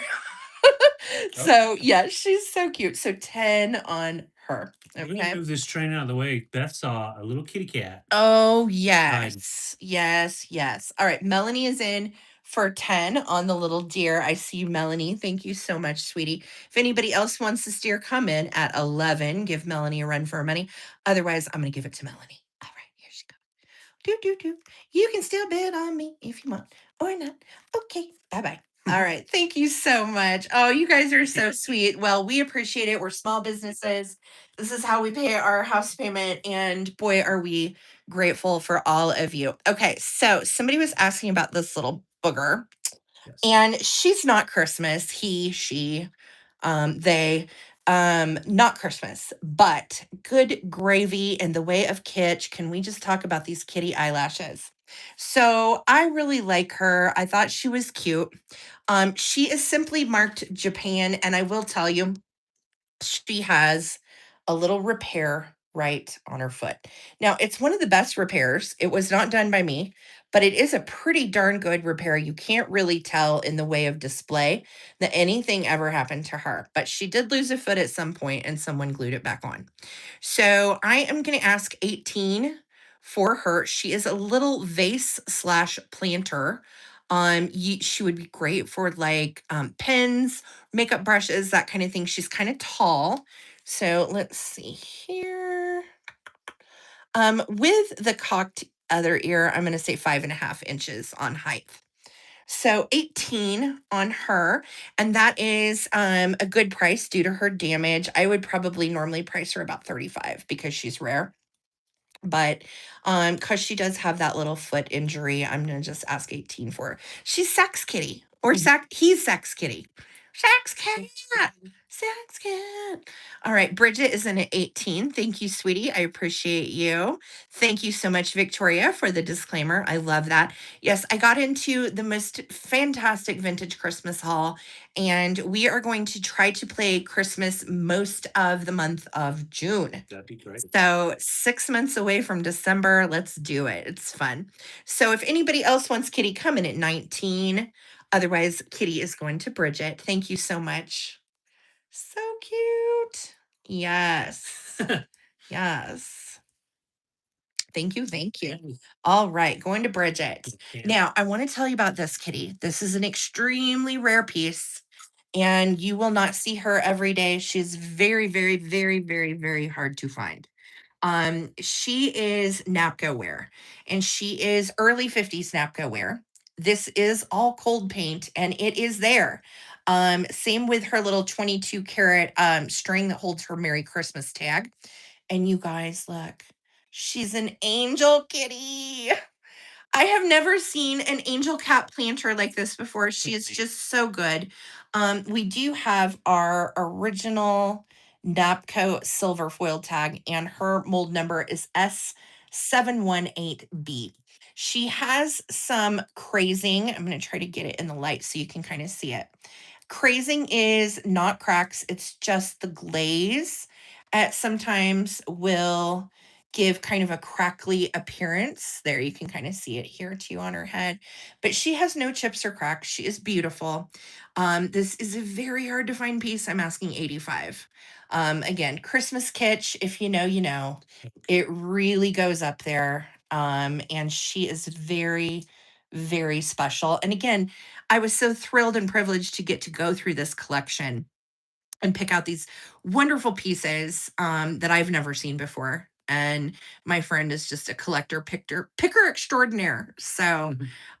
So yeah, she's so cute. So 10 on her. I'm gonna Okay. move this train out of the way. Beth saw a little kitty cat. Oh, yes. Yes, yes. All right. Melanie is in for 10 on the little deer. I see you, Melanie. Thank you so much, sweetie. If anybody else wants this deer, come in at 11. Give Melanie a run for her money. Otherwise, I'm going to give it to Melanie. All right. Here she goes. Do, do, do. You can still bid on me if you want or not. Okay. Bye bye. All right. Thank you so much. Oh, you guys are so sweet. Well, we appreciate it. We're small businesses. This is how we pay our house payment. And boy, are we grateful for all of you. Okay. So somebody was asking about this little booger, Yes. and she's not Christmas. He, she, they, not Christmas, but good gravy in the way of kitsch. Can we just talk about these kitty eyelashes? So I really like her. I thought she was cute. She is simply marked Japan, and I will tell you, she has a little repair right on her foot. Now, it's one of the best repairs. It was not done by me, but it is a pretty darn good repair. You can't really tell in the way of display that anything ever happened to her, but she did lose a foot at some point and someone glued it back on. So I am going to ask 18 for her. She is a little vase slash planter. She would be great for like pens, makeup brushes, that kind of thing. She's kind of tall. So let's see here. With the cocked other ear, I'm going to say 5.5 inches on height. So 18 on her, and that is a good price due to her damage. I would probably normally price her about 35 because she's rare. But because she does have that little foot injury, I'm gonna just ask 18 for her. She's Sex Kitty. Or he's Sex Kitty. Sex Cat. Sex Cat. All right, Bridget is in at 18. Thank you, sweetie. I appreciate you. Thank you so much, Victoria, for the disclaimer. I love that. Yes, I got into the most fantastic vintage Christmas haul, and we are going to try to play Christmas most of the month of June. That'd be great. So 6 months away from December. Let's do it. It's fun. So if anybody else wants Kitty, come in at 19. Otherwise, Kitty is going to Bridget. Thank you so much. So cute. Yes. Yes. Thank you. Thank you. All right, going to Bridget. Now, I want to tell you about this kitty. This is an extremely rare piece, and you will not see her every day. She's very, very, very, very, very hard to find. She is Napco wear, and she is early 50s Napco wear. This is all cold paint, and it is there. Same with her little 22 karat string that holds her Merry Christmas tag. And you guys, look, she's an angel kitty. I have never seen an angel cat planter like this before. She is just so good. We do have our original Napco silver foil tag, and her mold number is S718B. She has some crazing. I'm going to try to get it in the light so you can kind of see it. Crazing is not cracks, it's just the glaze. Sometimes will give kind of a crackly appearance. There, you can kind of see it here too on her head. But she has no chips or cracks. She is beautiful. This is a very hard to find piece. I'm asking 85. Again, Christmas kitsch, if you know, you know. It really goes up there. And she is very, very special. And again, I was so thrilled and privileged to get to go through this collection and pick out these wonderful pieces that I've never seen before. And my friend is just a collector picker extraordinaire. So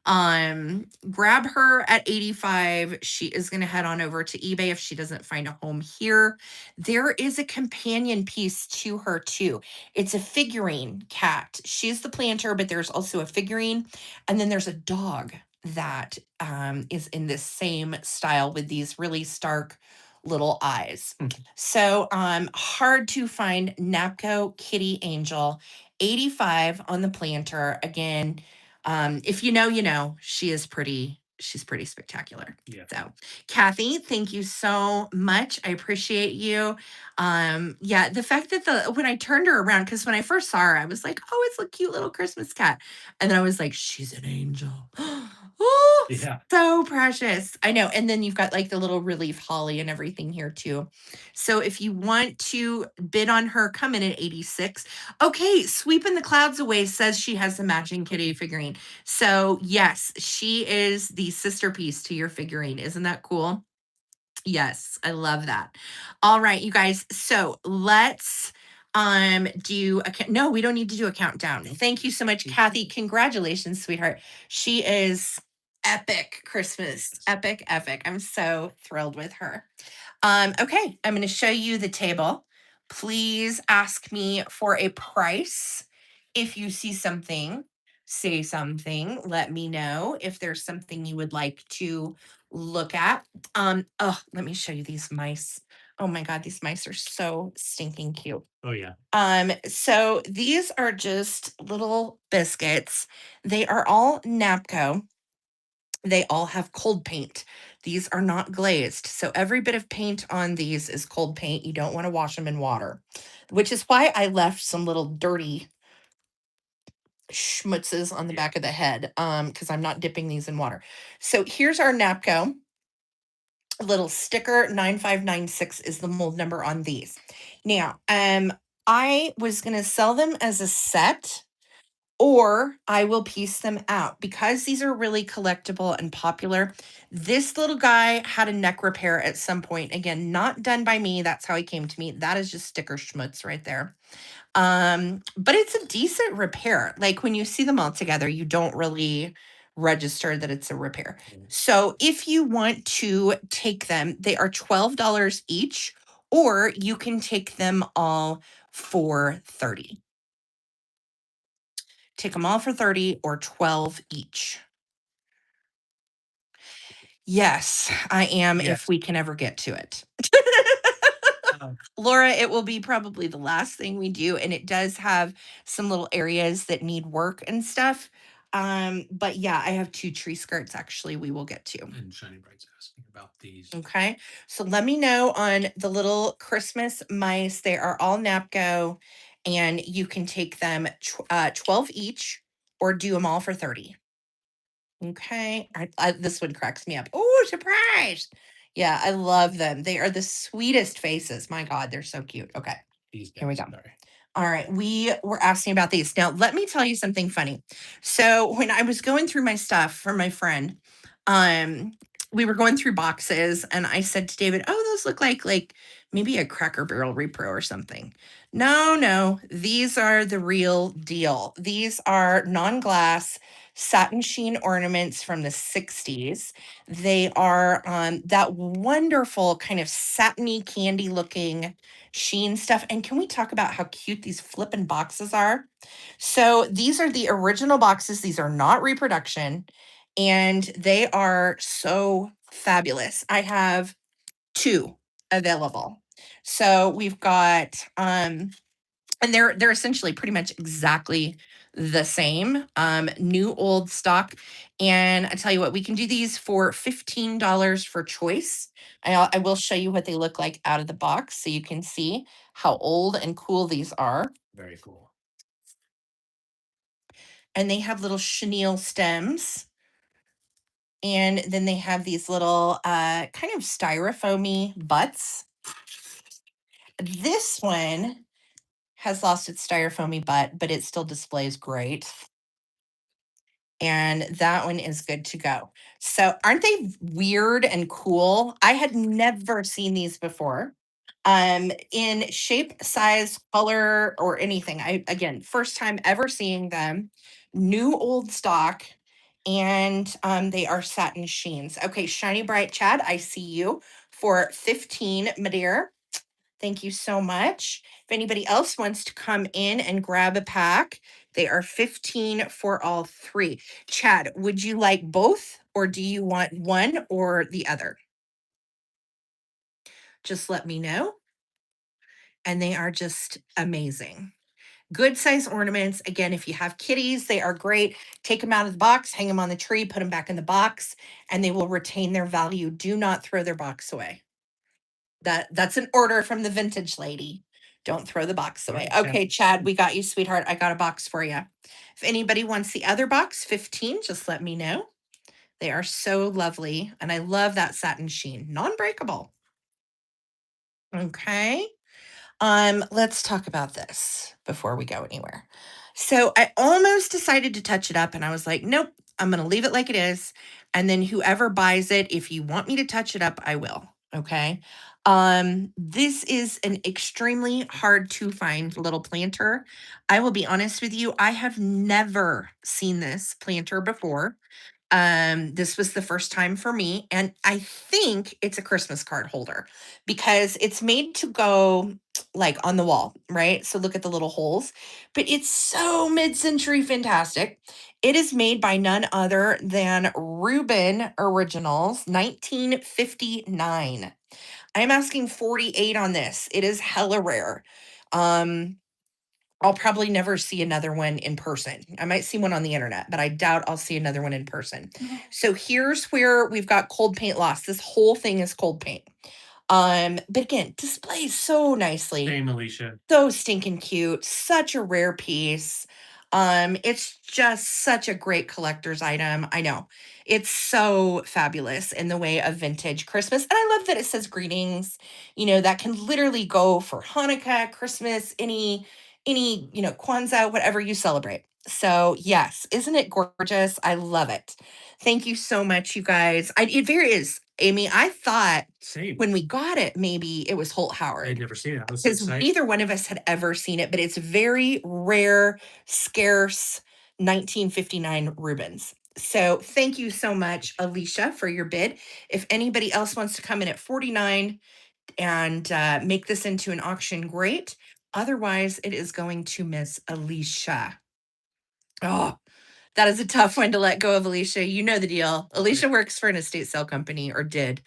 grab her at 85. She is going to head on over to eBay if she doesn't find a home here. There is a companion piece to her too. It's a figurine cat. She's the planter, but there's also a figurine. And then there's a dog that is in this same style with these really stark little eyes. So hard to find Napco Kitty Angel, 85 on the planter. Again, if you know, you know, she's pretty spectacular. Yeah. So Kathy, thank you so much. I appreciate you. Yeah, the fact that when I turned her around, because when I first saw her, I was like, oh, it's a cute little Christmas cat. And then I was like, she's an angel. Oh, Yeah. so precious. I know. And then you've got like the little relief holly and everything here too. So if you want to bid on her, come in at 86. Okay, Sweeping the Clouds Away says she has the matching kitty figurine. So yes, she is the sister piece to your figurine. Isn't that cool? Yes, I love that. All right, you guys. So let's do no, we don't need to do a countdown. Thank you so much, Kathy. Congratulations, sweetheart. She is epic Christmas. Epic, epic. I'm so thrilled with her. Okay, I'm going to show you the table. Please ask me for a price. If you see something, say something. Let me know if there's something you would like to look at. Oh, let me show you these mice. Oh my God, these mice are so stinking cute. Oh yeah. So these are just little biscuits. They are all Napco. They all have cold paint. These are not glazed. So every bit of paint on these is cold paint. You don't want to wash them in water, which is why I left some little dirty schmutzes on the back of the head because I'm not dipping these in water. So here's our Napco. Little sticker 9596 is the mold number on these. Now, I was going to sell them as a set, or I will piece them out because these are really collectible and popular. This little guy had a neck repair at some point. Again, not done by me. That's how he came to me. That is just sticker schmutz right there. But it's a decent repair. Like when you see them all together, you don't really register that it's a repair. So if you want to take them, they are $12 each, or you can take them all for 30. Take them all for 30 or 12 each. Yes, I am Yes. if we can ever get to it. Um, Laura, it will be probably the last thing we do, and it does have some little areas that need work and stuff. But yeah, I have 2 tree skirts actually we will get to. and Shiny Bright's asking about these. Okay. So let me know on the little Christmas mice. They are all Napco, and you can take them 12 each or do them all for 30. Okay. This one cracks me up. Oh, surprise. Yeah, I love them. They are the sweetest faces. My God, they're so cute. Okay. These guys. Here we go. Sorry. All right, we were asking about these. Now, let me tell you something funny. So, when I was going through my stuff for my friend, um, we were going through boxes, and I said to David, "Oh, those look like maybe a Cracker Barrel repro or something." No, no, these are the real deal. These are non-glass satin sheen ornaments from the 60s. They are that wonderful kind of satiny candy looking sheen stuff. And can we talk about how cute these flippin' boxes are? So these are the original boxes. These are not reproduction, and they are so fabulous. I have 2 available. So we've got and they're essentially pretty much exactly the same, new old stock. And I tell you what, we can do these for $15 for choice. I will show you what they look like out of the box so you can see how old and cool these are. Very cool. And they have little chenille stems. And then they have these little kind of styrofoamy butts. This one has lost its styrofoamy butt, but it still displays great. And that one is good to go. So aren't they weird and cool? I had never seen these before. In shape, size, color, or anything. I again, first time ever seeing them. New old stock, and they are satin sheens. Okay, Shiny Bright Chad, I see you for 15, Madeira. Thank you so much. If anybody else wants to come in and grab a pack, they are 15 for all 3. Chad, would you like both or do you want one or the other? Just let me know. And they are just amazing. Good size ornaments. Again, if you have kitties, they are great. Take them out of the box, hang them on the tree, put them back in the box, and they will retain their value. Do not throw their box away. That's an order from the vintage lady. Don't throw the box away. Okay, Chad, we got you, sweetheart. I got a box for you. If anybody wants the other box, 15, just let me know. They are so lovely, and I love that satin sheen, non-breakable. Okay. Let's talk about this before we go anywhere. So I almost decided to touch it up, and I was like, nope, I'm going to leave it like it is. And then whoever buys it, if you want me to touch it up, I will. Okay. This is an extremely hard to find little planter. I will be honest with you, I have never seen this planter before. This was the first time for me, and I think it's a Christmas card holder because it's made to go like on the wall, right? So look at the little holes, but it's so mid-century fantastic. It is made by none other than Reuben Originals, 1959. I'm asking 48 on this. It is hella rare. Um, I'll probably never see another one in person. I might see one on the internet, but I doubt I'll see another one in person. So here's where we've got cold paint loss. This whole thing is cold paint. But again, displays so nicely. Same, Alicia. So stinking cute. Such a rare piece. It's just such a great collector's item. I know. It's so fabulous in the way of vintage Christmas. And I love that it says greetings. That can literally go for Hanukkah, Christmas, any, Kwanzaa, whatever you celebrate. So, yes, isn't it gorgeous? I love it. Thank you so much, you guys. It very is. Amy, I thought Same. when we got it, maybe it was Holt I'd Howard never seen it. I was so because excited. neither one of us had ever seen it, but it's very rare, scarce 1959 Rubens. So, thank you so much, Alicia, for your bid. If anybody else wants to come in at 49 and make this into an auction, great. Otherwise, it is going to Miss Alicia. Oh, that is a tough one to let go of, Alicia. You know the deal. Alicia works for an estate sale company, or did,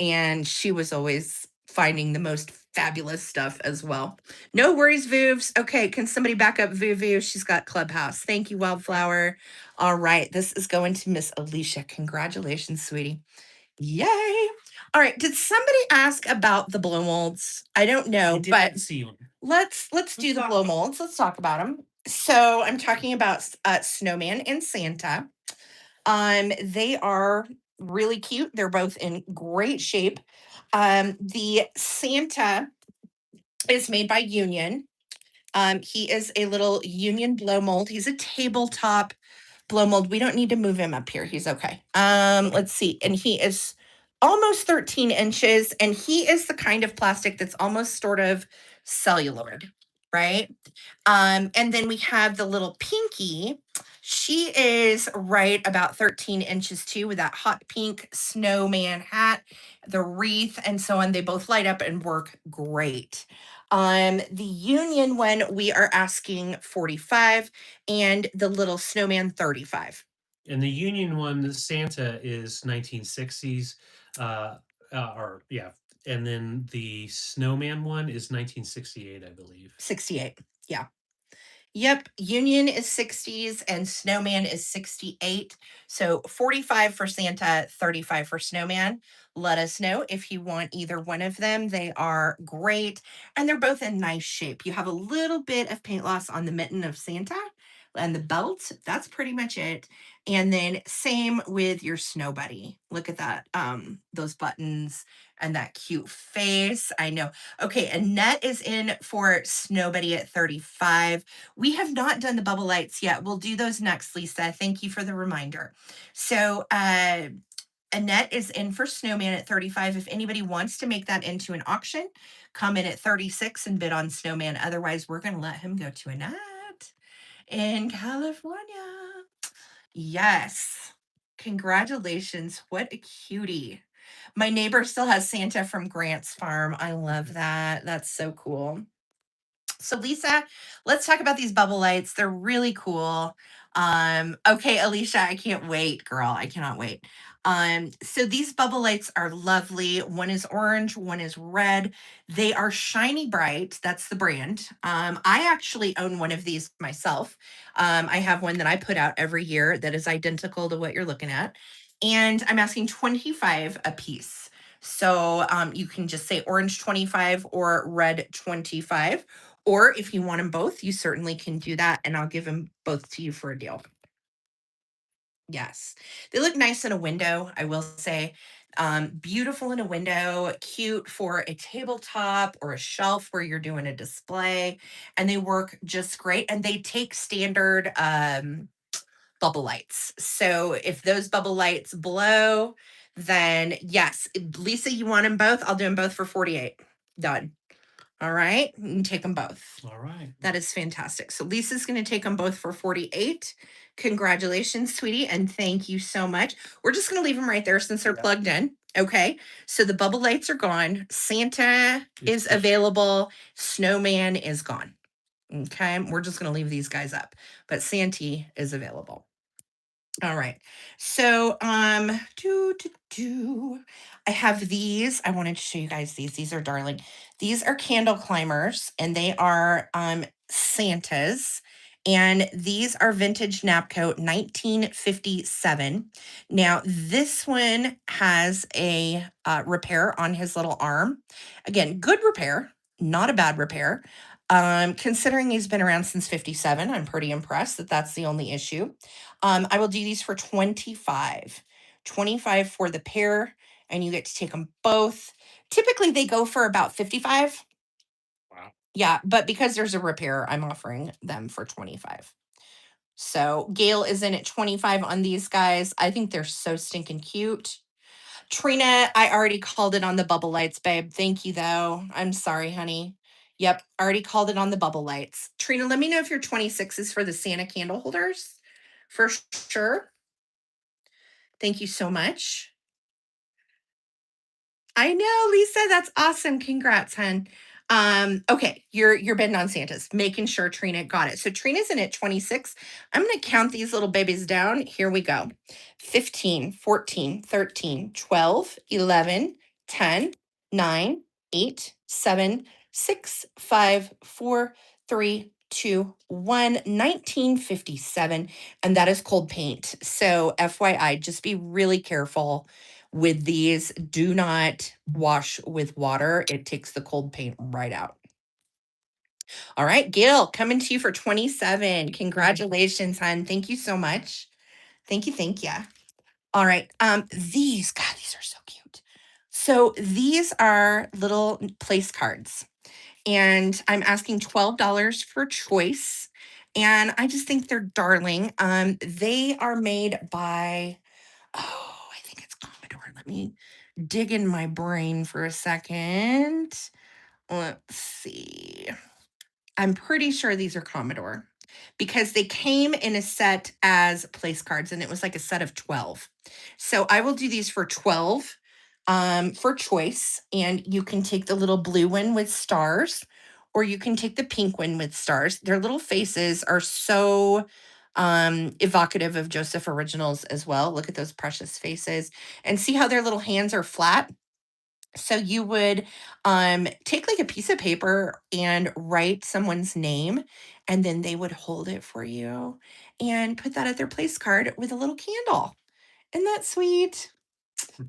and she was always finding the most fabulous stuff as well. No worries, Voovs. Okay, can somebody back up Vuvu? She's got Clubhouse. Thank you, Wildflower. All right, this is going to Miss Alicia. Congratulations, sweetie. Yay. All right, did somebody ask about the blow molds? I don't know, but see one. let's do the blow molds. Let's talk about them. So I'm talking about Snowman and Santa. They are really cute. They're both in great shape. The Santa is made by Union. He is a little Union blow mold. He's a tabletop blow mold. We don't need to move him up here. He's okay. Let's see. And he is almost 13 inches, and he is the kind of plastic that's almost sort of cellular, right? And then we have the little Pinky. She is right about 13 inches too, with that hot pink snowman hat, the wreath, and so on. They both light up and work great. The Union one, we are asking 45, and the little snowman 35. And the Union one, the Santa, is 1960s. Or yeah. And then the Snowman one is 1968, I believe. 68. Yeah. Yep, Union is 60s and Snowman is 68. So 45 for Santa, 35 for Snowman. Let us know if you want either one of them. They are great and they're both in nice shape. You have a little bit of paint loss on the mitten of Santa and the belt. That's pretty much it. And then same with your Snow Buddy. Look at that. Those buttons and that cute face. I know. Okay, Annette is in for Snow Buddy at 35. We have not done the bubble lights yet. We'll do those next, Lisa. Thank you for the reminder. So, Annette is in for Snowman at 35. If anybody wants to make that into an auction, come in at 36 and bid on Snowman. Otherwise, we're going to let him go to Annette in California. Yes. Congratulations. What a cutie. My neighbor still has Santa from Grant's farm. I love that. That's so cool. So Lisa, let's talk about these bubble lights. They're really cool. Okay, Alicia, I can't wait, girl. I cannot wait. So these bubble lights are lovely. One is orange, one is red. They are shiny bright. That's the brand. I actually own one of these myself. I have one that I put out every year that is identical to what you're looking at. And I'm asking 25 a piece. So you can just say orange 25 or red 25. Or if you want them both, you certainly can do that, and I'll give them both to you for a deal. Yes. They look nice in a window, I will say. Beautiful in a window, cute for a tabletop or a shelf where you're doing a display, and they work just great. And they take standard bubble lights. So if those bubble lights blow, then yes, Lisa, you want them both? I'll do them both for 48. Done. All right, you can take them both. All right. That is fantastic. So Lisa's going to take them both for 48. Congratulations, sweetie, and thank you so much. We're just going to leave them right there since they're plugged in. Okay. So the bubble lights are gone. Santa is available. Snowman is gone. Okay. We're just going to leave these guys up, but Santa is available. All right. So, I have these. I wanted to show you guys these. These are darling. These are candle climbers, and they are Santas. And these are vintage Napco 1957. Now, this one has a repair on his little arm. Again, good repair, not a bad repair. Considering he's been around since 57, I'm pretty impressed that that's the only issue. I will do these for 25. 25 for the pair, and you get to take them both. Typically, they go for about 55. Wow. Yeah, but because there's a repair, I'm offering them for 25. So Gail is in at 25 on these guys. I think they're so stinking cute. Trina, I already called it on the bubble lights, babe. Thank you, though. I'm sorry, honey. Yep, already called it on the bubble lights. Trina, let me know if your 26 is for the Santa candle holders. For sure. Thank you so much. I know, Lisa, that's awesome. Congrats, hun. Okay, you're betting on Santa's, making sure Trina got it. So Trina's in at 26. I'm gonna count these little babies down. Here we go. 15, 14, 13, 12, 11, 10, 9, 8, 7, 6, 5, 4, 3, 2, 1, 1957. And that is cold paint. So FYI, just be really careful with these. Do not wash with water. It takes the cold paint right out. All right, Gail, coming to you for 27. Congratulations, hon. Thank you so much. Thank you. Thank you. All right. These, God, these are so cute. So these are little place cards, and I'm asking $12 for choice. And I just think they're darling. They are made by, oh, I think it's Commodore. Let me dig in my brain for a second. Let's see. I'm pretty sure these are Commodore because they came in a set as place cards and it was like a set of 12. So I will do these for 12 for choice. And you can take the little blue one with stars or you can take the pink one with stars. Their little faces are so evocative of Joseph Originals as well. Look at those precious faces and see how their little hands are flat. So you would take like a piece of paper and write someone's name, and then they would hold it for you and put that at their place card with a little candle. Isn't that sweet?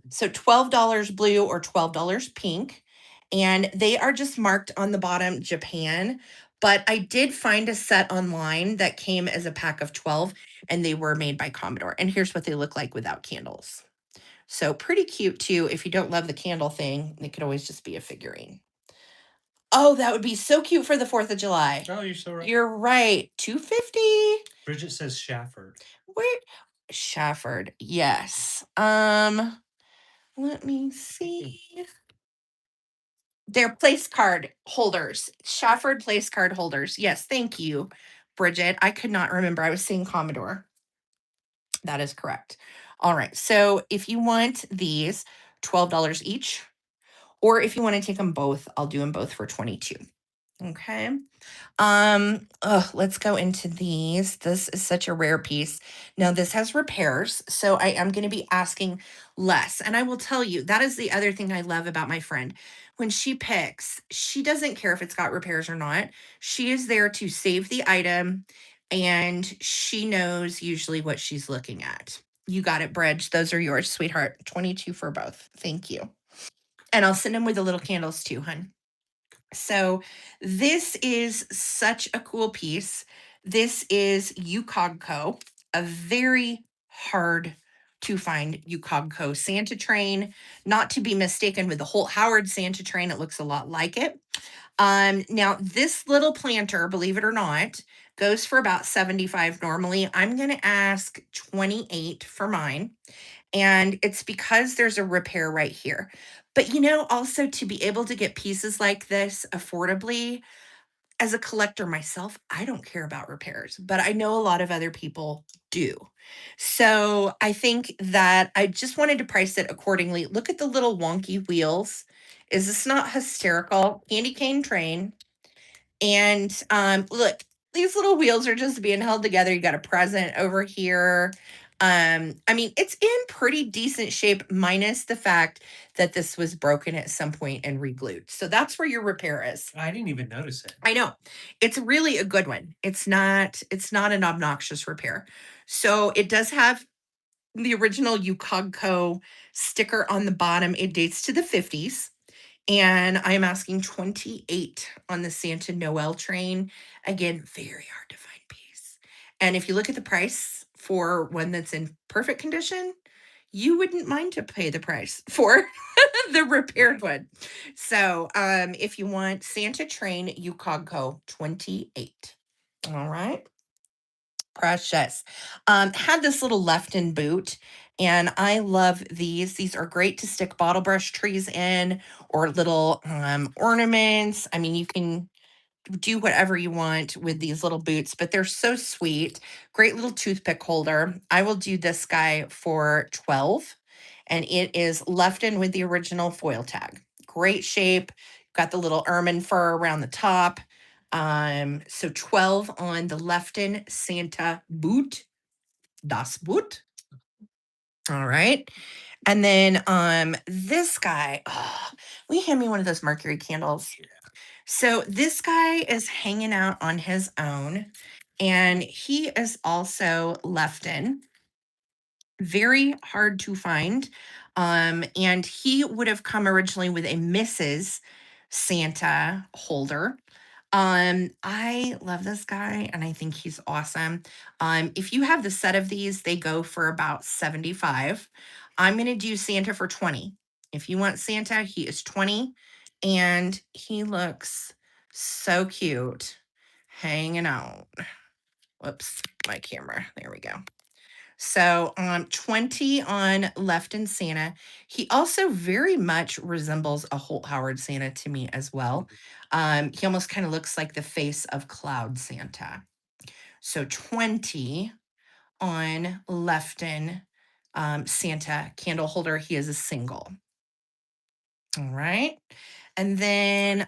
So $12 blue or $12 pink. And they are just marked on the bottom Japan. But I did find a set online that came as a pack of 12 and they were made by Commodore. And here's what they look like without candles. So pretty cute too. If you don't love the candle thing, it could always just be a figurine. Oh, that would be so cute for the 4th of July. Oh, you're so right. You're right. 250. Bridget says Shafford. Where Shafford. Yes. Let me see. They're place card holders. Shafford place card holders. Yes, thank you, Bridget. I could not remember. I was seeing Commodore. That is correct. All right. So if you want these, $12 each. Or if you want to take them both, I'll do them both for 22. Okay. Let's go into these. This is such a rare piece. Now this has repairs, so I am going to be asking less. And I will tell you, that is the other thing I love about my friend. When she picks, she doesn't care if it's got repairs or not. She is there to save the item and she knows usually what she's looking at. You got it, Bridge. Those are yours, sweetheart. 22 for both. Thank you. And I'll send them with the little candles too, hun. So this is such a cool piece. This is UCogco, a very hard to find UCogco Santa train, not to be mistaken with the Holt Howard Santa train. It looks a lot like it. Now this little planter, believe it or not, goes for about 75 normally. I'm going to ask 28 for mine. And it's because there's a repair right here. But also to be able to get pieces like this affordably, as a collector myself, I don't care about repairs, but I know a lot of other people do. So I think that I just wanted to price it accordingly. Look at the little wonky wheels. Is this not hysterical? Candy cane train. And look, these little wheels are just being held together. You got a present over here. I mean, it's in pretty decent shape, minus the fact that this was broken at some point and re-glued. So that's where your repair is. I didn't even notice it. I know. It's really a good one. It's not an obnoxious repair. So it does have the original UCogco sticker on the bottom. It dates to the 50s. And I am asking 28 on the Santa Noel train. Again, very hard to find piece. And if you look at the price for one that's in perfect condition, you wouldn't mind to pay the price for the repaired one. So if you want Santa train, UCogco 28. All right. Precious. Had this little left-in boot, and I love these. These are great to stick bottle brush trees in or little ornaments. I mean, you can do whatever you want with these little boots, but they're so sweet. Great little toothpick holder. I will do this guy for 12, and it is left in with the original foil tag. Great shape. Got the little ermine fur around the top. So 12 on the Lefton Santa boot. Das Boot. All right. And then this guy, oh, will you hand me one of those mercury candles? So this guy is hanging out on his own, and he is also Lefton. Very hard to find. And he would have come originally with a Mrs. Santa holder. I love this guy and I think he's awesome. If you have the set of these, they go for about 75. I'm gonna do Santa for 20. If you want Santa, he is 20 and he looks so cute hanging out. Whoops, my camera. There we go. So 20 on Left in Santa. He also very much resembles a Holt Howard Santa to me as well. He almost kind of looks like the face of Cloud Santa. So 20 on Lefton Santa candle holder. He is a single. All right. And then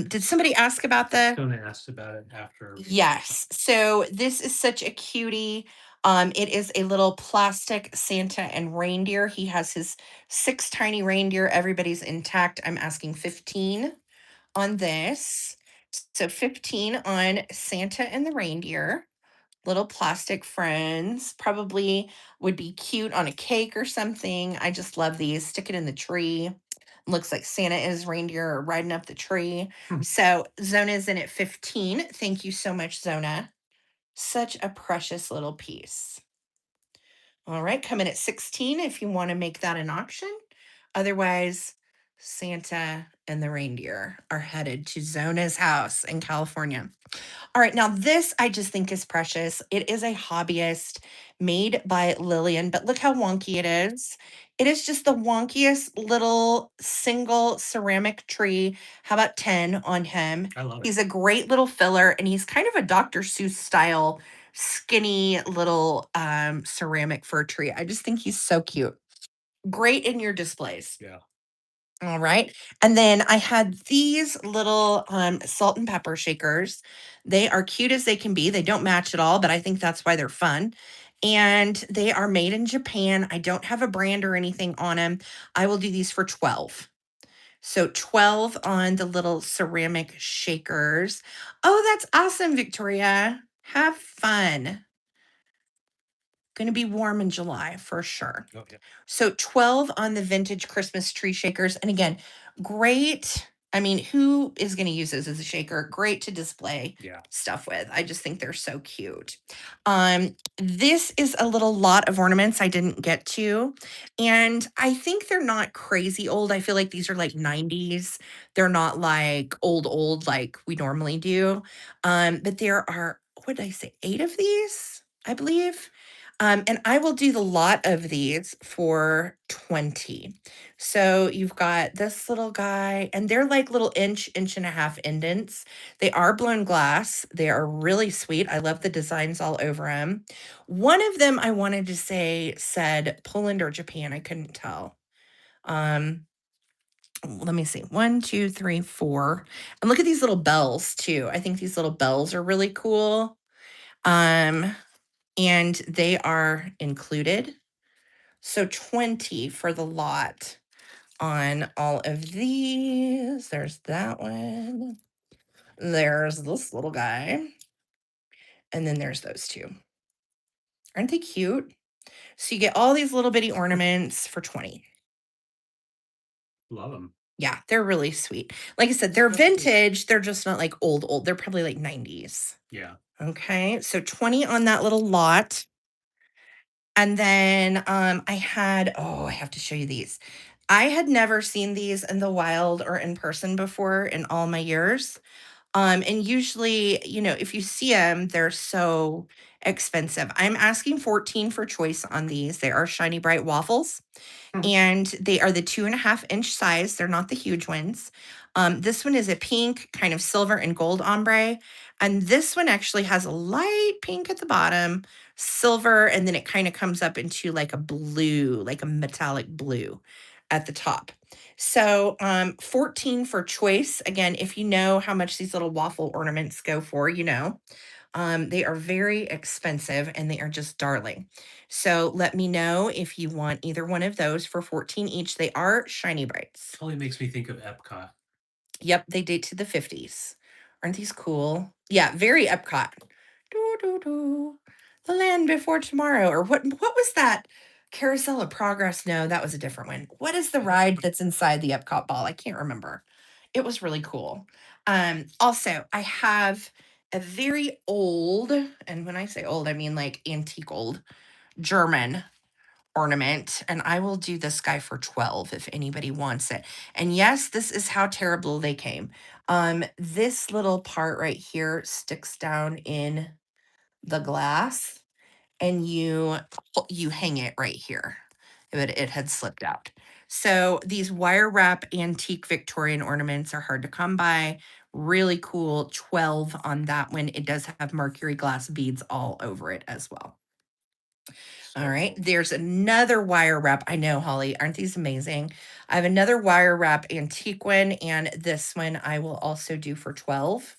did somebody ask about the Tony asked about it after. Yes. So this is such a cutie. It is a little plastic Santa and reindeer. He has his 6 tiny reindeer. Everybody's intact. I'm asking 15 on this. So 15 on Santa and the reindeer. Little plastic friends. Probably would be cute on a cake or something. I just love these. Stick it in the tree. Looks like Santa is reindeer riding up the tree. So Zona is in at 15. Thank you so much, Zona. Such a precious little piece. All right, come in at 16 if you want to make that an option. Otherwise, Santa and the reindeer are headed to Zona's house in California. All right, now this I just think is precious. It is a hobbyist made by Lillian, but look how wonky it is. It is just the wonkiest little single ceramic tree. How about 10 on him? I love it. He's a great little filler, and he's kind of a Dr. Seuss style, skinny little ceramic fir tree. I just think he's so cute. Great in your displays. Yeah. All right. And then I had these little salt and pepper shakers. They are cute as they can be. They don't match at all, but I think that's why they're fun. And they are made in Japan. I don't have a brand or anything on them. I will do these for 12. So 12 on the little ceramic shakers. Oh, that's awesome, Victoria. Have fun. Going to be warm in July for sure. Okay. So 12 on the vintage Christmas tree shakers. And again, great. I mean, who is going to use this as a shaker? Great to display stuff with. I just think they're so cute. This is a little lot of ornaments I didn't get to. And I think they're not crazy old. I feel like these are like 90s. They're not like old like we normally do. But there are, what did I say? 8 of these, I believe. And I will do the lot of these for 20. So you've got this little guy, and they're like little inch and a half indents. They are blown glass. They are really sweet. I love the designs all over them. One of them I wanted to say said Poland or Japan. I couldn't tell. Let me see. 1, 2, 3, 4. And look at these little bells too. I think these little bells are really cool. And they are included. So 20 for the lot on all of these. There's that one. There's this little guy. And then there's those two. Aren't they cute? So you get all these little bitty ornaments for 20. Love them. Yeah, they're really sweet. Like I said, they're vintage. They're just not like old. They're probably like 90s. Yeah. Okay, so 20 on that little lot. And then I had, oh, I have to show you these. I had never seen these in the wild or in person before in all my years. And usually, if you see them, they're so expensive. I'm asking 14 for choice on these. They are shiny bright waffles, and they are the 2.5-inch size. They're not the huge ones. This one is a pink, kind of silver and gold ombre. And this one actually has a light pink at the bottom, silver, and then it kind of comes up into like a blue, like a metallic blue at the top. So 14 for choice. Again, if you know how much these little waffle ornaments go for, they are very expensive and they are just darling. So let me know if you want either one of those for 14 each. They are shiny brights. Totally makes me think of Epcot. Yep, they date to the 50s. Aren't these cool? Yeah, very Epcot. Doo, doo, doo. The land before tomorrow. Or what was that? Carousel of Progress? No, that was a different one. What is the ride that's inside the Epcot ball? I can't remember. It was really cool. Also, I have a very old, and when I say old, I mean like antique old German ornament, and I will do this guy for 12 if anybody wants it. And yes, this is how terrible they came. This little part right here sticks down in the glass, and you hang it right here. But it had slipped out. So these wire wrap antique Victorian ornaments are hard to come by. Really cool. 12 on that one. It does have mercury glass beads all over it as well. All right. There's another wire wrap. I know, Holly. Aren't these amazing? I have another wire wrap antique one, and this one I will also do for 12.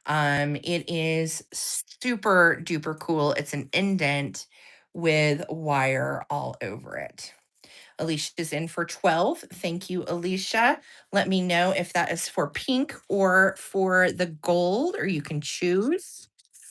It is super duper cool. It's an indent with wire all over it. Alicia's in for 12. Thank you, Alicia. Let me know if that is for pink or for the gold, or you can choose.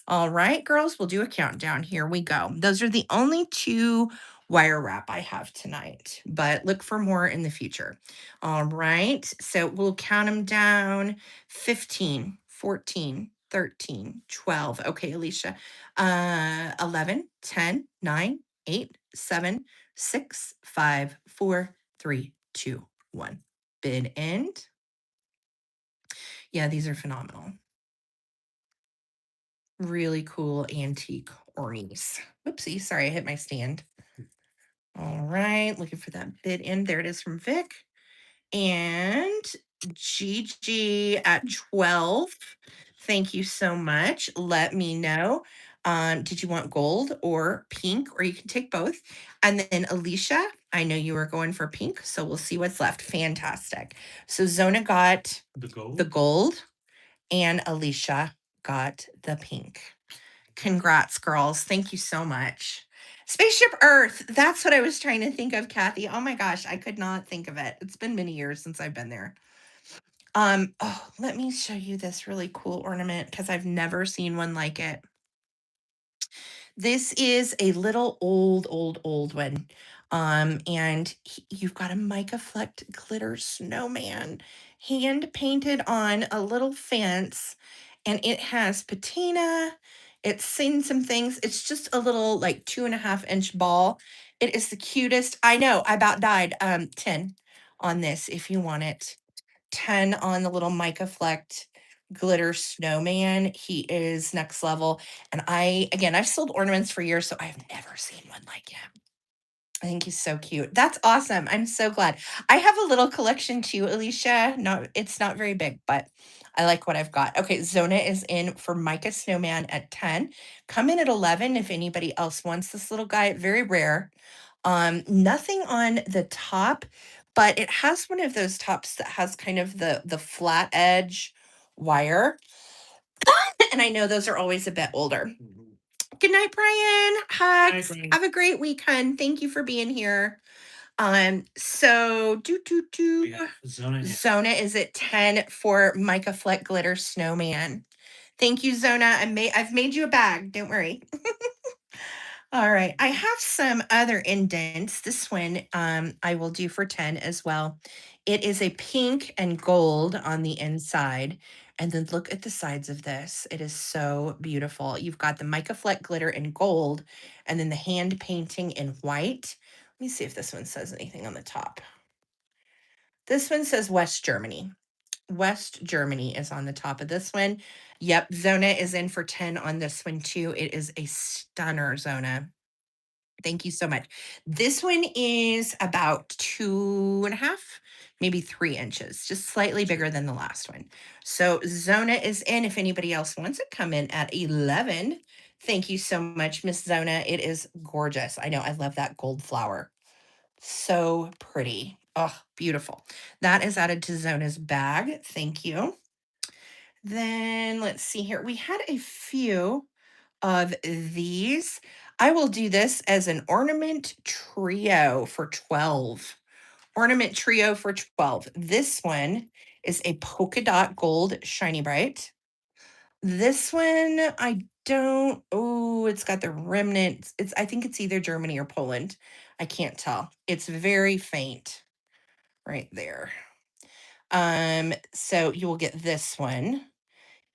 All right, girls, we'll do a countdown. Here we go. Those are the only two wire wrap I have tonight, but look for more in the future. All right, so we'll count them down: 15, 14, 13, 12. Okay, Alicia. 11, 10, 9, 8, 7, 6, 5, 4, 3, 2, 1. Bid end. Yeah, these are phenomenal. Really cool antique ornies. Oopsie, sorry, I hit my stand. All right, looking for that bid end. There it is from Vic. And Gigi at 12. Thank you so much. Let me know. Did you want gold or pink, or you can take both? And then Alicia, I know you were going for pink, so we'll see what's left. Fantastic. So Zona got the gold, and Alicia got the pink. Congrats, girls. Thank you so much. Spaceship Earth. That's what I was trying to think of, Kathy. Oh my gosh, I could not think of it. It's been many years since I've been there. Let me show you this really cool ornament because I've never seen one like it. This is a little old one. And you've got a mica flecked glitter snowman hand painted on a little fence, and it has patina. It's seen some things. It's just a little like 2.5-inch ball. It is the cutest. I know, I about died. 10 on this if you want it. 10 on the little mica flecked glitter snowman. He is next level. And I've sold ornaments for years, so I've never seen one like him. I think he's so cute. That's awesome. I'm so glad. I have a little collection too, Alicia. No, it's not very big, but I like what I've got. Okay, Zona is in for Micah Snowman at 10. Come in at 11 if anybody else wants this little guy. Very rare. Nothing on the top, but it has one of those tops that has kind of the flat edge wire. And I know those are always a bit older. Good night, Brian. Hugs. Brian. Have a great weekend. Thank you for being here. So Zona is at 10 for Micah Fleck Glitter Snowman. Thank you, Zona. I've made you a bag. Don't worry. All right. I have some other indents. This one I will do for 10 as well. It is a pink and gold on the inside. And then look at the sides of this. It is so beautiful. You've got the mica fleck glitter in gold, and then the hand painting in white. Let me see if this one says anything on the top. This one says West Germany. West Germany is on the top of this one. Yep, Zona is in for 10 on this one too. It is a stunner, Zona. Thank you so much. This one is about 2.5, maybe 3 inches, just slightly bigger than the last one. So Zona is in. If anybody else wants it, come in at 11. Thank you so much, Miss Zona. It is gorgeous. I know. I love that gold flower. So pretty. Oh, beautiful. That is added to Zona's bag. Thank you. Then let's see here. We had a few of these. I will do this as an ornament trio for 12. Ornament trio for 12. This one is a polka dot gold shiny bright. This one I don't, oh, it's got the remnants. I think it's either Germany or Poland. I can't tell. It's very faint right there. So you will get this one.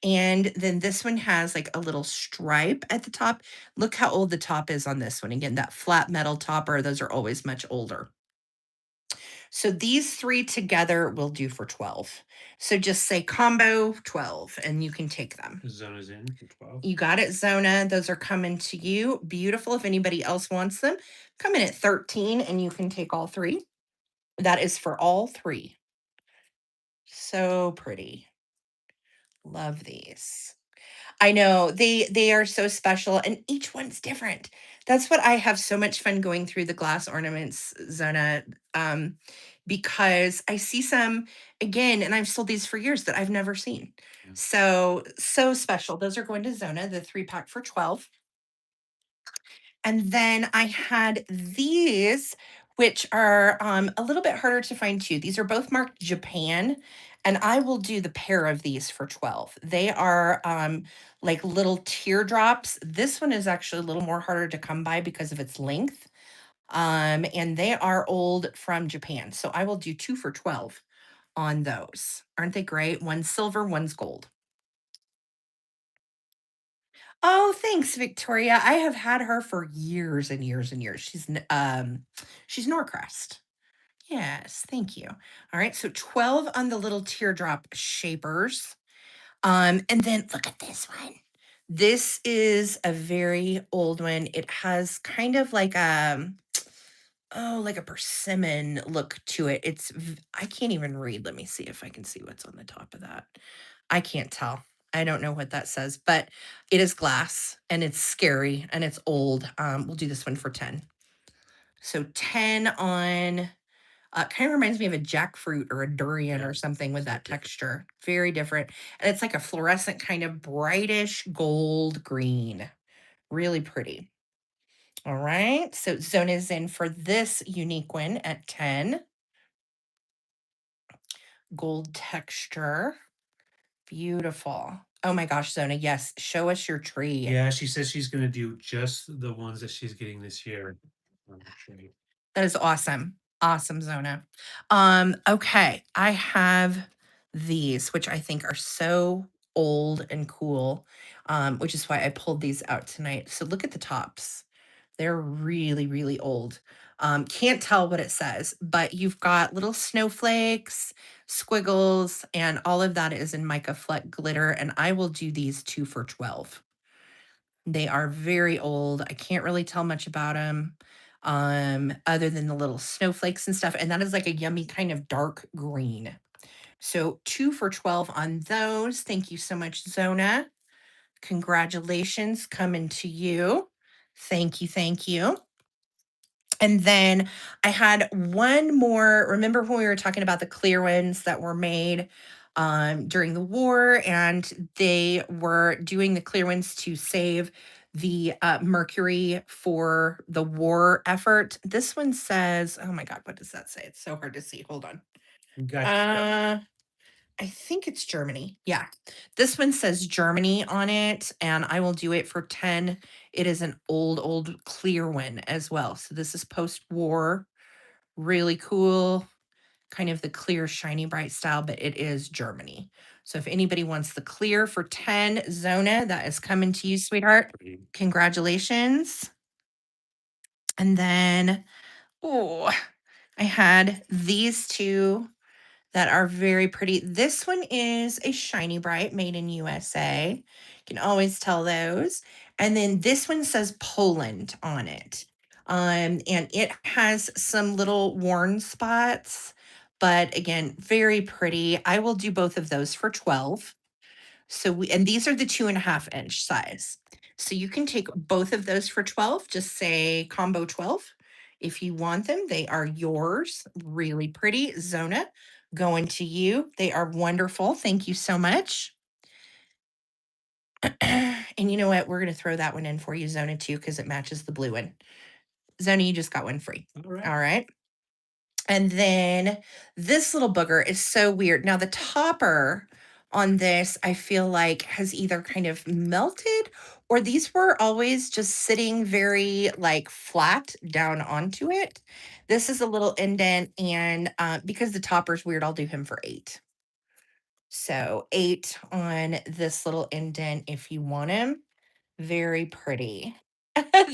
And then this one has like a little stripe at the top. Look how old the top is on this one. Again, that flat metal topper, those are always much older. So these three together will do for 12. So just say combo 12 and you can take them. Zona's in for 12. You got it, Zona. Those are coming to you. Beautiful. If anybody else wants them, come in at 13 and you can take all three. That is for all three. So pretty. Love these. I know they are so special and each one's different. That's what I have so much fun going through the glass ornaments, Zona, because I see some again, and I've sold these for years that I've never seen. Yeah. So special. Those are going to Zona, the 3-pack for 12. And then I had these, which are a little bit harder to find too. These are both marked Japan, and I will do the pair of these for 12. They are like little teardrops. This one is actually a little more harder to come by because of its length. And they are old from Japan. So I will do 2 for 12 on those. Aren't they great? One's silver, one's gold. Oh, thanks, Victoria. I have had her for years and years and years. She's Norcrest. Yes, thank you. All right, so 12 on the little teardrop shapers. And then look at this one. This is a very old one. It has kind of like like a persimmon look to it. I can't even read. Let me see if I can see what's on the top of that. I can't tell. I don't know what that says, but it is glass and it's scary and it's old. We'll do this one for 10. So 10 on, kind of reminds me of a jackfruit or a durian or something with that texture. Very different. And it's like a fluorescent kind of brightish gold green. Really pretty. All right. So Zone is in for this unique one at 10. Gold texture. Beautiful. Oh my gosh, Zona, yes, show us your tree. Yeah, she says she's gonna do just the ones that she's getting this year on the tree. That is awesome. Awesome, Zona. Okay, I have these, which I think are so old and cool, which is why I pulled these out tonight. So look at the tops. They're really, really old. Can't tell what it says, but you've got little snowflakes, squiggles, and all of that is in mica fleck glitter. And I will do these 2 for 12. They are very old. I can't really tell much about them, other than the little snowflakes and stuff. And that is like a yummy kind of dark green. So 2 for 12 on those. Thank you so much, Zona. Congratulations coming to you. Thank you. Thank you. And then I had one more. Remember when we were talking about the clear ones that were made during the war, and they were doing the clear ones to save the mercury for the war effort? This one says, oh my God, what does that say? It's so hard to see. Hold on. Gotcha. I think it's Germany. Yeah. This one says Germany on it, and I will do it for 10. It is an old clear one as well. So this is post-war. Really cool. Kind of the clear, shiny, bright style, but it is Germany. So if anybody wants the clear for 10, Zona, that is coming to you, sweetheart. Congratulations. And then, oh, I had these two that are very pretty. This one is a shiny bright made in USA. You can always tell those. And then this one says Poland on it. And it has some little worn spots, but again, very pretty. I will do both of those for 12. And these are the 2.5-inch size. So you can take both of those for 12, just say combo 12. If you want them, they are yours. Really pretty. Zona, going to you. They are wonderful. Thank you so much. And you know what? We're going to throw that one in for you, Zona, too, because it matches the blue one. Zona, you just got one free. All right. All right. And then this little booger is so weird. Now, the topper on this, I feel like, has either kind of melted or these were always just sitting very like flat down onto it. This is a little indent, and because the topper's weird, I'll do him for 8. So 8 on this little indent if you want him. Very pretty.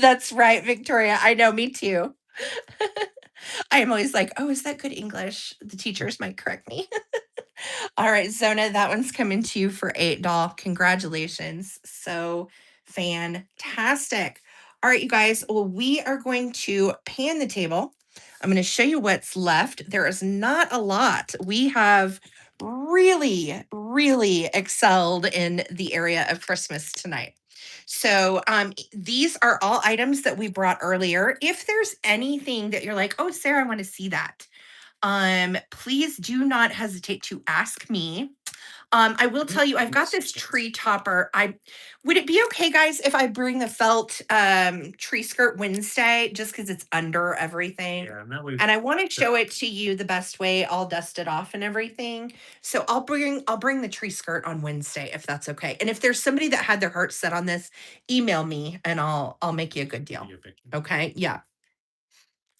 That's right, Victoria. I know, me too. I am always like, oh, is that good English? The teachers might correct me. All right, Zona, that one's coming to you for 8, doll. Congratulations. So fantastic. All right, you guys. Well, we are going to pan the table. I'm going to show you what's left. There is not a lot. We have really, really excelled in the area of Christmas tonight. So these are all items that we brought earlier. If there's anything that you're like, oh, Sarah, I want to see that, please do not hesitate to ask me. I will tell you, I've got this tree topper. Would it be okay, guys, if I bring the felt tree skirt Wednesday, just because it's under everything? Yeah, and that way. And I want to show it to you the best way, all dusted off and everything. So I'll bring the tree skirt on Wednesday if that's okay. And if there's somebody that had their heart set on this, email me and I'll make you a good deal. Okay? Yeah.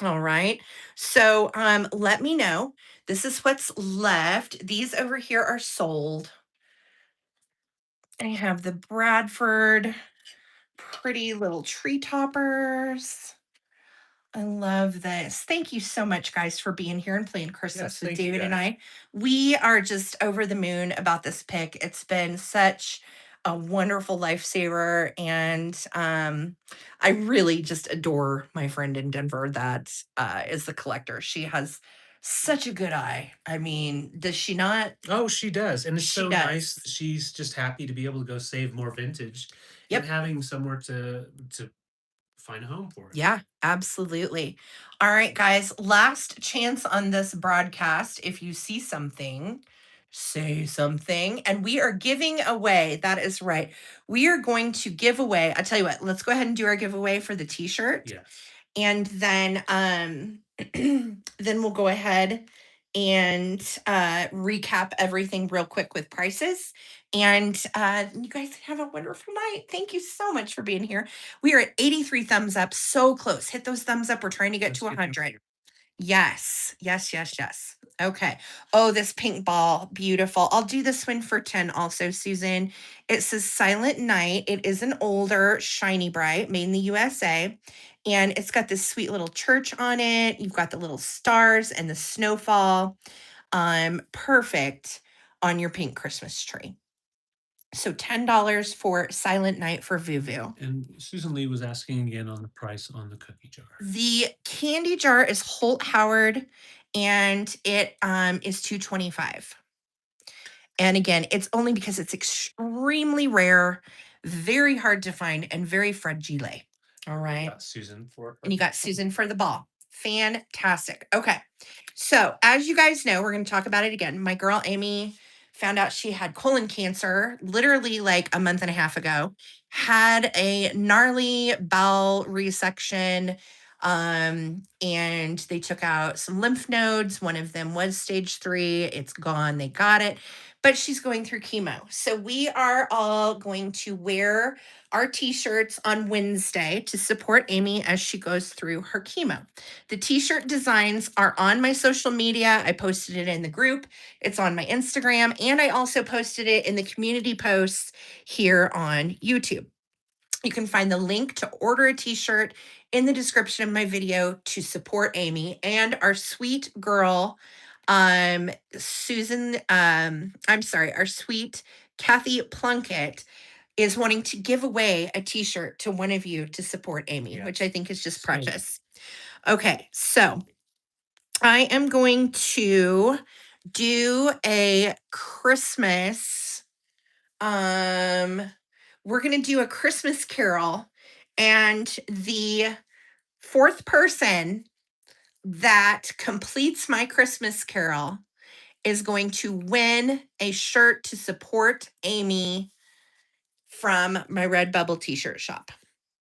All right. So let me know. This is what's left. These over here are sold. I have the Bradford pretty little tree toppers. I love this. Thank you so much, guys, for being here and playing Christmas with thank you, David and guys. I. We are just over the moon about this pick. It's been such a wonderful lifesaver. And I really just adore my friend in Denver that is the collector. She has such a good eye. I mean, does she not? Oh, she does, and it's She so nice. does. She's just happy to be able to go save more vintage and Yep. having somewhere to find a home for it. Yeah, absolutely. All right, guys, last chance on this broadcast. If you see something, say something. And we are giving away, that is right. We are going to give away, I tell you what, let's go ahead and do our giveaway for the t-shirt. Yes. And then then we'll go ahead and recap everything real quick with prices. And you guys have a wonderful night. Thank you so much for being here. We are at 83 thumbs up, so close. Hit those thumbs up. We're trying to get to 100. Yes, yes, yes, yes. Okay. Oh, this pink ball, beautiful. I'll do this one for 10 also, Susan. It says Silent Night. It is an older, shiny bright, made in the USA. And it's got this sweet little church on it. You've got the little stars and the snowfall. Perfect on your pink Christmas tree. So $10 for Silent Night for Vuvu. And Susan Lee was asking again on the price on the cookie jar. The candy jar is Holt Howard, and it is $2.25. And again, it's only because it's extremely rare, very hard to find, and very fragile. All right. Susan for And you got Susan for the ball. Fantastic. Okay. So, as you guys know, we're going to talk about it again. My girl Amy found out she had colon cancer literally like a month and a half ago, had a gnarly bowel resection. And they took out some lymph nodes. One of them was stage 3. It's gone. They got it, but she's going through chemo. So we are all going to wear our t-shirts on Wednesday to support Amy as she goes through her chemo. The t-shirt designs are on my social media. I posted it in the group. It's on my Instagram, and I also posted it in the community posts here on YouTube. You can find the link to order a t-shirt in the description of my video to support Amy and our sweet girl Susan, I'm sorry, our sweet Kathy Plunkett is wanting to give away a t-shirt to one of you to support Amy, which I think is just So precious. Okay, so I am going to do a Christmas. We're going to do a Christmas carol, and the fourth person that completes my Christmas carol is going to win a shirt to support Amy from my Redbubble t-shirt shop.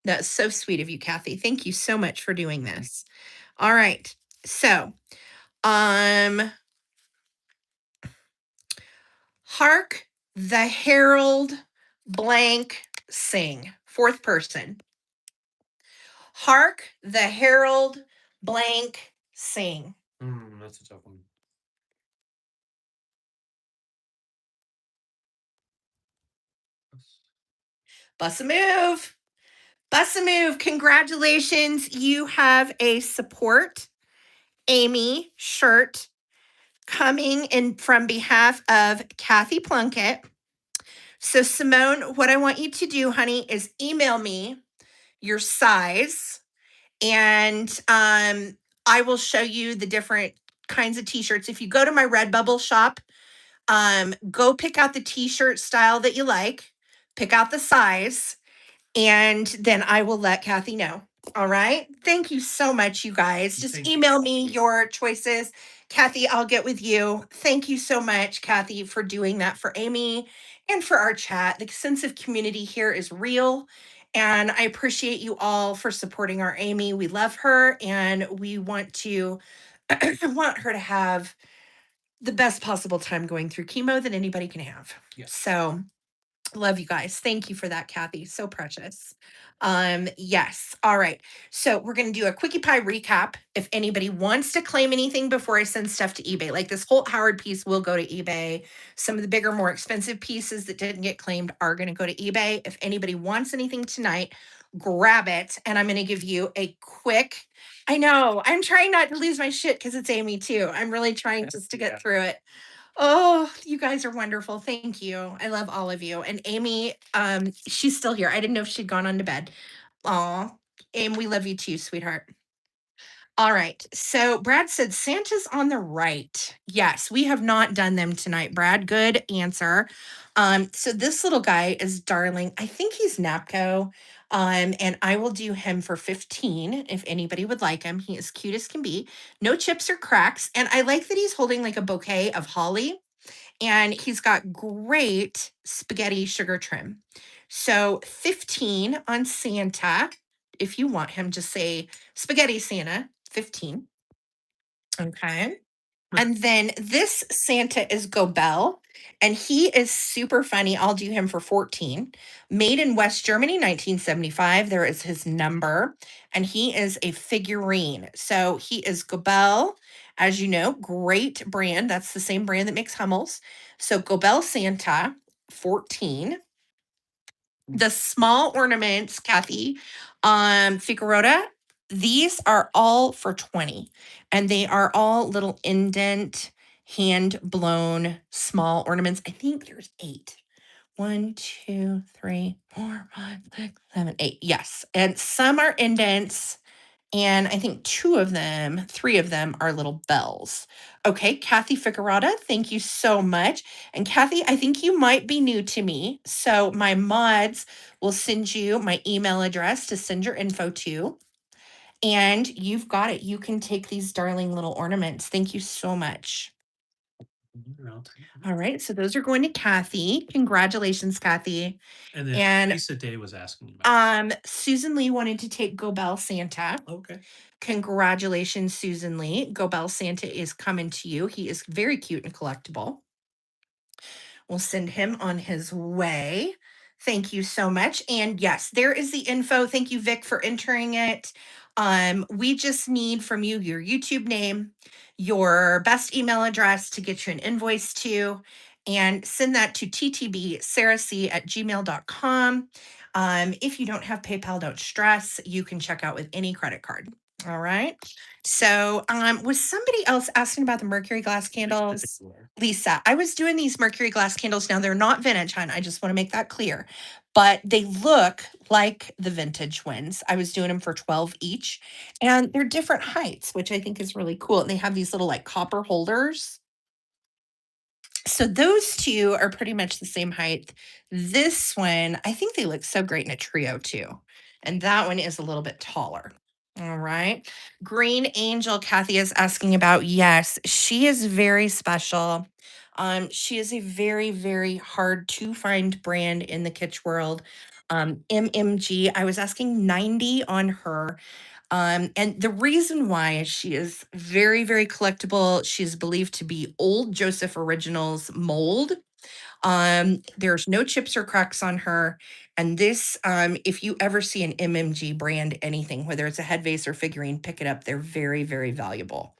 That's so sweet of you, Kathy. Thank you so much for doing this. All right. So, hark the herald blank sing. Fourth person. Hark the herald blank sing. That's a tough one. Bust a move. Bust a move. Congratulations. You have a support Amy shirt coming in from behalf of Kathy Plunkett. So, Simone, what I want you to do, honey, is email me your size, and I will show you the different kinds of t-shirts. If you go to my Redbubble shop, go pick out the t-shirt style that you like, pick out the size, and then I will let Kathy know. All right. Thank you so much, you guys. Just email me your choices. Kathy, I'll get with you. Thank you so much, Kathy, for doing that for Amy and for our chat. The sense of community here is real. And I appreciate you all for supporting our Amy. We love her and we want to want her to have the best possible time going through chemo that anybody can have. Yes. So love you guys. Thank you for that, Kathy. So precious. Yes. All right. So we're going to do a quickie pie recap. If anybody wants to claim anything before I send stuff to eBay, like this Holt Howard piece will go to eBay. Some of the bigger, more expensive pieces that didn't get claimed are going to go to eBay. If anybody wants anything tonight, grab it. And I'm going to give you a quick, I know I'm trying not to lose my shit because it's Amy too. I'm really trying just to get through it. Oh, you guys are wonderful. Thank you. I love all of you. And Amy, she's still here. I didn't know if she'd gone on to bed. Aw, Amy, we love you too, sweetheart. All right. So Brad said Santa's on the right. Yes, we have not done them tonight, Brad. Good answer. So this little guy is darling. I think he's Napco. And I will do him for 15 if anybody would like him. He is cute as can be. No chips or cracks. And I like that he's holding like a bouquet of holly. And he's got great spaghetti sugar trim. So 15 on Santa. If you want him, just say spaghetti Santa, 15. Okay. And then this Santa is Gobel, and he is super funny. I'll do him for 14. Made in West Germany, 1975. There is his number, and he is a figurine. So he is Gobel, as you know, great brand. That's the same brand that makes Hummels. So Gobel Santa, 14. The small ornaments, Kathy, Figueroa, these are all for 20, and they are all little indent, hand blown small ornaments. I think there's 8. 1, 2, 3, 4, 5, 6, 7, 8. Yes. And some are indents, and I think 3 of them are little bells. Okay, Kathy Figueroa, thank you so much. And Kathy, I think you might be new to me. So my mods will send you my email address to send your info to. And you've got it. You can take these darling little ornaments. Thank you so much. All right, so those are going to Kathy. Congratulations, Kathy. And then And Lisa Day was asking about. Susan Lee wanted to take Gobel Santa. Okay. Congratulations, Susan Lee. Gobel Santa is coming to you. He is very cute and collectible. We'll send him on his way. Thank you so much. And yes, there is the info. Thank you, Vic, for entering it. We just need from you your YouTube name, your best email address to get you an invoice to, and send that to ttbsarahc@gmail.com. If you don't have PayPal, don't stress. You can check out with any credit card. All right. So, was somebody else asking about the mercury glass candles? Lisa, I was doing these mercury glass candles. Now they're not vintage, hon. I just want to make that clear. But they look like the vintage ones. I was doing them for 12 each. And they're different heights, which I think is really cool. And they have these little like copper holders. So those two are pretty much the same height. This one, I think they look so great in a trio too. And that one is a little bit taller. All right. Green Angel, Kathy is asking about. Yes, she is very special. She is a very, very hard to find brand in the kitsch world. MMG, I was asking 90 on her. And the reason why is she is very, very collectible. She's believed to be old Joseph Originals mold. There's no chips or cracks on her. And this, if you ever see an MMG brand anything, whether it's a head vase or figurine, pick it up. They're very, very valuable.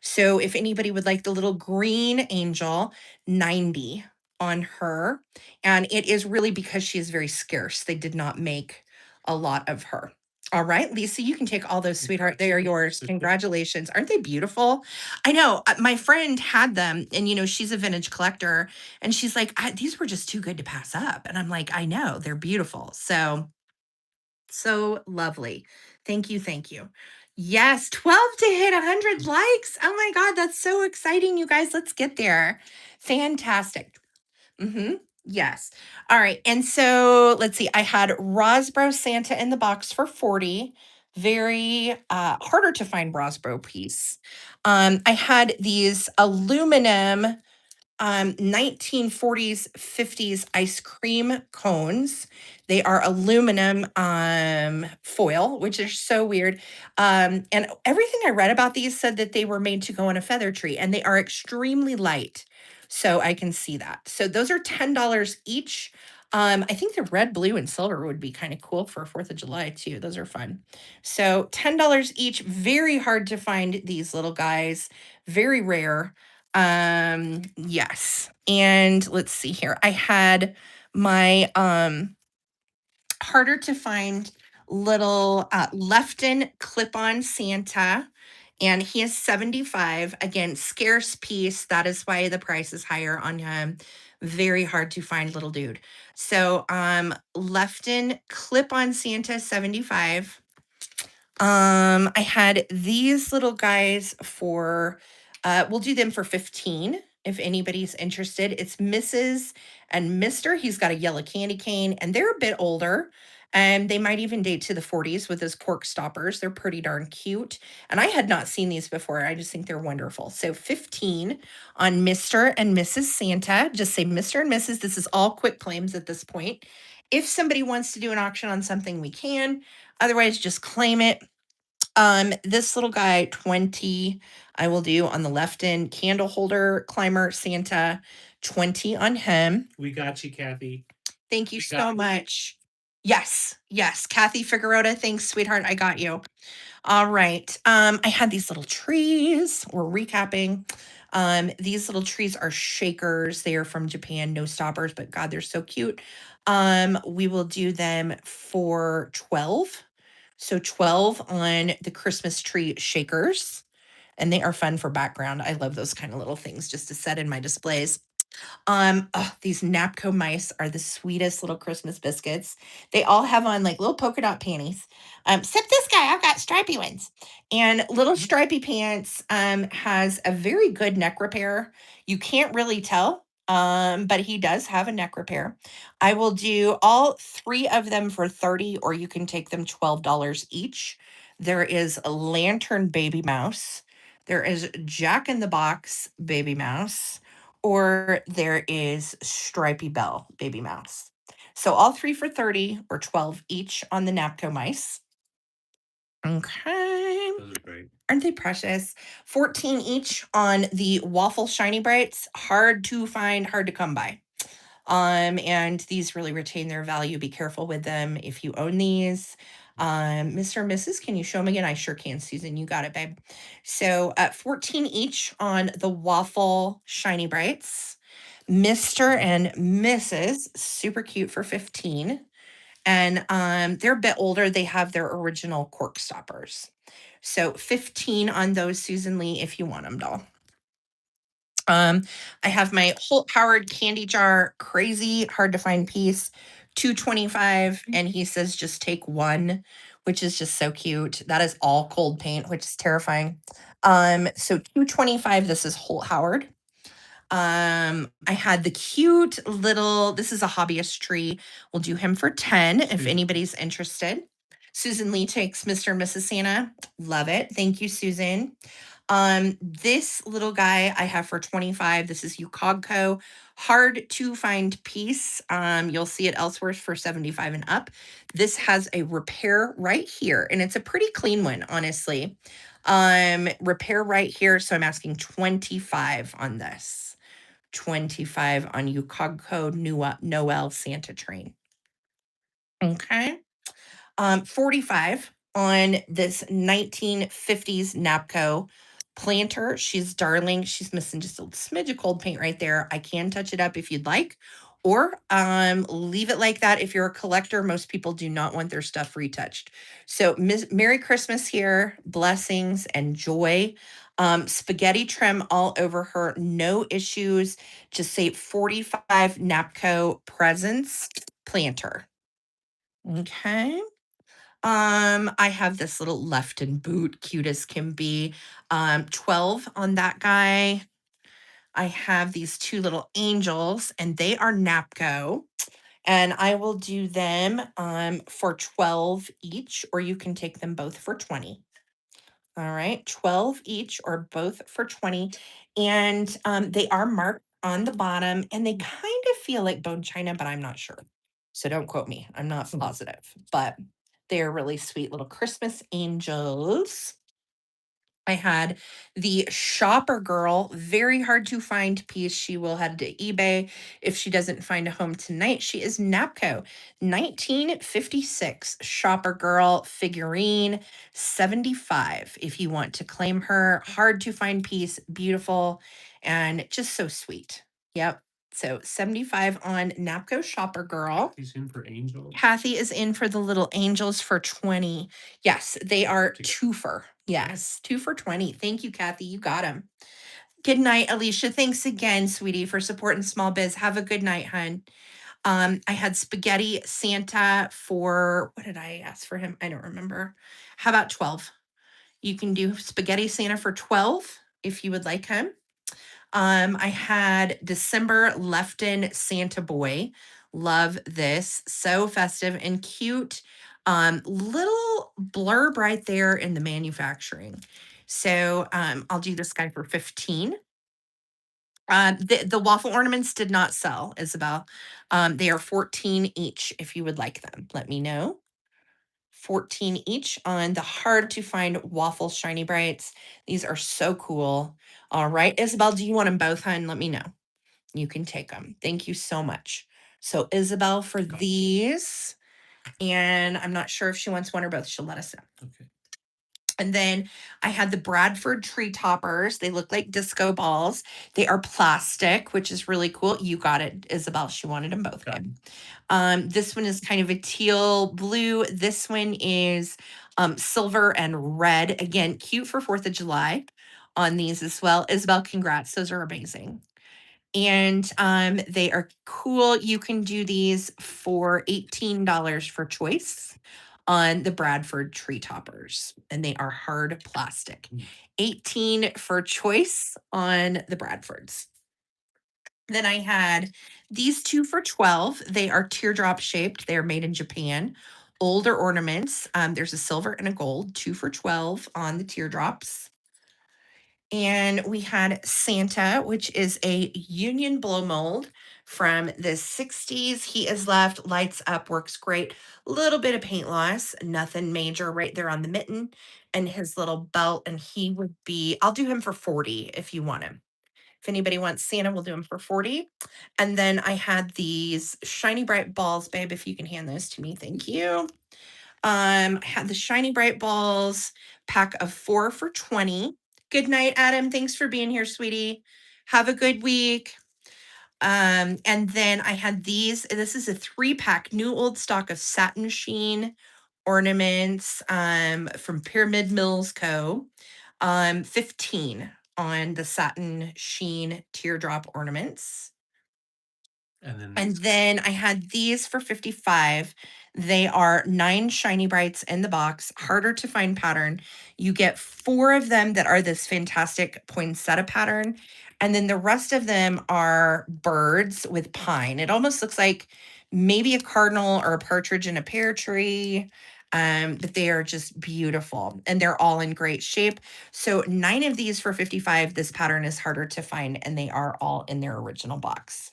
So if anybody would like the little green angel, 90 on her. And it is really because she is very scarce. They did not make a lot of her. All right, Lisa, you can take all those, sweetheart. They are yours. Congratulations. Aren't they beautiful? I know. My friend had them, and she's a vintage collector, and she's like, these were just too good to pass up. And I'm like, I know, they're beautiful. So lovely. Thank you. Thank you. Yes, 12 to hit 100 likes. Oh my God, that's so exciting, you guys. Let's get there. Fantastic. Mm-hmm. Yes. All right. And so let's see. I had Rosbro Santa in the box for 40. Very harder to find Rosbro piece. I had these aluminum 1940s, 50s ice cream cones. They are aluminum foil, which is so weird. And everything I read about these said that they were made to go on a feather tree, and they are extremely light. So I can see that. So those are $10 each. I think the red, blue, and silver would be kind of cool for 4th of July too. Those are fun. So $10 each. Very hard to find these little guys. Very rare. Yes. And let's see here. I had my harder to find little Lefton clip-on Santa, and he is 75. Again, scarce piece. That is why the price is higher on him. Very hard to find little dude. So Lefton clip-on Santa 75. I had these little guys for, we'll do them for 15 if anybody's interested. It's Mrs. and Mr. He's got a yellow candy cane, and they're a bit older. And they might even date to the 40s with those cork stoppers. They're pretty darn cute. And I had not seen these before. I just think they're wonderful. So 15 on Mr. and Mrs. Santa. Just say Mr. and Mrs. This is all quick claims at this point. If somebody wants to do an auction on something, we can. Otherwise, just claim it. This little guy, 20, I will do on the left end. Candle holder, climber, Santa, 20 on him. We got you, Kathy. Thank you so much. Yes, yes. Kathy Figueroa, thanks, sweetheart. I got you. All right. I had these little trees. We're recapping. These little trees are shakers. They are from Japan, no stoppers, but God, they're so cute. We will do them for 12. So 12 on the Christmas tree shakers. And they are fun for background. I love those kind of little things just to set in my displays. Oh, these Napco mice are the sweetest little Christmas biscuits. They all have on like little polka dot panties. Except this guy, I've got stripy ones. And little stripy pants has a very good neck repair. You can't really tell, but he does have a neck repair. I will do all 3 of them for 30, or you can take them $12 each. There is a lantern baby mouse. There is Jack in the Box baby mouse, or there is Stripey Bell baby mouse. So all 3 for 30 or 12 each on the Napco mice. Okay. Those are great. Aren't they precious? 14 each on the waffle shiny brights. Hard to find, hard to come by. And these really retain their value. Be careful with them if you own these. Mr. and Mrs., can you show them again? I sure can, Susan. You got it, babe. So 14 each on the waffle shiny brights. Mr. and Mrs., super cute for 15. And they're a bit older. They have their original cork stoppers. So 15 on those, Susan Lee, if you want them, doll. I have my Holt Howard candy jar, crazy hard to find piece, 225, and he says just take one, which is just so cute. That is all cold paint, which is terrifying. So 225, this is Holt Howard. I had the cute little, this is a hobbyist tree. We'll do him for 10 if anybody's interested. Susan Lee takes Mr. and Mrs. Santa. Love it. Thank you, Susan. This little guy I have for 25. This is UCogco. Hard to find piece. You'll see it elsewhere for 75 and up. This has a repair right here, and it's a pretty clean one, honestly. Repair right here. So I'm asking 25 on this. 25 on UCogco Noel Santa Train. Okay. 45 on this 1950s Napco planter. She's darling. She's missing just a smidge of cold paint right there. I can touch it up if you'd like, or leave it like that if you're a collector. Most people do not want their stuff retouched. So Merry Christmas here, blessings and joy. Spaghetti trim all over her, no issues. Just say 45 Napco presents planter. Okay. I have this little Lefton boot, cute as can be. 12 on that guy. I have these two little angels, and they are Napco. And I will do them for 12 each, or you can take them both for 20. All right, 12 each or both for 20. And they are marked on the bottom, and they kind of feel like bone china, but I'm not sure. So don't quote me. I'm not positive, but they're really sweet little Christmas angels. I had the Shopper Girl, very hard to find piece. She will head to eBay if she doesn't find a home tonight. She is Napco, 1956 Shopper Girl figurine, 75 if you want to claim her. Hard to find piece, beautiful, and just so sweet. Yep. So 75 on Napco Shopper Girl. He's in for angels. Kathy is in for the little angels for 20. Yes, they are two for. Yes, 2 for 20. Thank you, Kathy. You got them. Good night, Alicia. Thanks again, sweetie, for supporting small biz. Have a good night, hun. I had spaghetti Santa for, what did I ask for him? I don't remember. How about 12? You can do spaghetti Santa for 12 if you would like him. I had December Lefton Santa Boy. Love this. So festive and cute. Little blurb right there in the manufacturing. So I'll do this guy for 15. The waffle ornaments did not sell, Isabel. They are 14 each if you would like them. Let me know. 14 each on the hard to find waffle shiny brights. These are so cool. All right, Isabel, do you want them both, hun? Let me know. You can take them. Thank you so much. So Isabel for these, and I'm not sure if she wants one or both. She'll let us know. Okay. And then I had the Bradford tree toppers. They look like disco balls. They are plastic, which is really cool. You got it, Isabel. She wanted them both. This one is kind of a teal blue. This one is silver and red. Again, cute for 4th of July on these as well. Isabel, congrats. Those are amazing. And they are cool. You can do these for $18 for choice on the Bradford tree toppers, and they are hard plastic. 18 for choice on the Bradfords. Then I had these two for 12. They are teardrop shaped. They are made in Japan. Older ornaments. There's a silver and a gold, 2 for 12 on the teardrops. And we had Santa, which is a union blow mold from the 60s. He is left, lights up, works great. Little bit of paint loss, nothing major right there on the mitten and his little belt. And he would be, I'll do him for 40 if you want him. If anybody wants Santa, we'll do him for 40. And then I had these shiny bright balls, babe, if you can hand those to me. Thank you. I had the shiny bright balls pack of 4 for 20. Good night, Adam. Thanks for being here, sweetie. Have a good week. And then I had these. This is a 3-pack new old stock of satin sheen ornaments from Pyramid Mills Co. 15 on the satin sheen teardrop ornaments. And then I had these for 55. They are 9 shiny brights in the box, harder to find pattern. You get 4 of them that are this fantastic poinsettia pattern. And then the rest of them are birds with pine. It almost looks like maybe a cardinal or a partridge in a pear tree. But they are just beautiful and they're all in great shape. So 9 of these for 55. This pattern is harder to find and they are all in their original box.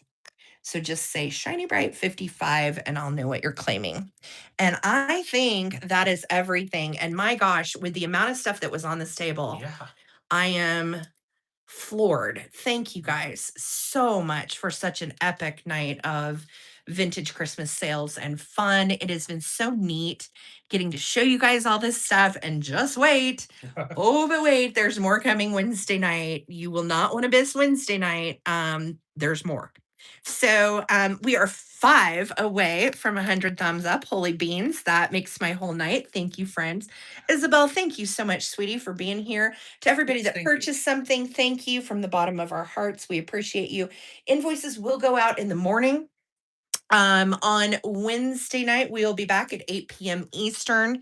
So just say shiny bright 55 and I'll know what you're claiming. And I think that is everything. And my gosh, with the amount of stuff that was on this table, Yeah. I am floored. Thank you guys so much for such an epic night of vintage Christmas sales and fun. It has been so neat getting to show you guys all this stuff. And just wait. Oh, but wait, there's more coming Wednesday night. You will not want to miss Wednesday night. There's more. So we are 5 away from 100 thumbs up. Holy beans. That makes my whole night. Thank you, friends. Isabel, thank you so much, sweetie, for being here. To everybody that purchased something, thank you from the bottom of our hearts. We appreciate you. Invoices will go out in the morning. On Wednesday night, we'll be back at 8 p.m. Eastern.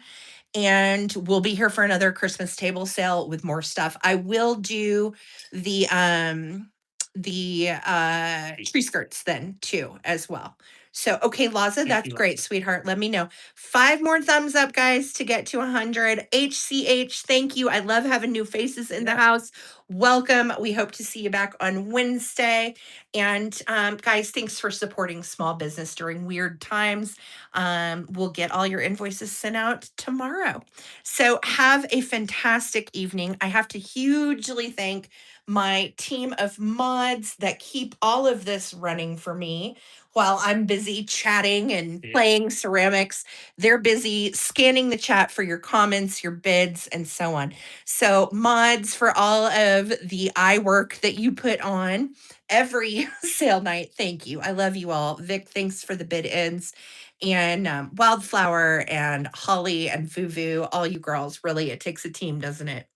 And we'll be here for another Christmas table sale with more stuff. I will do the tree skirts then too as well. So okay, Laza, that's great, sweetheart. Let me know. 5 more thumbs up, guys, to get to 100. HCH, thank you. I love having new faces in the house. Welcome. We hope to see you back on Wednesday. And guys, thanks for supporting small business during weird times. We'll get all your invoices sent out tomorrow. So have a fantastic evening. I have to hugely thank my team of mods that keep all of this running for me while I'm busy chatting and playing ceramics. They're busy scanning the chat for your comments, your bids, and so on. So mods, for all of the eye work that you put on every sale night, thank you. I love you all. Vic, thanks for the bid ins. And Wildflower and Holly and Fuvu, all you girls, really, it takes a team, doesn't it?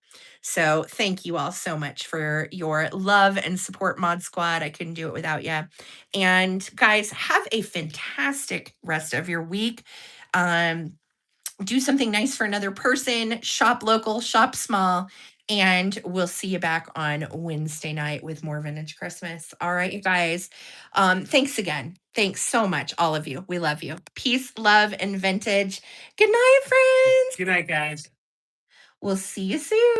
So thank you all so much for your love and support, Mod Squad. I couldn't do it without you. And guys, have a fantastic rest of your week. Do something nice for another person, shop local, shop small, and we'll see you back on Wednesday night with more Vintage Christmas. All right, you guys. Thanks again. Thanks so much, all of you. We love you. Peace, love, and vintage. Good night, friends. Good night, guys. We'll see you soon.